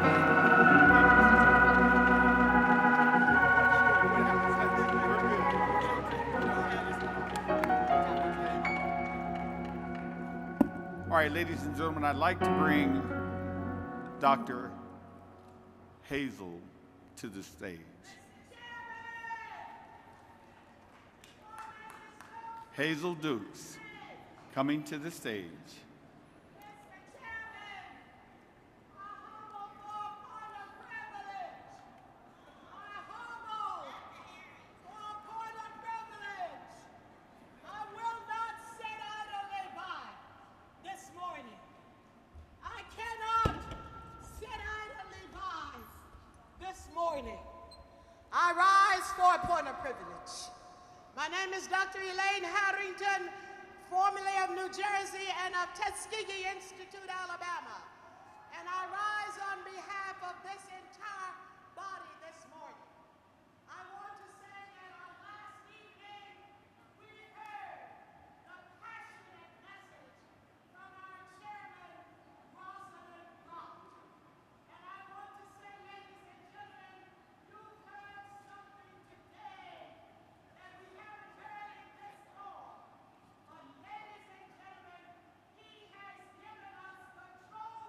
All right, ladies and gentlemen, I'd like to bring Dr. Hazel to the stage. Hazel Dukes, coming to the stage. I rise for a point of privilege. My name is Dr. Elaine Harrington, formerly of New Jersey and of Tuskegee Institute, Alabama. And I rise on behalf of this entire body this morning. I want to say that on last evening, we heard the passionate message from our chairman, Rosalind Lott. And I want to say, ladies and gentlemen, you've heard something today that we haven't heard in this hall. But ladies and gentlemen, he has given us control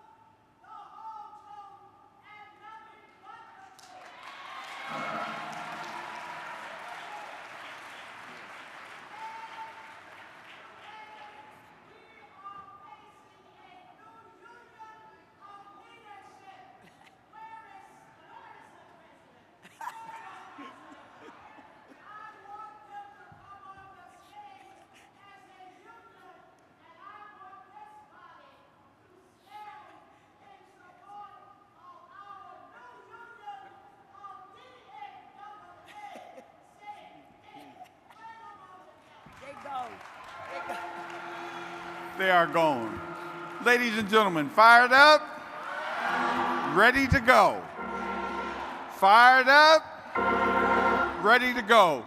They are gone. Ladies and gentlemen, fired up, ready to go. Fired up, ready to go.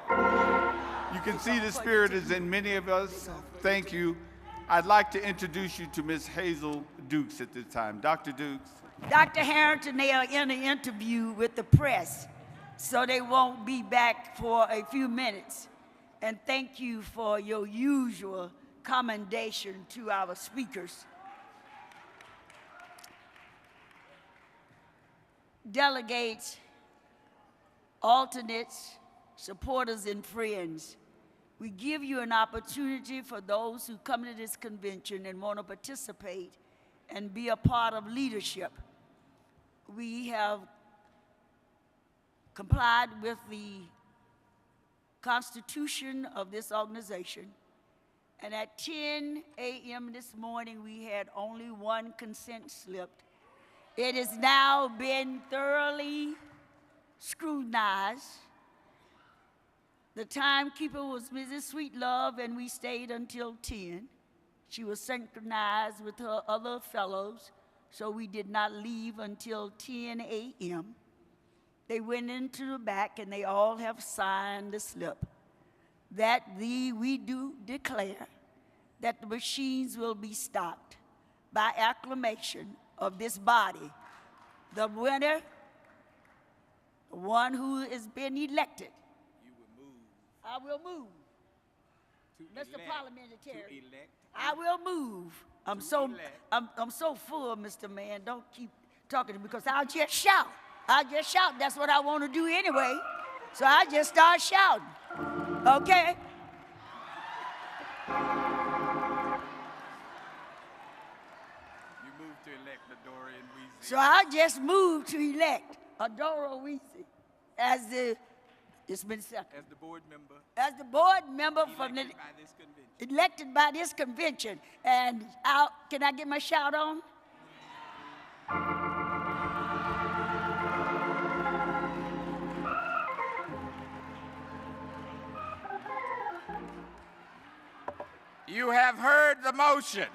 You can see the spirit is in many of us. Thank you. I'd like to introduce you to Ms. Hazel Dukes at this time. Dr. Dukes. Dr. Harrington, they are in an interview with the press, so they won't be back for a few minutes. And thank you for your usual commendation to our speakers. Delegates, alternates, supporters, and friends, we give you an opportunity for those who come to this convention and want to participate and be a part of leadership. We have complied with the Constitution of this organization, and at 10 a.m. this morning, we had only one consent slip. It has now been thoroughly scrutinized. The timekeeper was Mrs. Sweetlove, and we stayed until 10. She was synchronized with her other fellows, so we did not leave until 10 a.m. They went into the back, and they all have signed the slip. That we do declare that the machines will be stopped by acclamation of this body. The winner, the one who has been elected. You will move. I will move. Mr. Elect, Parliamentary. elect. I will move. I'm so full, Mr. Man. Don't keep talking to me because I'll just shout. I'll just shout. That's what I want to do anyway. So I just start shouting. Okay? You move to elect Adora and Weezy. So I just moved to elect Adora Weezy as the, it's been second. As the board member. As the board member from the, Elected by this convention. elected by this convention. And can I get my shout on? You have heard the motion.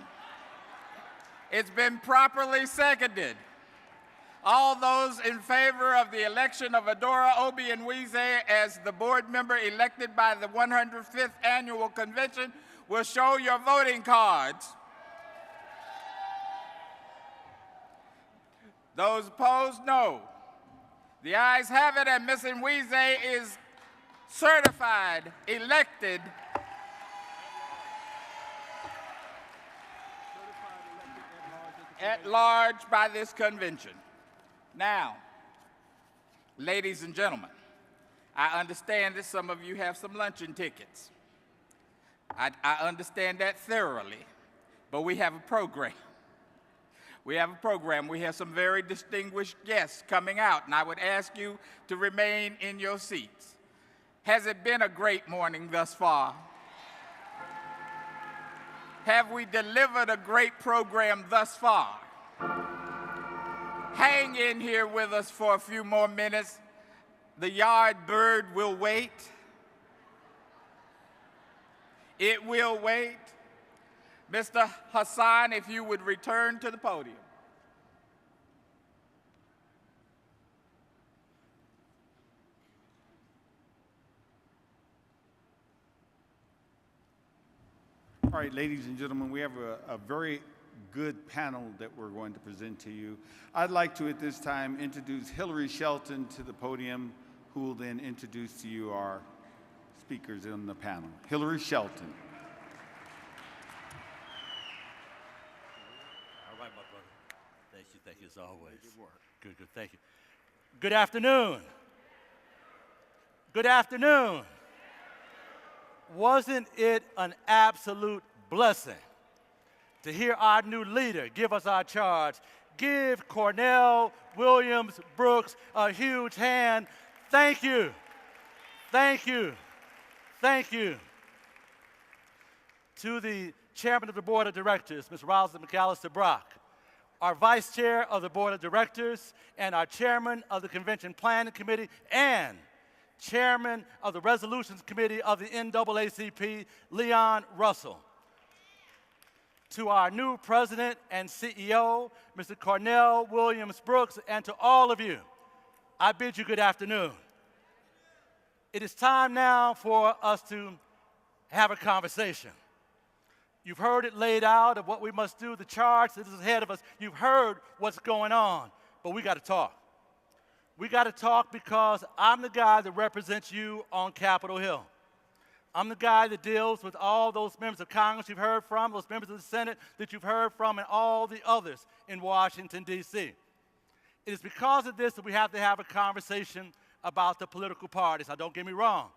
It's been properly seconded. All those in favor of the election of Adora Obi and Weezy as the board member elected by the 105th Annual Convention will show your voting cards. Those opposed, no. The ayes have it, and Ms. Weezy is certified, elected at large by this convention. Now, ladies and gentlemen, I understand that some of you have some luncheon tickets. I understand that thoroughly, but we have a program. We have a program. We have some very distinguished guests coming out, and I would ask you to remain in your seats. Has it been a great morning thus far? Have we delivered a great program thus far? Hang in here with us for a few more minutes. The yard bird will wait. It will wait. Mr. Hassan, if you would return to the podium. All right, ladies and gentlemen, we have a very good panel that we're going to present to you. I'd like to, at this time, introduce Hillary Shelton to the podium, who will then introduce to you our speakers on the panel. Hillary Shelton. All right, my brother. Thank you as always. Good work. Good, thank you. Good afternoon. Good afternoon. Wasn't it an absolute blessing to hear our new leader give us our charge? Give Cornell Williams Brooks a huge hand. Thank you. Thank you. Thank you. To the chairman of the board of directors, Ms. Rosalind McAllister Brock, our vice chair of the board of directors, and our chairman of the convention planning committee, and chairman of the resolutions committee of the NAACP, Leon Russell. to our new President and CEO, Mr. Cornell Williams Brooks, and to all of you, I bid you good afternoon. It is time now for us to have a conversation. You've heard it laid out of what we must do, the charge that is ahead of us. You've heard what's going on, but we got to talk. We got to talk because I'm the guy that represents you on Capitol Hill. I'm the guy that deals with all those members of Congress you've heard from, those members of the Senate that you've heard from, and all the others in Washington, D.C. It is because of this that we have to have a conversation about the political parties. Now, don't get me wrong.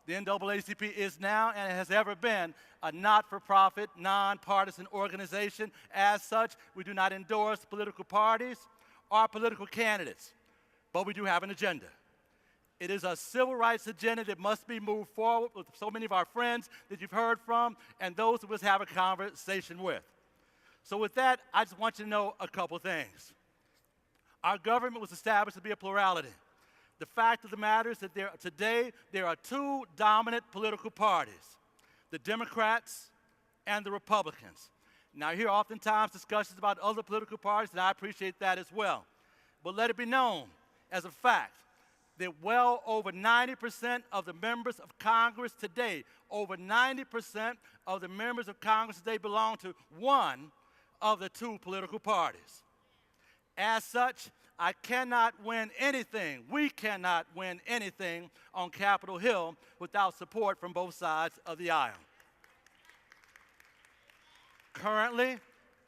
The NAACP is now and has ever been a not-for-profit, nonpartisan organization. As such, we do not endorse political parties or political candidates, but we do have an agenda. It is a civil rights agenda that must be moved forward with so many of our friends that you've heard from and those that we'll have a conversation with. So with that, I just want you to know a couple things. Our government was established to be a plurality. The fact of the matter is that today there are two dominant political parties, the Democrats and the Republicans. Now, I hear oftentimes discussions about other political parties, and I appreciate that as well. But let it be known as a fact that well over 90% of the members of Congress today, over 90% of the members of Congress today belong to one of the two political parties. As such, I cannot win anything, we cannot win anything on Capitol Hill without support from both sides of the aisle. Currently,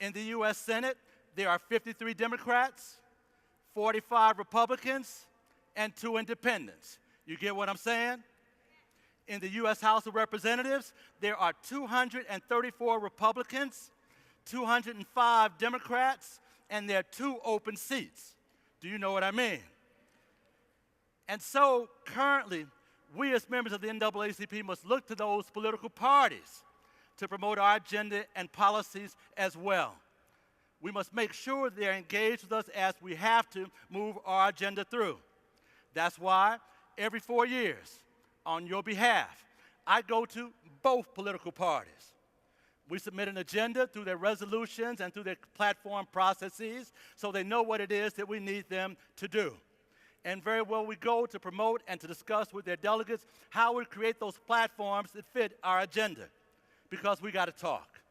in the U.S. Senate, there are 53 Democrats, 45 Republicans, and 2 independents. You get what I'm saying? In the U.S. House of Representatives, there are 234 Republicans, 205 Democrats, and there are 2 open seats. Do you know what I mean? And so, currently, we as members of the NAACP must look to those political parties to promote our agenda and policies as well. We must make sure they're engaged with us as we have to move our agenda through. That's why every 4 years, on your behalf, I go to both political parties. We submit an agenda through their resolutions and through their platform processes so they know what it is that we need them to do. And very well, we go to promote and to discuss with their delegates how we create those platforms that fit our agenda, because we got to talk.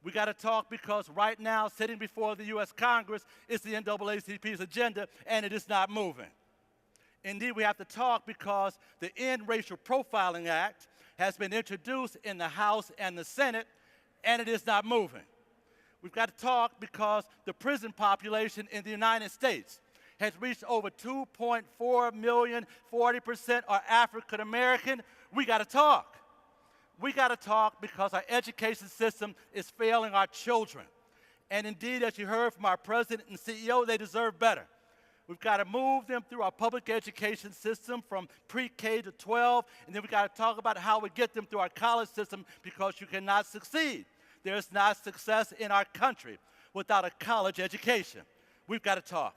We got to talk because right now, sitting before the U.S. Congress is the NAACP's agenda, and it is not moving. Indeed, we have to talk because the End Racial Profiling Act has been introduced in the House and the Senate, and it is not moving. We've got to talk because the prison population in the United States has reached over 2.4 million, 40% are African American. We got to talk. We got to talk because our education system is failing our children. And indeed, as you heard from our president and CEO, they deserve better. We've got to move them through our public education system from pre-K to 12, and then we've got to talk about how we get them through our college system, because you cannot succeed. There's not success in our country without a college education. We've got to talk.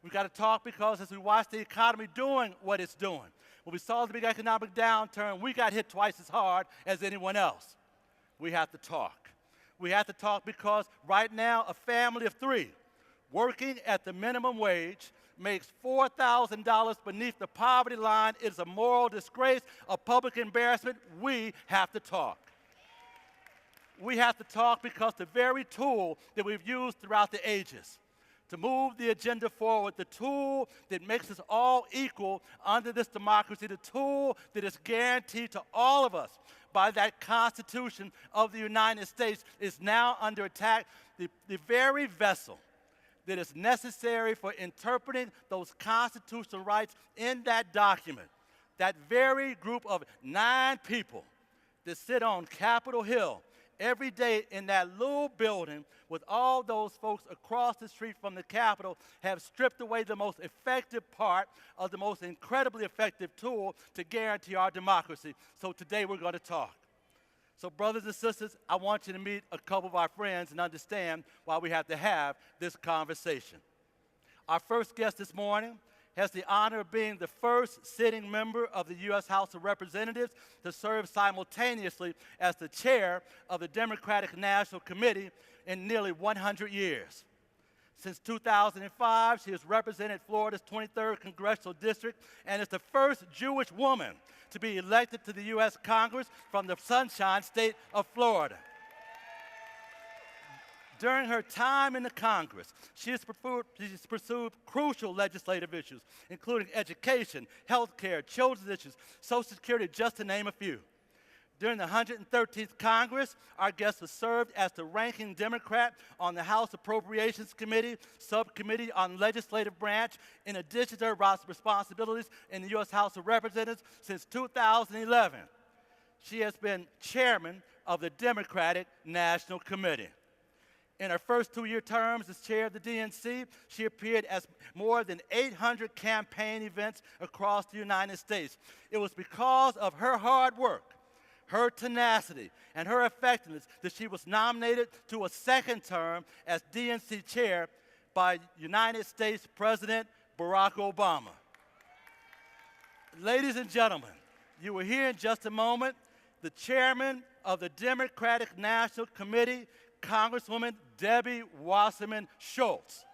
We've got to talk because as we watch the economy doing what it's doing, when we saw the big economic downturn, we got hit twice as hard as anyone else. We have to talk. We have to talk because right now a family of 3 working at the minimum wage makes $4,000 beneath the poverty line. It is a moral disgrace, a public embarrassment. We have to talk. We have to talk because the very tool that we've used throughout the ages to move the agenda forward, the tool that makes us all equal under this democracy, the tool that is guaranteed to all of us by that Constitution of the United States, is now under attack. The very vessel that is necessary for interpreting those constitutional rights in that document, that very group of 9 people that sit on Capitol Hill every day in that little building with all those folks across the street from the Capitol, have stripped away the most effective part of the most incredibly effective tool to guarantee our democracy. So today we're going to talk. So brothers and sisters, I want you to meet a couple of our friends and understand why we have to have this conversation. Our first guest this morning has the honor of being the first sitting member of the U.S. House of Representatives to serve simultaneously as the chair of the Democratic National Committee in nearly 100 years. Since 2005, she has represented Florida's 23rd Congressional District and is the first Jewish woman to be elected to the U.S. Congress from the Sunshine State of Florida. During her time in the Congress, she has pursued crucial legislative issues, including education, health care, children's issues, Social Security, just to name a few. During the 113th Congress, our guest has served as the ranking Democrat on the House Appropriations Committee, Subcommittee on Legislative Branch, in addition to her responsibilities in the U.S. House of Representatives since 2011. She has been chairman of the Democratic National Committee. In her first 2-year terms as chair of the DNC, she appeared at more than 800 campaign events across the United States. It was because of her hard work, her tenacity, and her effectiveness that she was nominated to a second term as DNC chair by United States President Barack Obama. Ladies and gentlemen, you will hear in just a moment the chairman of the Democratic National Committee, Congresswoman Debbie Wasserman Schultz.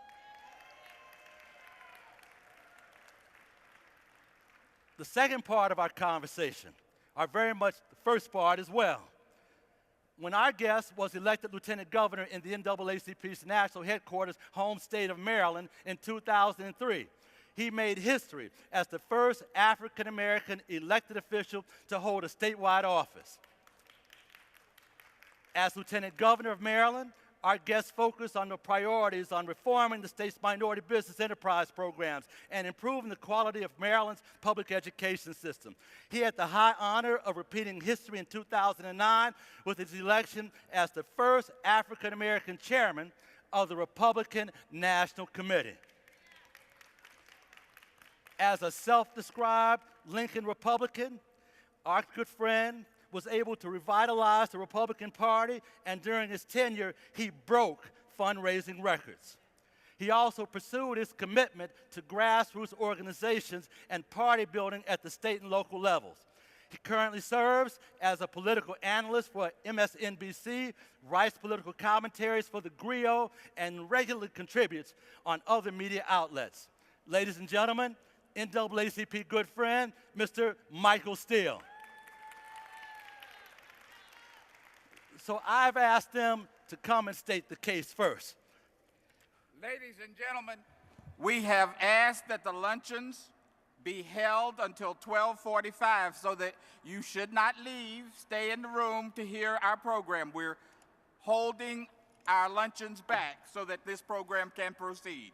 The second part of our conversation, are very much the first part as well. When our guest was elected lieutenant governor in the NAACP's national headquarters, home state of Maryland, in 2003, he made history as the first African-American elected official to hold a statewide office. As lieutenant governor of Maryland, our guest focused on the priorities on reforming the state's minority business enterprise programs and improving the quality of Maryland's public education system. He had the high honor of repeating history in 2009 with his election as the first African-American chairman of the Republican National Committee. As a self-described Lincoln Republican, our good friend was able to revitalize the Republican Party, and during his tenure, he broke fundraising records. He also pursued his commitment to grassroots organizations and party building at the state and local levels. He currently serves as a political analyst for MSNBC, writes political commentaries for The Griot, and regularly contributes on other media outlets. Ladies and gentlemen, NAACP good friend, Mr. Michael Steele. So I've asked them to come and state the case first. Ladies and gentlemen, we have asked that the luncheons be held until 12:45 so that you should not leave, stay in the room to hear our program. We're holding our luncheons back so that this program can proceed.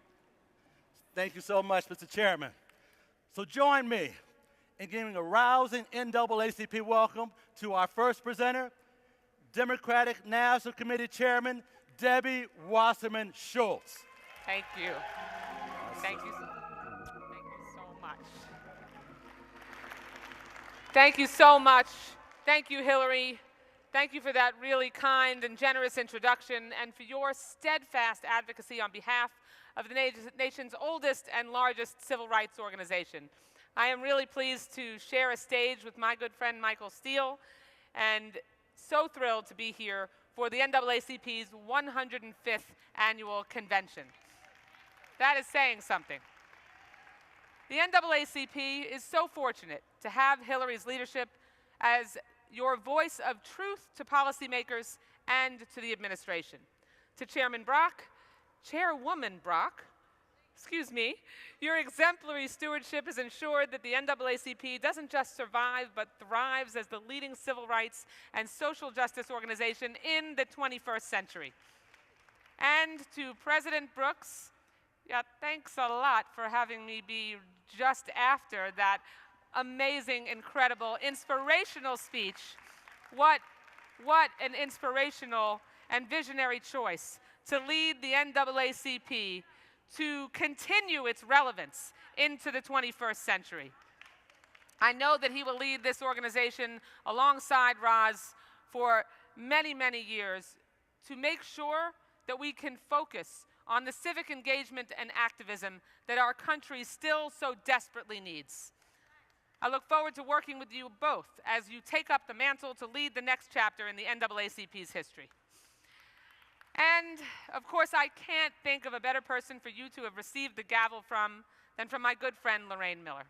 Thank you so much, Mr. Chairman. So join me in giving a rousing NAACP welcome to our first presenter, Democratic National Committee Chairman Debbie Wasserman Schultz. Thank you. Thank you so much. Thank you so much. Thank you, Hillary. Thank you for that really kind and generous introduction and for your steadfast advocacy on behalf of the nation's oldest and largest civil rights organization. I am really pleased to share a stage with my good friend Michael Steele, and so thrilled to be here for the NAACP's 105th annual convention. That is saying something. The NAACP is so fortunate to have Hillary's leadership as your voice of truth to policymakers and to the administration. To Chairman Brock, Chairwoman Brock, excuse me, your exemplary stewardship has ensured that the NAACP doesn't just survive, but thrives as the leading civil rights and social justice organization in the 21st century. And to President Brooks, yeah, thanks a lot for having me be just after that amazing, incredible, inspirational speech. What an inspirational and visionary choice to lead the NAACP to continue its relevance into the 21st century. I know that he will lead this organization alongside Roz for many, many years to make sure that we can focus on the civic engagement and activism that our country still so desperately needs. I look forward to working with you both as you take up the mantle to lead the next chapter in the NAACP's history. And, of course, I can't think of a better person for you to have received the gavel from than from my good friend, Lorraine Miller.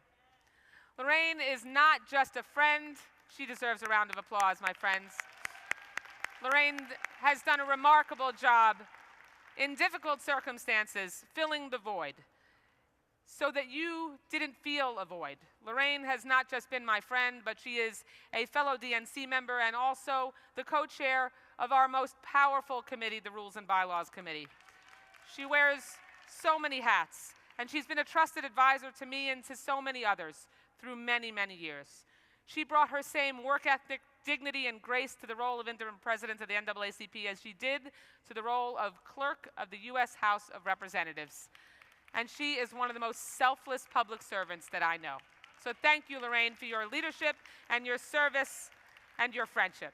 Lorraine is not just a friend. She deserves a round of applause, my friends. Lorraine has done a remarkable job in difficult circumstances, filling the void so that you didn't feel a void. Lorraine has not just been my friend, but she is a fellow DNC member and also the co-chair of our most powerful committee, the Rules and Bylaws Committee. She wears so many hats, and she's been a trusted advisor to me and to so many others through many, many years. She brought her same work ethic, dignity, and grace to the role of interim president of the NAACP as she did to the role of clerk of the U.S. House of Representatives. And she is one of the most selfless public servants that I know. So thank you, Lorraine, for your leadership and your service and your friendship.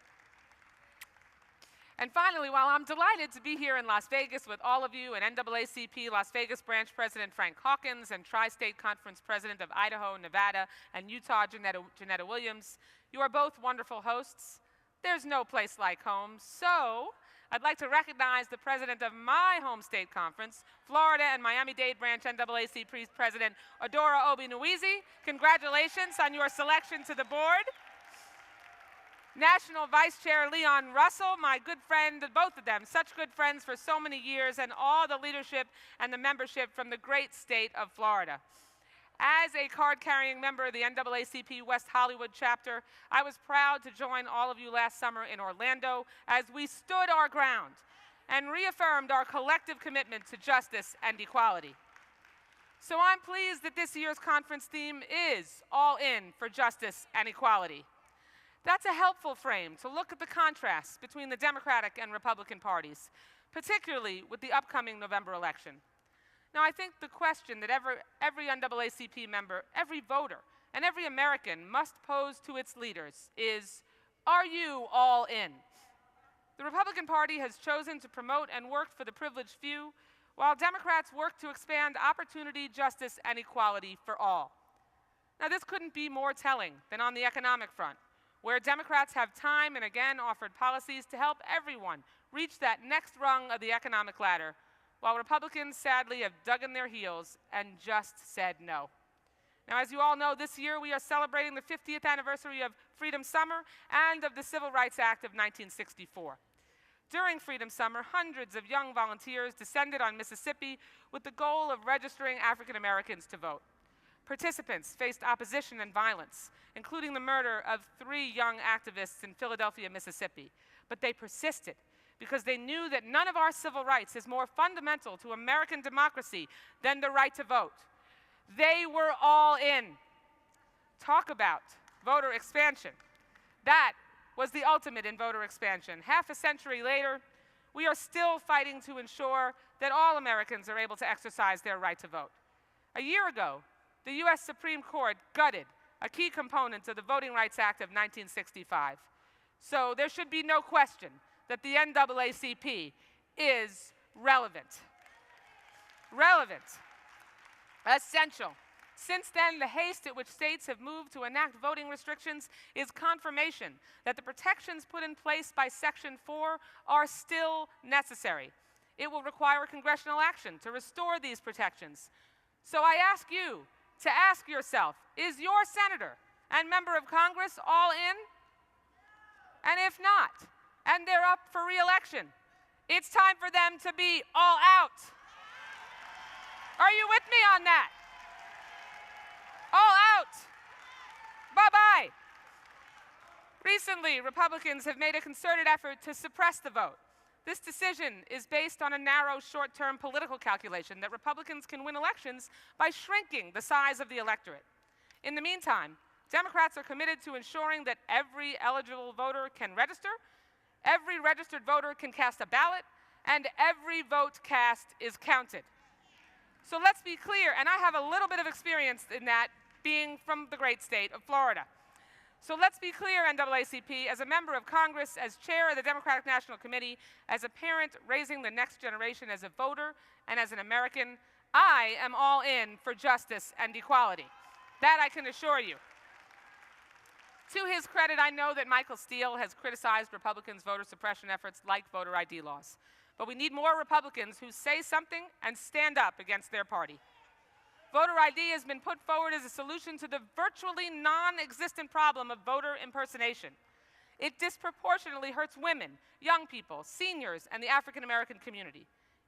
And finally, while I'm delighted to be here in Las Vegas with all of you and NAACP Las Vegas branch president Frank Hawkins and Tri-State Conference president of Idaho, Nevada, and Utah, Janetta Williams, you are both wonderful hosts. There's no place like home, so I'd like to recognize the president of my home state conference, Florida and Miami-Dade branch NAACP president, Adora Obi-Nwizi. Congratulations on your selection to the board. National Vice Chair Leon Russell, my good friend, both of them, such good friends for so many years, and all the leadership and the membership from the great state of Florida. As a card-carrying member of the NAACP West Hollywood chapter, I was proud to join all of you last summer in Orlando as we stood our ground and reaffirmed our collective commitment to justice and equality. So I'm pleased that this year's conference theme is All In for Justice and Equality. That's a helpful frame to look at the contrasts between the Democratic and Republican parties, particularly with the upcoming November election. Now, I think the question that every NAACP member, every voter, and every American must pose to its leaders is, are you all in? The Republican Party has chosen to promote and work for the privileged few, while Democrats work to expand opportunity, justice, and equality for all. Now, this couldn't be more telling than on the economic front, where Democrats have time and again offered policies to help everyone reach that next rung of the economic ladder, while Republicans sadly have dug in their heels and just said no. Now, as you all know, this year we are celebrating the 50th anniversary of Freedom Summer and of the Civil Rights Act of 1964. During Freedom Summer, hundreds of young volunteers descended on Mississippi with the goal of registering African Americans to vote. Participants faced opposition and violence, including the murder of 3 young activists in Philadelphia, Mississippi. But they persisted because they knew that none of our civil rights is more fundamental to American democracy than the right to vote. They were all in. Talk about voter expansion. That was the ultimate in voter expansion. Half a century later, we are still fighting to ensure that all Americans are able to exercise their right to vote. A year ago, the U.S. Supreme Court gutted a key component of the Voting Rights Act of 1965. So there should be no question that the NAACP is relevant. Relevant. Essential. Since then, the haste at which states have moved to enact voting restrictions is confirmation that the protections put in place by Section 4 are still necessary. It will require congressional action to restore these protections. So I ask you to ask yourself, is your senator and member of Congress all in? And if not, and they're up for re-election, it's time for them to be all out. Are you with me on that? All out. Bye-bye. Recently, Republicans have made a concerted effort to suppress the vote. This decision is based on a narrow, short-term political calculation that Republicans can win elections by shrinking the size of the electorate. In the meantime, Democrats are committed to ensuring that every eligible voter can register, every registered voter can cast a ballot, and every vote cast is counted. So let's be clear, and I have a little bit of experience in that, being from the great state of Florida. So let's be clear, NAACP, as a member of Congress, as chair of the Democratic National Committee, as a parent raising the next generation, as a voter, and as an American, I am all in for justice and equality. That I can assure you. To his credit, I know that Michael Steele has criticized Republicans' voter suppression efforts like voter ID laws. But we need more Republicans who say something and stand up against their party. Voter ID has been put forward as a solution to the virtually non-existent problem of voter impersonation. It disproportionately hurts women, young people, seniors, and the African American community.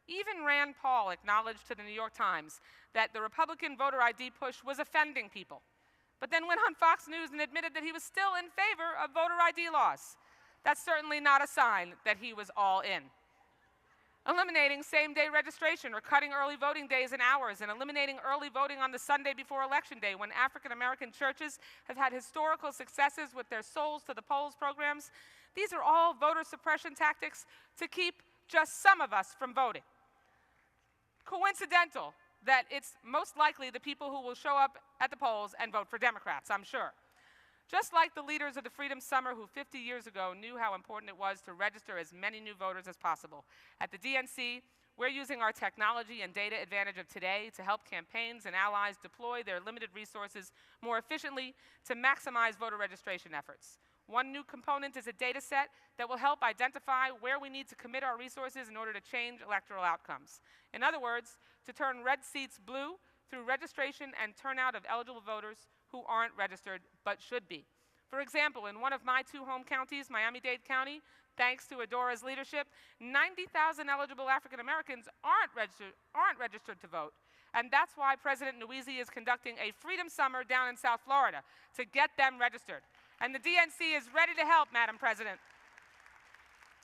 Even Rand Paul acknowledged to the New York Times that the Republican voter ID push was offending people, but then went on Fox News and admitted that he was still in favor of voter ID laws. That's certainly not a sign that he was all in. Eliminating same-day registration or cutting early voting days and hours, and eliminating early voting on the Sunday before Election Day when African-American churches have had historical successes with their Souls to the Polls programs. These are all voter suppression tactics to keep just some of us from voting. Coincidental that it's most likely the people who will show up at the polls and vote for Democrats, I'm sure. Just like the leaders of the Freedom Summer who 50 years ago knew how important it was to register as many new voters as possible. At the DNC, we're using our technology and data advantage of today to help campaigns and allies deploy their limited resources more efficiently to maximize voter registration efforts. One new component is a data set that will help identify where we need to commit our resources in order to change electoral outcomes. In other words, to turn red seats blue through registration and turnout of eligible voters who aren't registered but should be. For example, in one of my two home counties, Miami-Dade County, thanks to Adora's leadership, 90,000 eligible African Americans aren't registered to vote. And that's why President Nwisi is conducting a Freedom Summer down in South Florida to get them registered. And the DNC is ready to help, Madam President.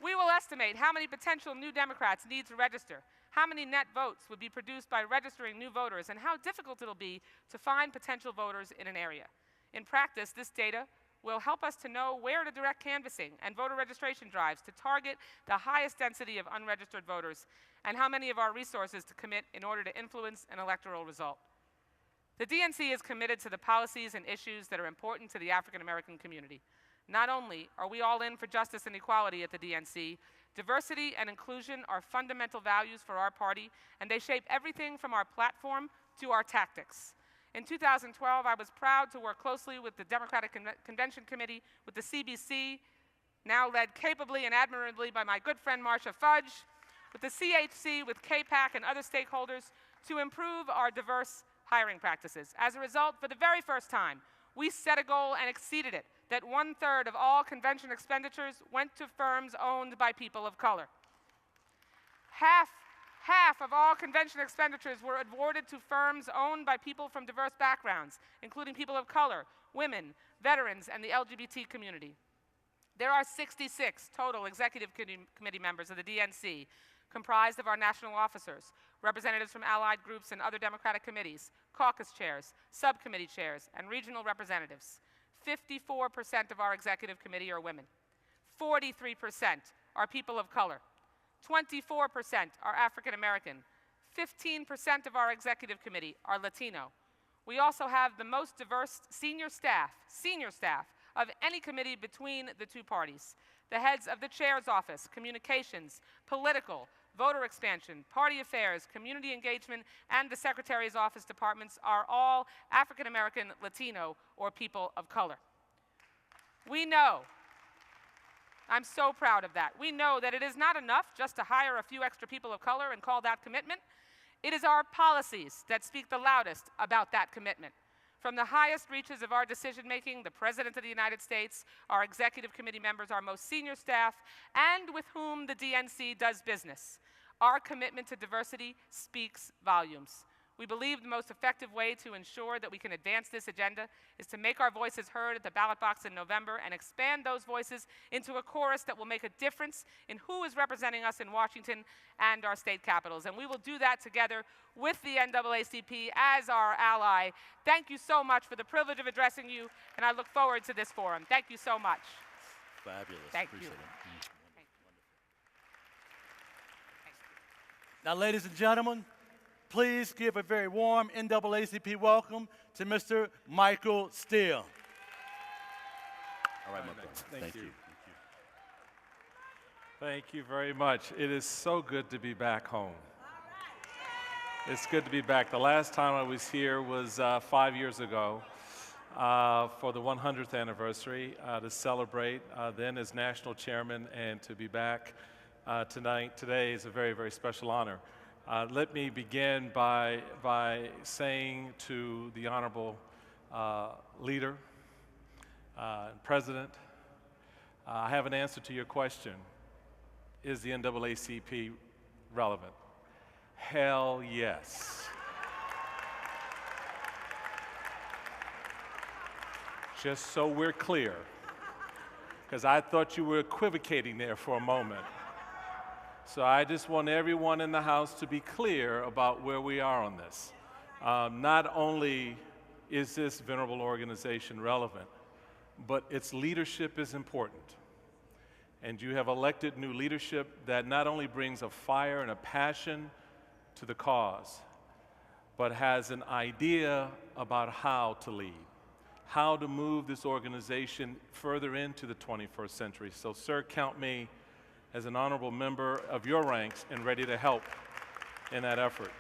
We will estimate how many potential new Democrats need to register, how many net votes would be produced by registering new voters, and how difficult it'll be to find potential voters in an area. In practice, this data will help us to know where to direct canvassing and voter registration drives to target the highest density of unregistered voters, and how many of our resources to commit in order to influence an electoral result. The DNC is committed to the policies and issues that are important to the African American community. Not only are we all in for justice and equality at the DNC, diversity and inclusion are fundamental values for our party, and they shape everything from our platform to our tactics. In 2012, I was proud to work closely with the Democratic Convention Committee, with the CBC, now led capably and admirably by my good friend Marcia Fudge, with the CHC, with KPAC and other stakeholders to improve our diverse hiring practices. As a result, for the very first time, we set a goal and exceeded it, that 1/3 of all convention expenditures went to firms owned by people of color. Half of all convention expenditures were awarded to firms owned by people from diverse backgrounds, including people of color, women, veterans, and the LGBT community. There are 66 total executive committee members of the DNC, comprised of our national officers, representatives from allied groups and other Democratic committees, caucus chairs, subcommittee chairs, and regional representatives. 54% of our executive committee are women. 43% are people of color. 24% are African American. 15% of our executive committee are Latino. We also have the most diverse senior staff of any committee between the two parties. The heads of the chair's office, communications, political, voter expansion, party affairs, community engagement, and the secretary's office departments are all African American, Latino, or people of color. We know, I'm so proud of that. We know that it is not enough just to hire a few extra people of color and call that commitment. It is our policies that speak the loudest about that commitment. From the highest reaches of our decision-making, the President of the United States, our executive committee members, our most senior staff, and with whom the DNC does business. Our commitment to diversity speaks volumes. We believe the most effective way to ensure that we can advance this agenda is to make our voices heard at the ballot box in November and expand those voices into a chorus that will make a difference in who is representing us in Washington and our state capitals. And we will do that together with the NAACP as our ally. Thank you so much for the privilege of addressing you, and I look forward to this forum. Thank you so much. Fabulous. Thank Appreciate you. it. Now, ladies and gentlemen, please give a very warm NAACP welcome to Mr. Michael Steele. All right, my brother. Thank you. Thank you very much. It is so good to be back home. It's good to be back. The last time I was here was 5 years ago for the 100th anniversary to celebrate then as national chairman, and to be back today is a very, very special honor. Let me begin by saying to the honorable leader and president, I have an answer to your question. Is the NAACP relevant? Hell yes. Just so we're clear, because I thought you were equivocating there for a moment. So I just want everyone in the House to be clear about where we are on this. Not only is this venerable organization relevant, but its leadership is important. And you have elected new leadership that not only brings a fire and a passion to the cause, but has an idea about how to lead, how to move this organization further into the 21st century. So, sir, count me as an honorable member of your ranks and ready to help in that effort.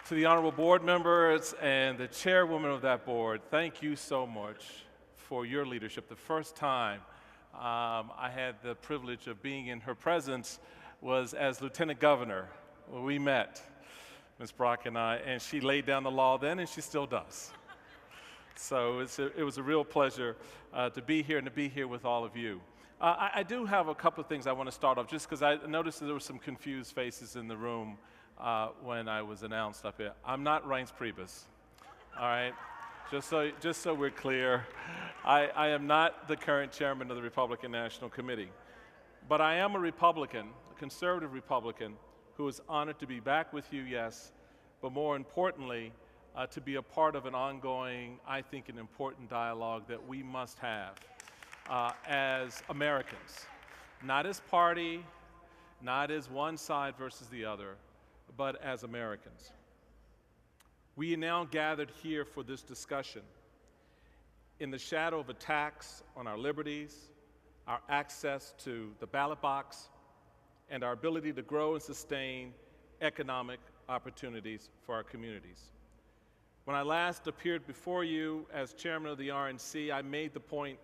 To the honorable board members and the chairwoman of that board, thank you so much for your leadership. The first time I had the privilege of being in her presence was as lieutenant governor. We met, Ms. Brock and I, and she laid down the law then, and she still does. So it was a real pleasure to be here and to be here with all of you. I do have a couple of things I want to start off, just because I noticed that there were some confused faces in the room when I was announced up here. I'm not Reince Priebus, all right? Just so we're clear, I am not the current chairman of the Republican National Committee, but I am a Republican, a conservative Republican, who is honored to be back with you, yes, but more importantly, to be a part of an ongoing, I think, an important dialogue that we must have as Americans, not as party, not as one side versus the other, but as Americans. We are now gathered here for this discussion in the shadow of attacks on our liberties, our access to the ballot box, and our ability to grow and sustain economic opportunities for our communities. When I last appeared before you as chairman of the RNC, I made the point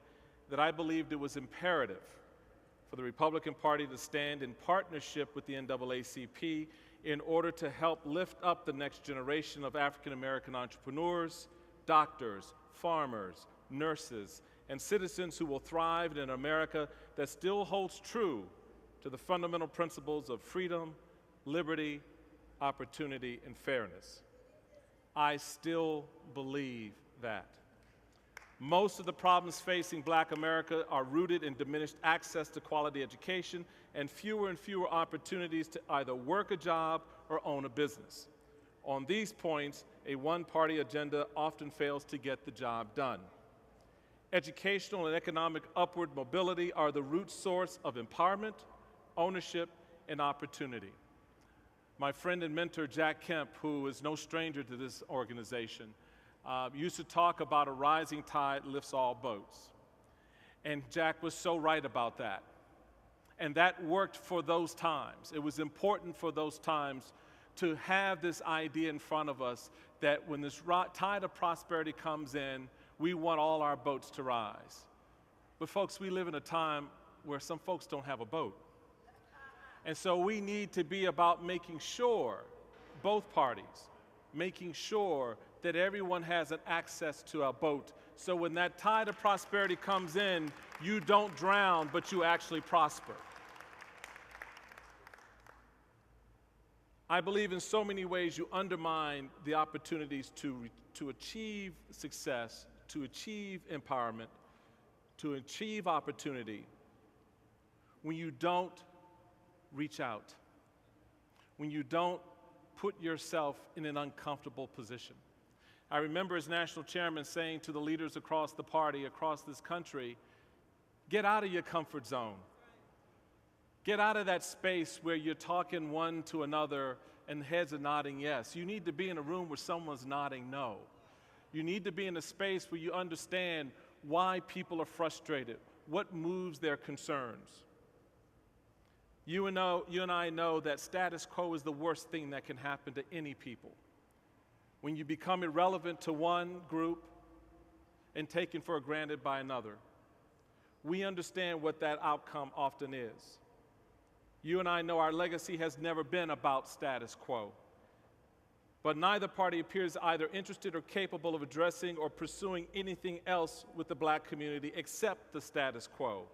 that I believed it was imperative for the Republican Party to stand in partnership with the NAACP in order to help lift up the next generation of African American entrepreneurs, doctors, farmers, nurses, and citizens who will thrive in an America that still holds true to the fundamental principles of freedom, liberty, opportunity, and fairness. I still believe that. Most of the problems facing Black America are rooted in diminished access to quality education and fewer opportunities to either work a job or own a business. On these points, a one-party agenda often fails to get the job done. Educational and economic upward mobility are the root source of empowerment, ownership, and opportunity. My friend and mentor, Jack Kemp, who is no stranger to this organization, used to talk about a rising tide lifts all boats. And Jack was so right about that. And that worked for those times. It was important for those times to have this idea in front of us that when this tide of prosperity comes in, we want all our boats to rise. But folks, we live in a time where some folks don't have a boat. And so we need to be about making sure, both parties, making sure that everyone has an access to a boat. So when that tide of prosperity comes in, you don't drown, but you actually prosper. I believe in so many ways you undermine the opportunities to achieve success, to achieve empowerment, to achieve opportunity when you don't reach out, when you don't put yourself in an uncomfortable position. I remember as national chairman saying to the leaders across the party, across this country, get out of your comfort zone. Get out of that space where you're talking one to another and heads are nodding yes. You need to be in a room where someone's nodding no. You need to be in a space where you understand why people are frustrated, what moves their concerns. You and I know that status quo is the worst thing that can happen to any people. When you become irrelevant to one group and taken for granted by another, we understand what that outcome often is. You and I know our legacy has never been about status quo. But neither party appears either interested or capable of addressing or pursuing anything else with the black community except the status quo,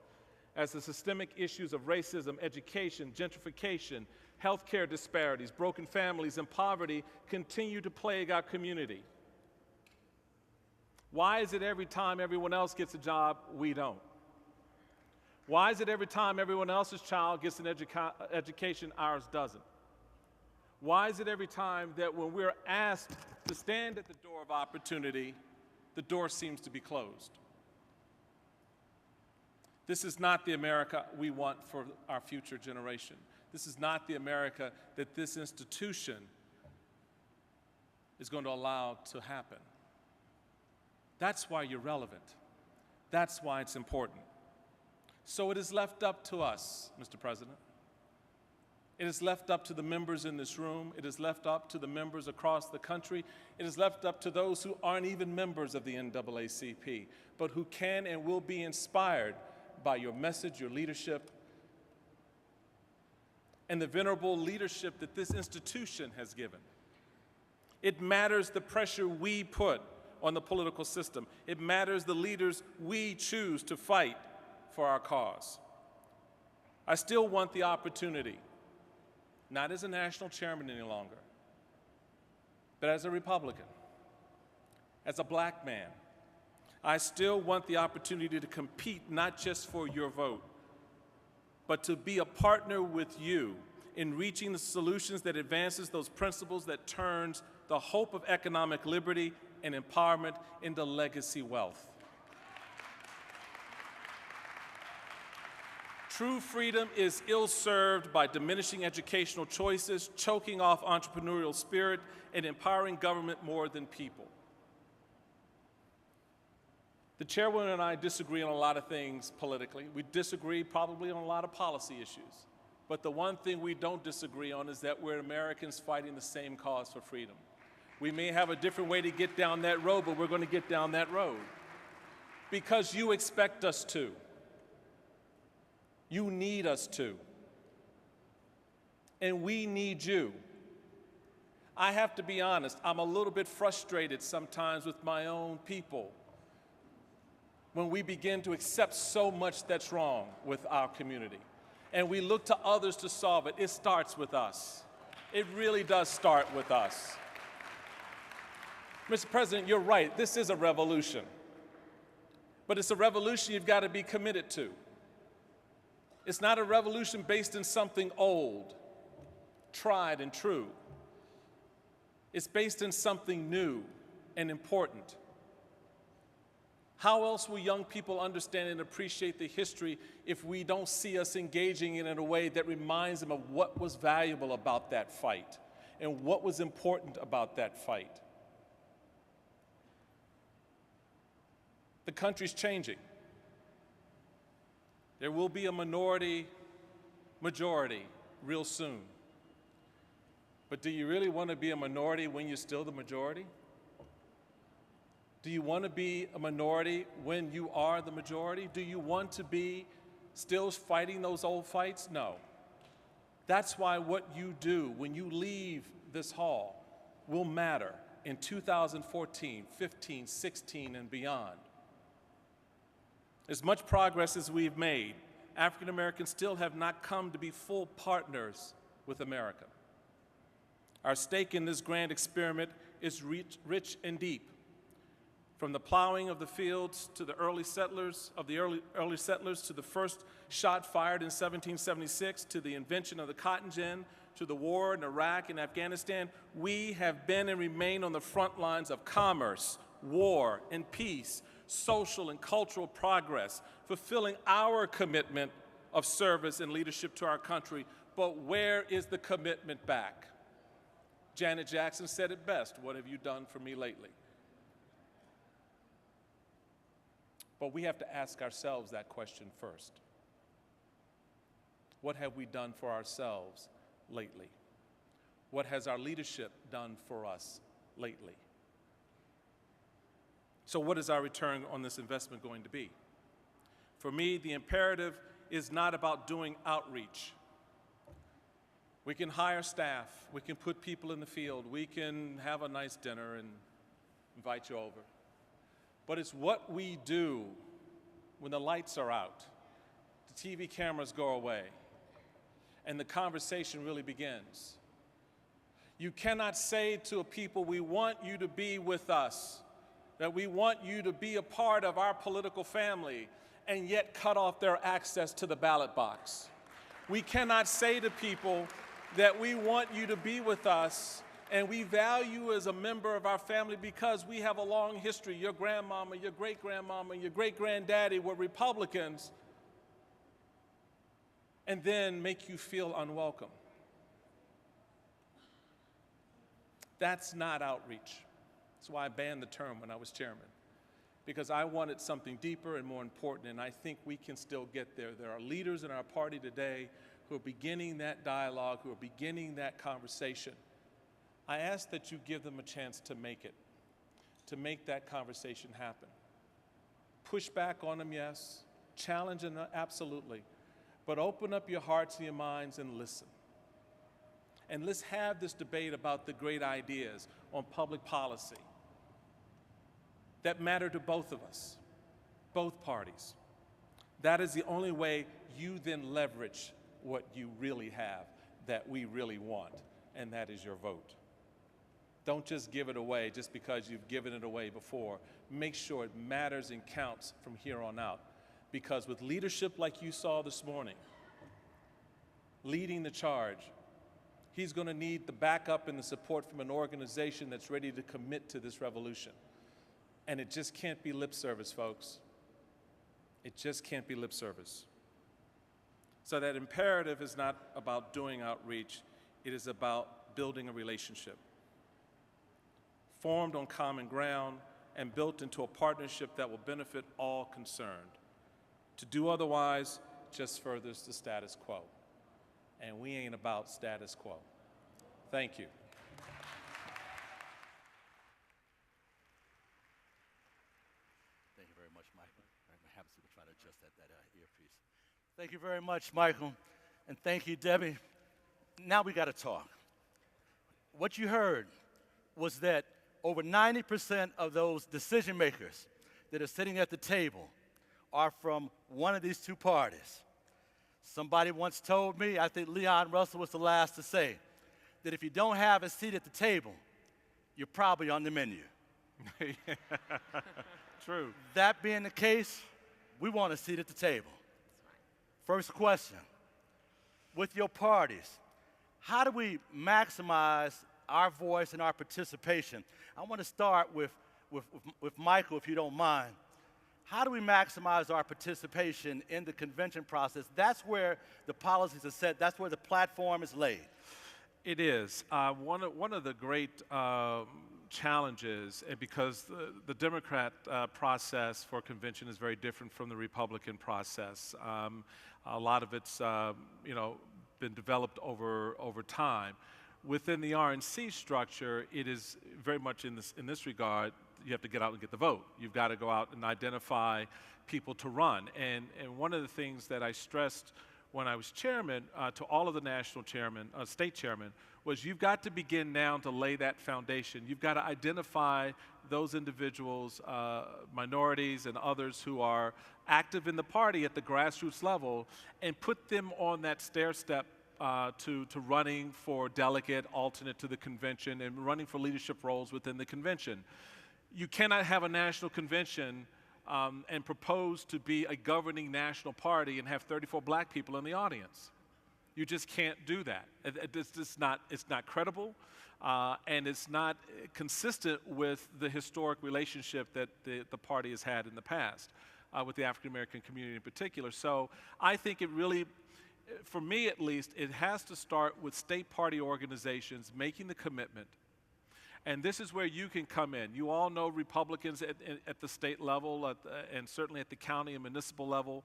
as the systemic issues of racism, education, gentrification, healthcare disparities, broken families, and poverty continue to plague our community. Why is it every time everyone else gets a job, we don't? Why is it every time everyone else's child gets an education, ours doesn't? Why is it every time that when we're asked to stand at the door of opportunity, the door seems to be closed? This is not the America we want for our future generation. This is not the America that this institution is going to allow to happen. That's why you're relevant. That's why it's important. So it is left up to us, Mr. President. It is left up to the members in this room. It is left up to the members across the country. It is left up to those who aren't even members of the NAACP, but who can and will be inspired by your message, your leadership, and the venerable leadership that this institution has given. It matters the pressure we put on the political system. It matters the leaders we choose to fight for our cause. I still want the opportunity, not as a national chairman any longer, but as a Republican, as a black man. I still want the opportunity to compete not just for your vote, but to be a partner with you in reaching the solutions that advances those principles that turns the hope of economic liberty and empowerment into legacy wealth. True freedom is ill-served by diminishing educational choices, choking off entrepreneurial spirit, and empowering government more than people. The chairwoman and I disagree on a lot of things politically. We disagree probably on a lot of policy issues. But the one thing we don't disagree on is that we're Americans fighting the same cause for freedom. We may have a different way to get down that road, but we're going to get down that road because you expect us to. You need us to. And we need you. I have to be honest, I'm a little bit frustrated sometimes with my own people when we begin to accept so much that's wrong with our community. And we look to others to solve it. It starts with us. It really does start with us. Mr. President, you're right. This is a revolution. But it's a revolution you've got to be committed to. It's not a revolution based in something old, tried and true. It's based in something new and important. How else will young people understand and appreciate the history if we don't see us engaging in a way that reminds them of what was valuable about that fight and what was important about that fight? The country's changing. There will be a minority-majority real soon. But do you really want to be a minority when you're still the majority? Do you want to be a minority when you are the majority? Do you want to be still fighting those old fights? No. That's why what you do when you leave this hall will matter in 2014, 15, 16, and beyond. As much progress as we've made, African Americans still have not come to be full partners with America. Our stake in this grand experiment is rich and deep. From the plowing of the fields to the early settlers, to the first shot fired in 1776, to the invention of the cotton gin, to the war in Iraq and Afghanistan, we have been and remain on the front lines of commerce, war, and peace, social and cultural progress, fulfilling our commitment of service and leadership to our country. But where is the commitment back? Janet Jackson said it best, "What have you done for me lately?" But we have to ask ourselves that question first. What have we done for ourselves lately? What has our leadership done for us lately? So what is our return on this investment going to be? For me, the imperative is not about doing outreach. We can hire staff, we can put people in the field, we can have a nice dinner and invite you over. But it's what we do when the lights are out, the TV cameras go away, and the conversation really begins. You cannot say to a people, we want you to be with us, that we want you to be a part of our political family, and yet cut off their access to the ballot box. We cannot say to people that we want you to be with us and we value you as a member of our family because we have a long history. Your grandmama, your great-grandmama, your great-granddaddy were Republicans, and then make you feel unwelcome. That's not outreach. That's why I banned the term when I was chairman, because I wanted something deeper and more important, and I think we can still get there. There are leaders in our party today who are beginning that dialogue, who are beginning that conversation. I ask that you give them a chance to make it, to make that conversation happen. Push back on them, yes. Challenge them, absolutely. But open up your hearts and your minds and listen. And let's have this debate about the great ideas on public policy that matter to both of us, both parties. That is the only way you then leverage what you really have that we really want, and that is your vote. Don't just give it away just because you've given it away before. Make sure it matters and counts from here on out. Because with leadership like you saw this morning, leading the charge, he's going to need the backup and the support from an organization that's ready to commit to this revolution. And it just can't be lip service, folks. It just can't be lip service. So that imperative is not about doing outreach, it is about building a relationship, formed on common ground and built into a partnership that will benefit all concerned. To do otherwise just furthers the status quo. And we ain't about status quo. Thank you. Thank you very much, Michael. I'm happy to try to adjust that earpiece. Thank you very much, Michael. And thank you, Debbie. Now we got to talk. What you heard was that over 90% of those decision makers that are sitting at the table are from one of these two parties. Somebody once told me, I think Leon Russell was the last to say, that if you don't have a seat at the table, you're probably on the menu. True. That being the case, we want a seat at the table. First question, with your parties, how do we maximize our voice and our participation? I want to start with Michael, if you don't mind. How do we maximize our participation in the convention process? That's where the policies are set. That's where the platform is laid. It is. One of the great challenges, and because the Democrat process for convention is very different from the Republican process. A lot of it's been developed over time. Within the RNC structure, it is very much in this regard. You have to get out and get the vote. You've got to go out and identify people to run. And one of the things that I stressed when I was chairman to all of the national chairmen, state chairmen, was you've got to begin now to lay that foundation. You've got to identify those individuals, minorities and others who are active in the party at the grassroots level and put them on that stair step to running for delegate, alternate to the convention, and running for leadership roles within the convention. You cannot have a national convention and propose to be a governing national party and have 34 black people in the audience. You just can't do that. It's not credible, and it's not consistent with the historic relationship that the party has had in the past with the African American community in particular. So I think it really, for me at least, it has to start with state party organizations making the commitment And this is where you can come in. You all know Republicans at the state level and certainly at the county and municipal level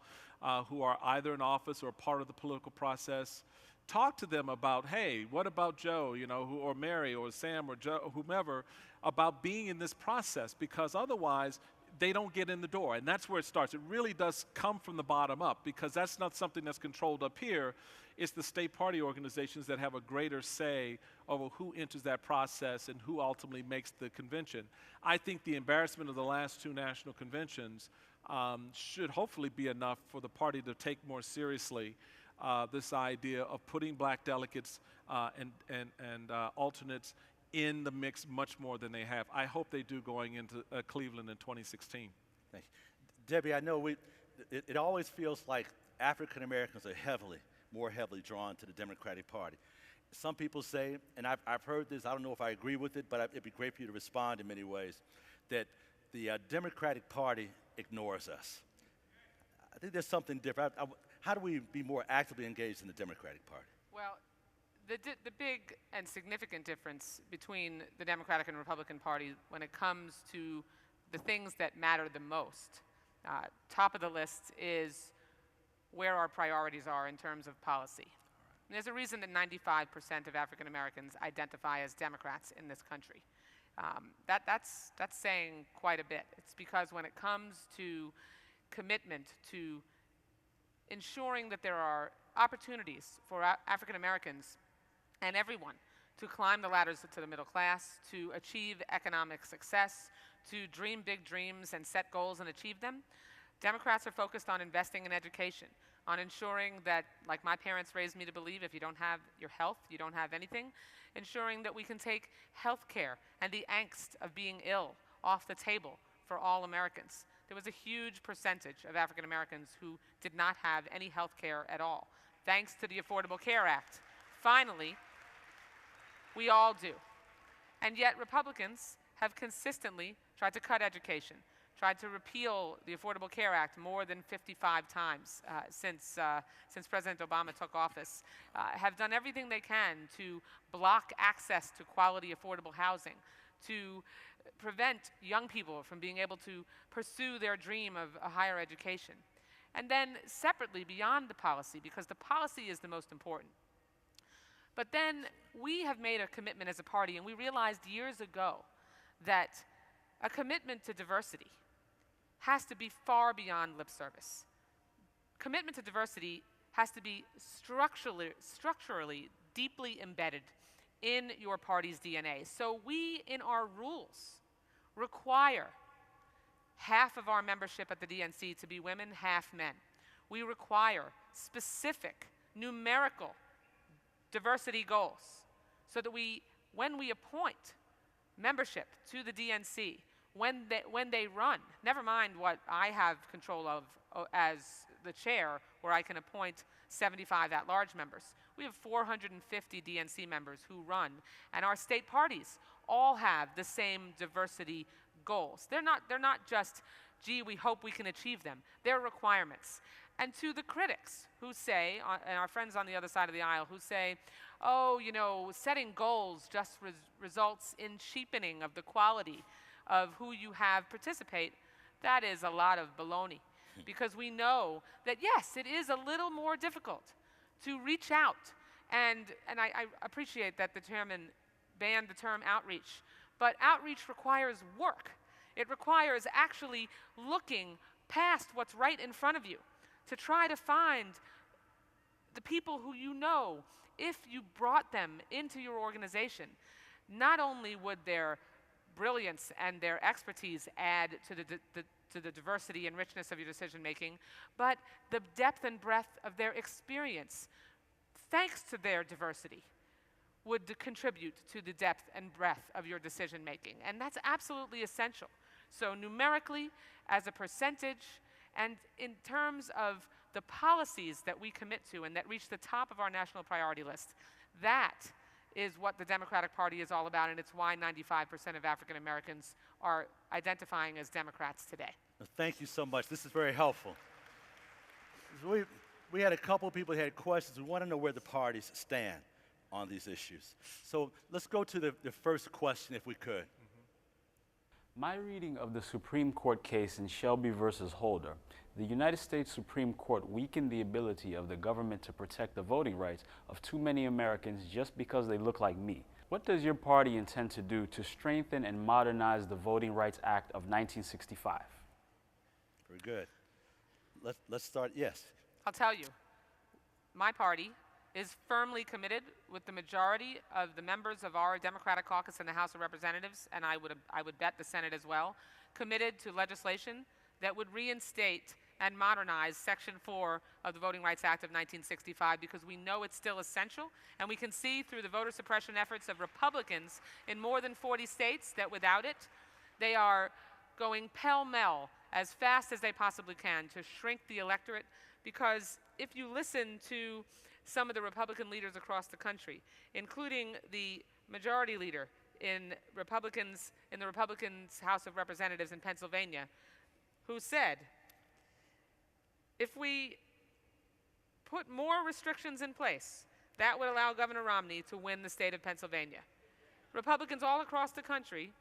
who are either in office or part of the political process. Talk to them about, hey, what about Joe, or Mary or Sam or Joe, whomever, about being in this process, because otherwise they don't get in the door. And that's where it starts. It really does come from the bottom up, because that's not something that's controlled up here. It's the state party organizations that have a greater say over who enters that process and who ultimately makes the convention. I think the embarrassment of the last 2 national conventions should hopefully be enough for the party to take more seriously this idea of putting black delegates and alternates in the mix much more than they have. I hope they do going into Cleveland in 2016. Thank you. Debbie, I know it always feels like African Americans are more heavily drawn to the Democratic Party. Some people say, and I've heard this, I don't know if I agree with it, but it'd be great for you to respond in many ways, that the Democratic Party ignores us. I think there's something different. How do we be more actively engaged in the Democratic Party? Well, the big and significant difference between the Democratic and Republican Party when it comes to the things that matter the most, top of the list is where our priorities are in terms of policy. And there's a reason that 95% of African Americans identify as Democrats in this country. That's saying quite a bit. It's because when it comes to commitment to ensuring that there are opportunities for African Americans and everyone to climb the ladders to the middle class, to achieve economic success, to dream big dreams and set goals and achieve them, Democrats are focused on investing in education, on ensuring that, like my parents raised me to believe, if you don't have your health, you don't have anything, ensuring that we can take health care and the angst of being ill off the table for all Americans. There was a huge percentage of African Americans who did not have any health care at all. Thanks to the Affordable Care Act, finally, we all do. And yet Republicans have consistently tried to cut education, tried to repeal the Affordable Care Act more than 55 times since President Obama took office, have done everything they can to block access to quality affordable housing, to prevent young people from being able to pursue their dream of a higher education. And then separately, beyond the policy, because the policy is the most important, but then we have made a commitment as a party, and we realized years ago that a commitment to diversity has to be far beyond lip service. Commitment to diversity has to be structurally deeply embedded in your party's DNA. So we, in our rules, require half of our membership at the DNC to be women, half men. We require specific, numerical diversity goals so that when we appoint membership to the DNC, when they run, never mind what I have control of as the chair, where I can appoint 75 at-large members. We have 450 DNC members who run, and our state parties all have the same diversity goals. They're not just, gee, we hope we can achieve them. They're requirements. And to the critics who say, and our friends on the other side of the aisle who say, oh, setting goals just results in cheapening of the quality of who you have participate, that is a lot of baloney. Because we know that, yes, it is a little more difficult to reach out. And I appreciate that the chairman banned the term outreach. But outreach requires work. It requires actually looking past what's right in front of you to try to find the people who you know, if you brought them into your organization, not only would their brilliance and their expertise add to the diversity and richness of your decision making, but the depth and breadth of their experience, thanks to their diversity, would contribute to the depth and breadth of your decision making. And that's absolutely essential. So numerically, as a percentage, and in terms of the policies that we commit to and that reach the top of our national priority list, that is what the Democratic Party is all about, and it's why 95% of African Americans are identifying as Democrats today. Thank you so much. This is very helpful. We had a couple of people who had questions. We want to know where the parties stand. on these issues. So let's go to the first question, if we could. My reading of the Supreme Court case in Shelby versus Holder, the United States Supreme Court weakened the ability of the government to protect the voting rights of too many Americans just because they look like me. What does your party intend to do to strengthen and modernize the Voting Rights Act of 1965? Very good. Let's start, yes. I'll tell you, my party is firmly committed with the majority of the members of our Democratic caucus in the House of Representatives, and I would bet the Senate as well, committed to legislation that would reinstate and modernize Section 4 of the Voting Rights Act of 1965, because we know it's still essential, and we can see through the voter suppression efforts of Republicans in more than 40 states that without it, they are going pell-mell as fast as they possibly can to shrink the electorate, because if you listen to some of the Republican leaders across the country, including the majority leader in the Republicans' House of Representatives in Pennsylvania, who said, if we put more restrictions in place, that would allow Governor Romney to win the state of Pennsylvania. Republicans all across the country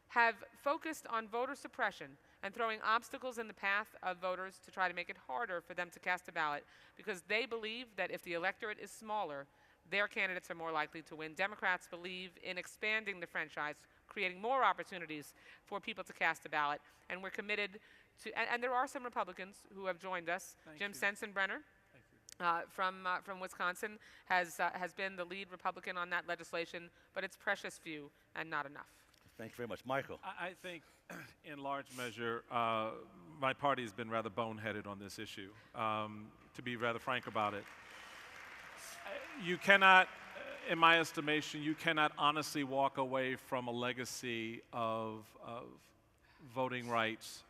have focused on voter suppression and throwing obstacles in the path of voters to try to make it harder for them to cast a ballot, because they believe that if the electorate is smaller, their candidates are more likely to win. Democrats believe in expanding the franchise, creating more opportunities for people to cast a ballot, and we're committed to, and there are some Republicans who have joined us. Jim Sensenbrenner from Wisconsin has been the lead Republican on that legislation, but it's precious few and not enough. Thank you very much. Michael. I think, in large measure, my party has been rather boneheaded on this issue, to be rather frank about it. You cannot, in my estimation, you cannot honestly walk away from a legacy of voting rights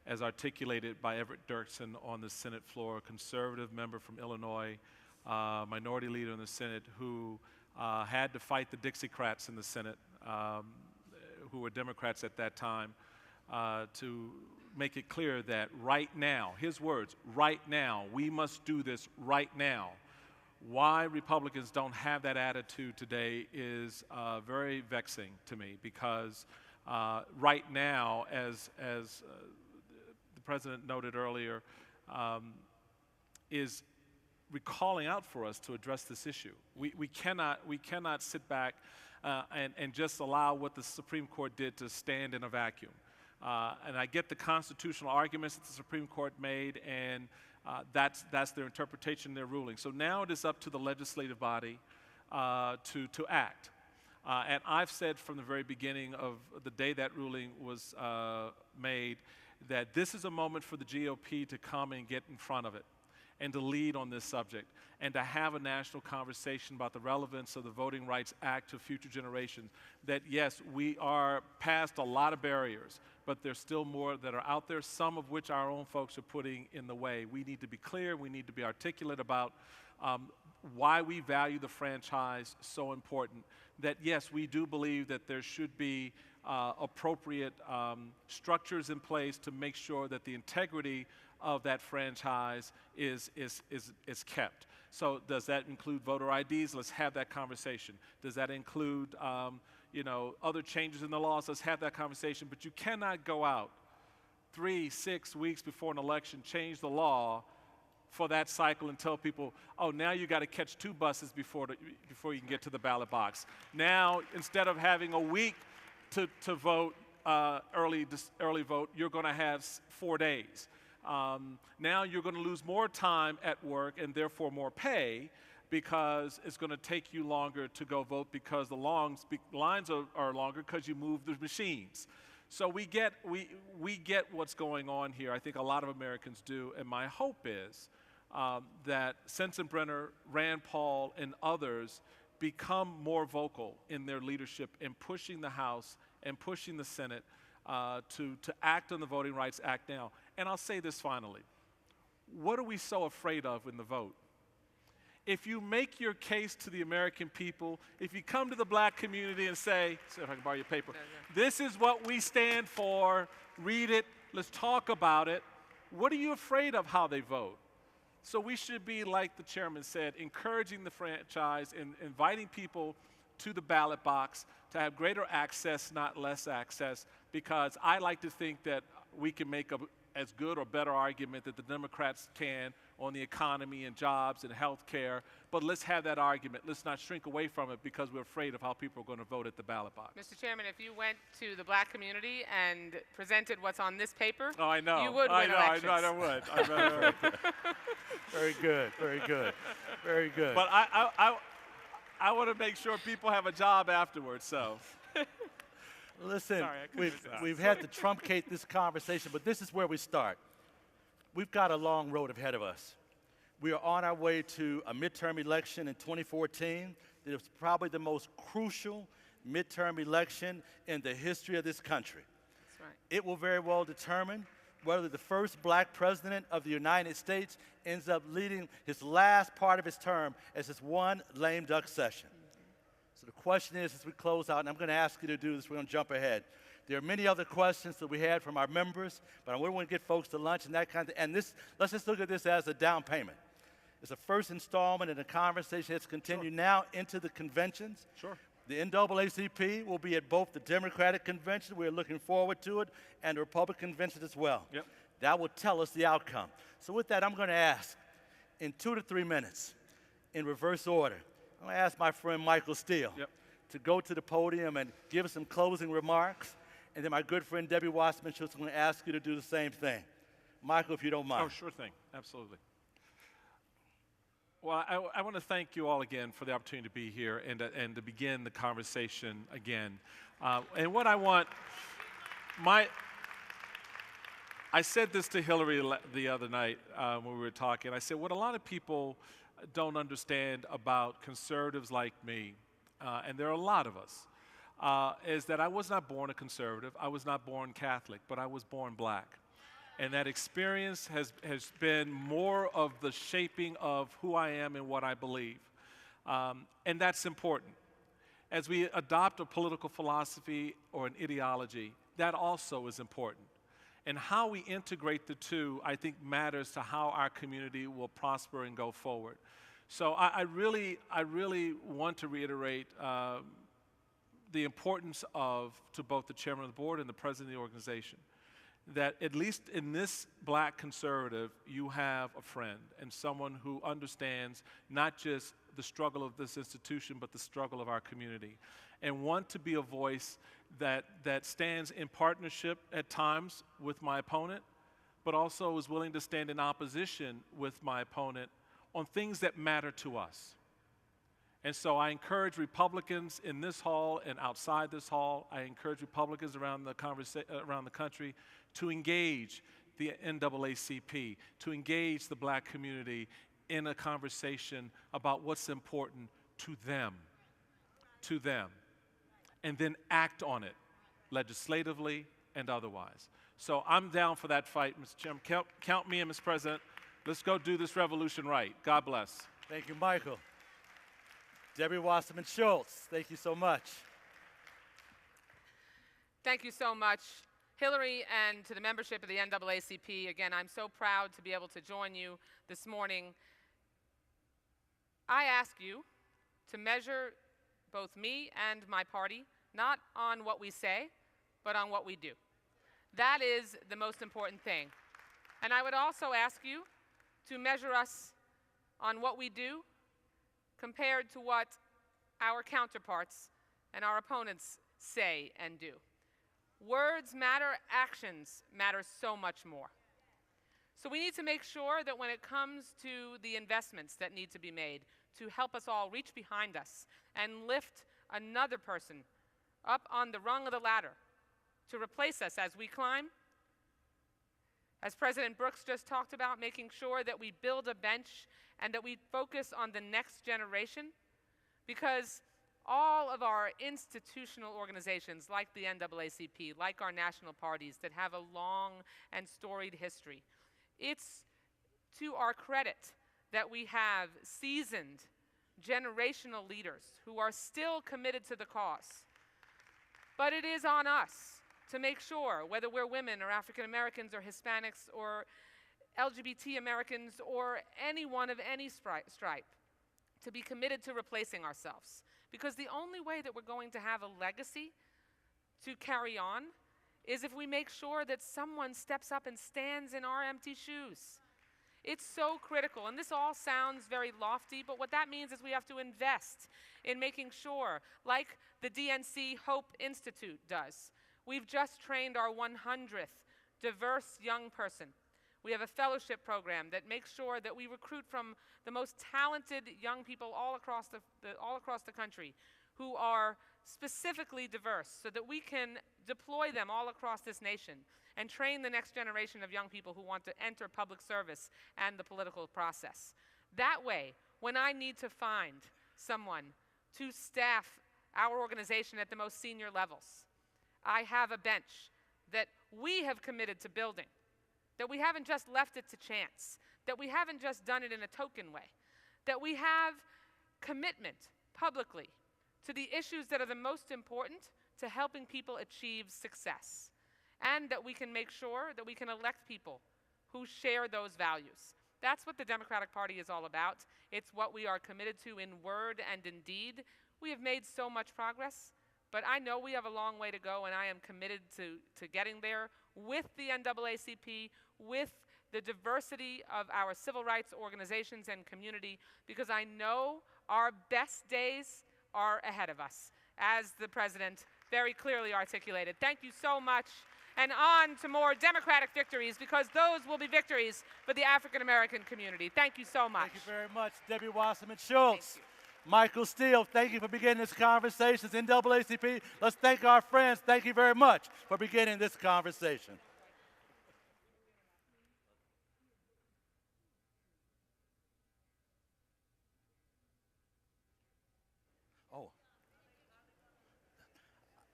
as articulated by Everett Dirksen on the Senate floor, a conservative member from Illinois, minority leader in the Senate, who had to fight the Dixiecrats in the Senate, who were Democrats at that time, to make it clear that right now, his words, right now, we must do this right now. Why Republicans don't have that attitude today is very vexing to me, because right now, as the President noted earlier, is calling out for us to address this issue. We cannot sit back and just allow what the Supreme Court did to stand in a vacuum. And I get the constitutional arguments that the Supreme Court made, and that's their interpretation, their ruling. So now it is up to the legislative body to act. And I've said from the very beginning of the day that ruling was made that this is a moment for the GOP to come and get in front of it and to lead on this subject and to have a national conversation about the relevance of the Voting Rights Act to future generations. That yes, we are past a lot of barriers, but there's still more that are out there, some of which our own folks are putting in the way. We need to be clear, we need to be articulate about why we value the franchise so important. That yes, we do believe that there should be appropriate structures in place to make sure that the integrity of that franchise is kept. So does that include voter IDs? Let's have that conversation. Does that include other changes in the laws? Let's have that conversation. But you cannot go out 3-6 weeks before an election, change the law for that cycle and tell people, oh, now you got to catch 2 buses before you can get to the ballot box. Now, instead of having a week to vote, early vote, you're going to have 4 days. Now you're going to lose more time at work and therefore more pay, because it's going to take you longer to go vote, because the lines are longer because you move the machines. So we get what's going on here. I think a lot of Americans do, and my hope is that Sensenbrenner, Rand Paul, and others become more vocal in their leadership in pushing the House and pushing the Senate to act on the Voting Rights Act now. And I'll say this finally. What are we so afraid of in the vote? If you make your case to the American people, if you come to the black community and say, see if I can borrow your paper, this is what we stand for, read it, let's talk about it, what are you afraid of how they vote? So we should be, like the chairman said, encouraging the franchise and inviting people to the ballot box to have greater access, not less access, because I like to think that we can make as good or better argument that the Democrats can on the economy and jobs and health care, but let's have that argument. Let's not shrink away from it because we're afraid of how people are going to vote at the ballot box. Mr. Chairman, if you went to the black community and presented what's on this paper, oh, I know. You would win elections. I would. I would. Very good, very good, very good. But I want to make sure people have a job afterwards, so. Listen, Sorry, we've had to truncate this conversation, but this is where we start. We've got a long road ahead of us. We are on our way to a midterm election in 2014 that is probably the most crucial midterm election in the history of this country. That's right. It will very well determine whether the first black president of the United States ends up leading his last part of his term as this one lame duck session. So the question is, as we close out, and I'm going to ask you to do this, we're going to jump ahead. There are many other questions that we had from our members, but I want to get folks to lunch and that kind of thing. And this, let's just look at this as a down payment. It's a first installment in a conversation that's continued now into the conventions. Sure. The NAACP will be at both the Democratic convention, we're looking forward to it, and the Republican convention as well. Yep. That will tell us the outcome. So with that, I'm going to ask, in 2 to 3 minutes, in reverse order, I'm going to ask my friend Michael Steele to go to the podium and give some closing remarks. And then my good friend Debbie Wasserman is going to ask you to do the same thing. Michael, if you don't mind. Oh, sure thing. Absolutely. Well, I want to thank you all again for the opportunity to be here and to begin the conversation again. And what I want, I said this to Hillary the other night when we were talking. I said, what a lot of people don't understand about conservatives like me, and there are a lot of us, is that I was not born a conservative. I was not born Catholic, but I was born black. And that experience has been more of the shaping of who I am and what I believe. And that's important. As we adopt a political philosophy or an ideology, that also is important. And how we integrate the two, I think, matters to how our community will prosper and go forward. So I really want to reiterate the importance to both the chairman of the board and the president of the organization, that at least in this black conservative, you have a friend and someone who understands not just the struggle of this institution, but the struggle of our community, and want to be a voice that stands in partnership at times with my opponent, but also is willing to stand in opposition with my opponent on things that matter to us. And so I encourage Republicans in this hall and outside this hall, I encourage Republicans around the country to engage the NAACP, to engage the black community in a conversation about what's important to them, and then act on it legislatively and otherwise. So I'm down for that fight, Mr. Chairman. Count me in, Mr. President. Let's go do this revolution right. God bless. Thank you, Michael. Debbie Wasserman Schultz, thank you so much. Thank you so much, Hillary, and to the membership of the NAACP. Again, I'm so proud to be able to join you this morning. I ask you to measure both me and my party, not on what we say, but on what we do. That is the most important thing. And I would also ask you to measure us on what we do compared to what our counterparts and our opponents say and do. Words matter, actions matter so much more. So we need to make sure that when it comes to the investments that need to be made to help us all reach behind us and lift another person up on the rung of the ladder to replace us as we climb, as President Brooks just talked about, making sure that we build a bench and that we focus on the next generation, because all of our institutional organizations like the NAACP, like our national parties that have a long and storied history, it's to our credit that we have seasoned generational leaders who are still committed to the cause. But it is on us to make sure, whether we're women or African Americans or Hispanics or LGBT Americans or anyone of any stripe to be committed to replacing ourselves. Because the only way that we're going to have a legacy to carry on is if we make sure that someone steps up and stands in our empty shoes. It's so critical, and this all sounds very lofty, but what that means is we have to invest in making sure, like the DNC Hope Institute does. We've just trained our 100th diverse young person. We have a fellowship program that makes sure that we recruit from the most talented young people all across the country who are specifically diverse so that we can deploy them all across this nation and train the next generation of young people who want to enter public service and the political process. That way, when I need to find someone to staff our organization at the most senior levels, I have a bench that we have committed to building, that we haven't just left it to chance, that we haven't just done it in a token way, that we have commitment publicly to the issues that are the most important to helping people achieve success, and that we can make sure that we can elect people who share those values. That's what the Democratic Party is all about. It's what we are committed to in word and in deed. We have made so much progress, but I know we have a long way to go, and I am committed to getting there with the NAACP, with the diversity of our civil rights organizations and community, because I know our best days are ahead of us, as the President very clearly articulated. Thank you so much, and on to more Democratic victories, because those will be victories for the African American community. Thank you so much. Thank you very much, Debbie Wasserman Schultz. Michael Steele, thank you for beginning this conversation. NAACP, let's thank our friends. Thank you very much for beginning this conversation. Oh,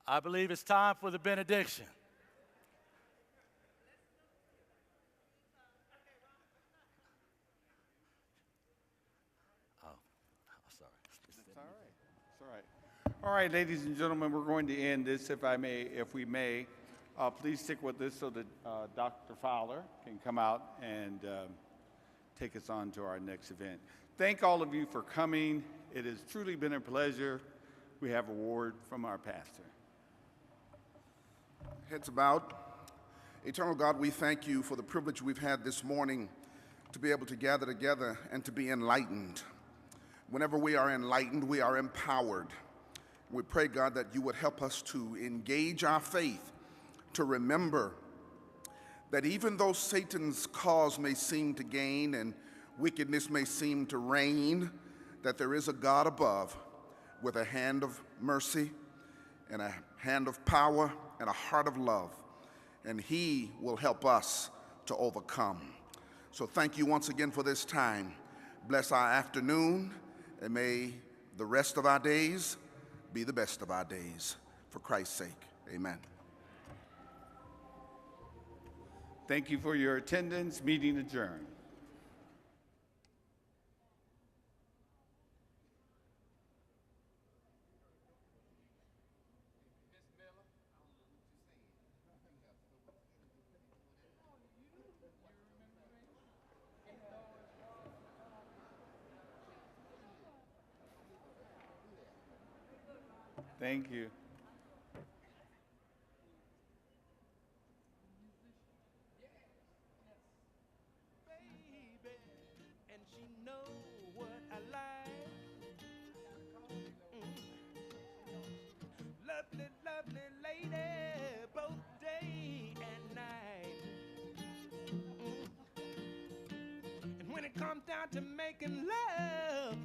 I believe it's time for the benediction. All right, ladies and gentlemen, we're going to end this, if we may. Please stick with us so that Dr. Fowler can come out and take us on to our next event. Thank all of you for coming. It has truly been a pleasure. We have a word from our pastor. Heads bowed. Eternal God, we thank you for the privilege we've had this morning to be able to gather together and to be enlightened. Whenever we are enlightened, we are empowered. We pray, God, that you would help us to engage our faith, to remember that even though Satan's cause may seem to gain and wickedness may seem to reign, that there is a God above with a hand of mercy and a hand of power and a heart of love, and he will help us to overcome. So thank you once again for this time. Bless our afternoon, and may the rest of our days be the best of our days. For Christ's sake, amen. Thank you for your attendance. Meeting adjourned. Thank you. And she know what I like. Lovely, lovely lady, both day and night. And when it comes down to making love,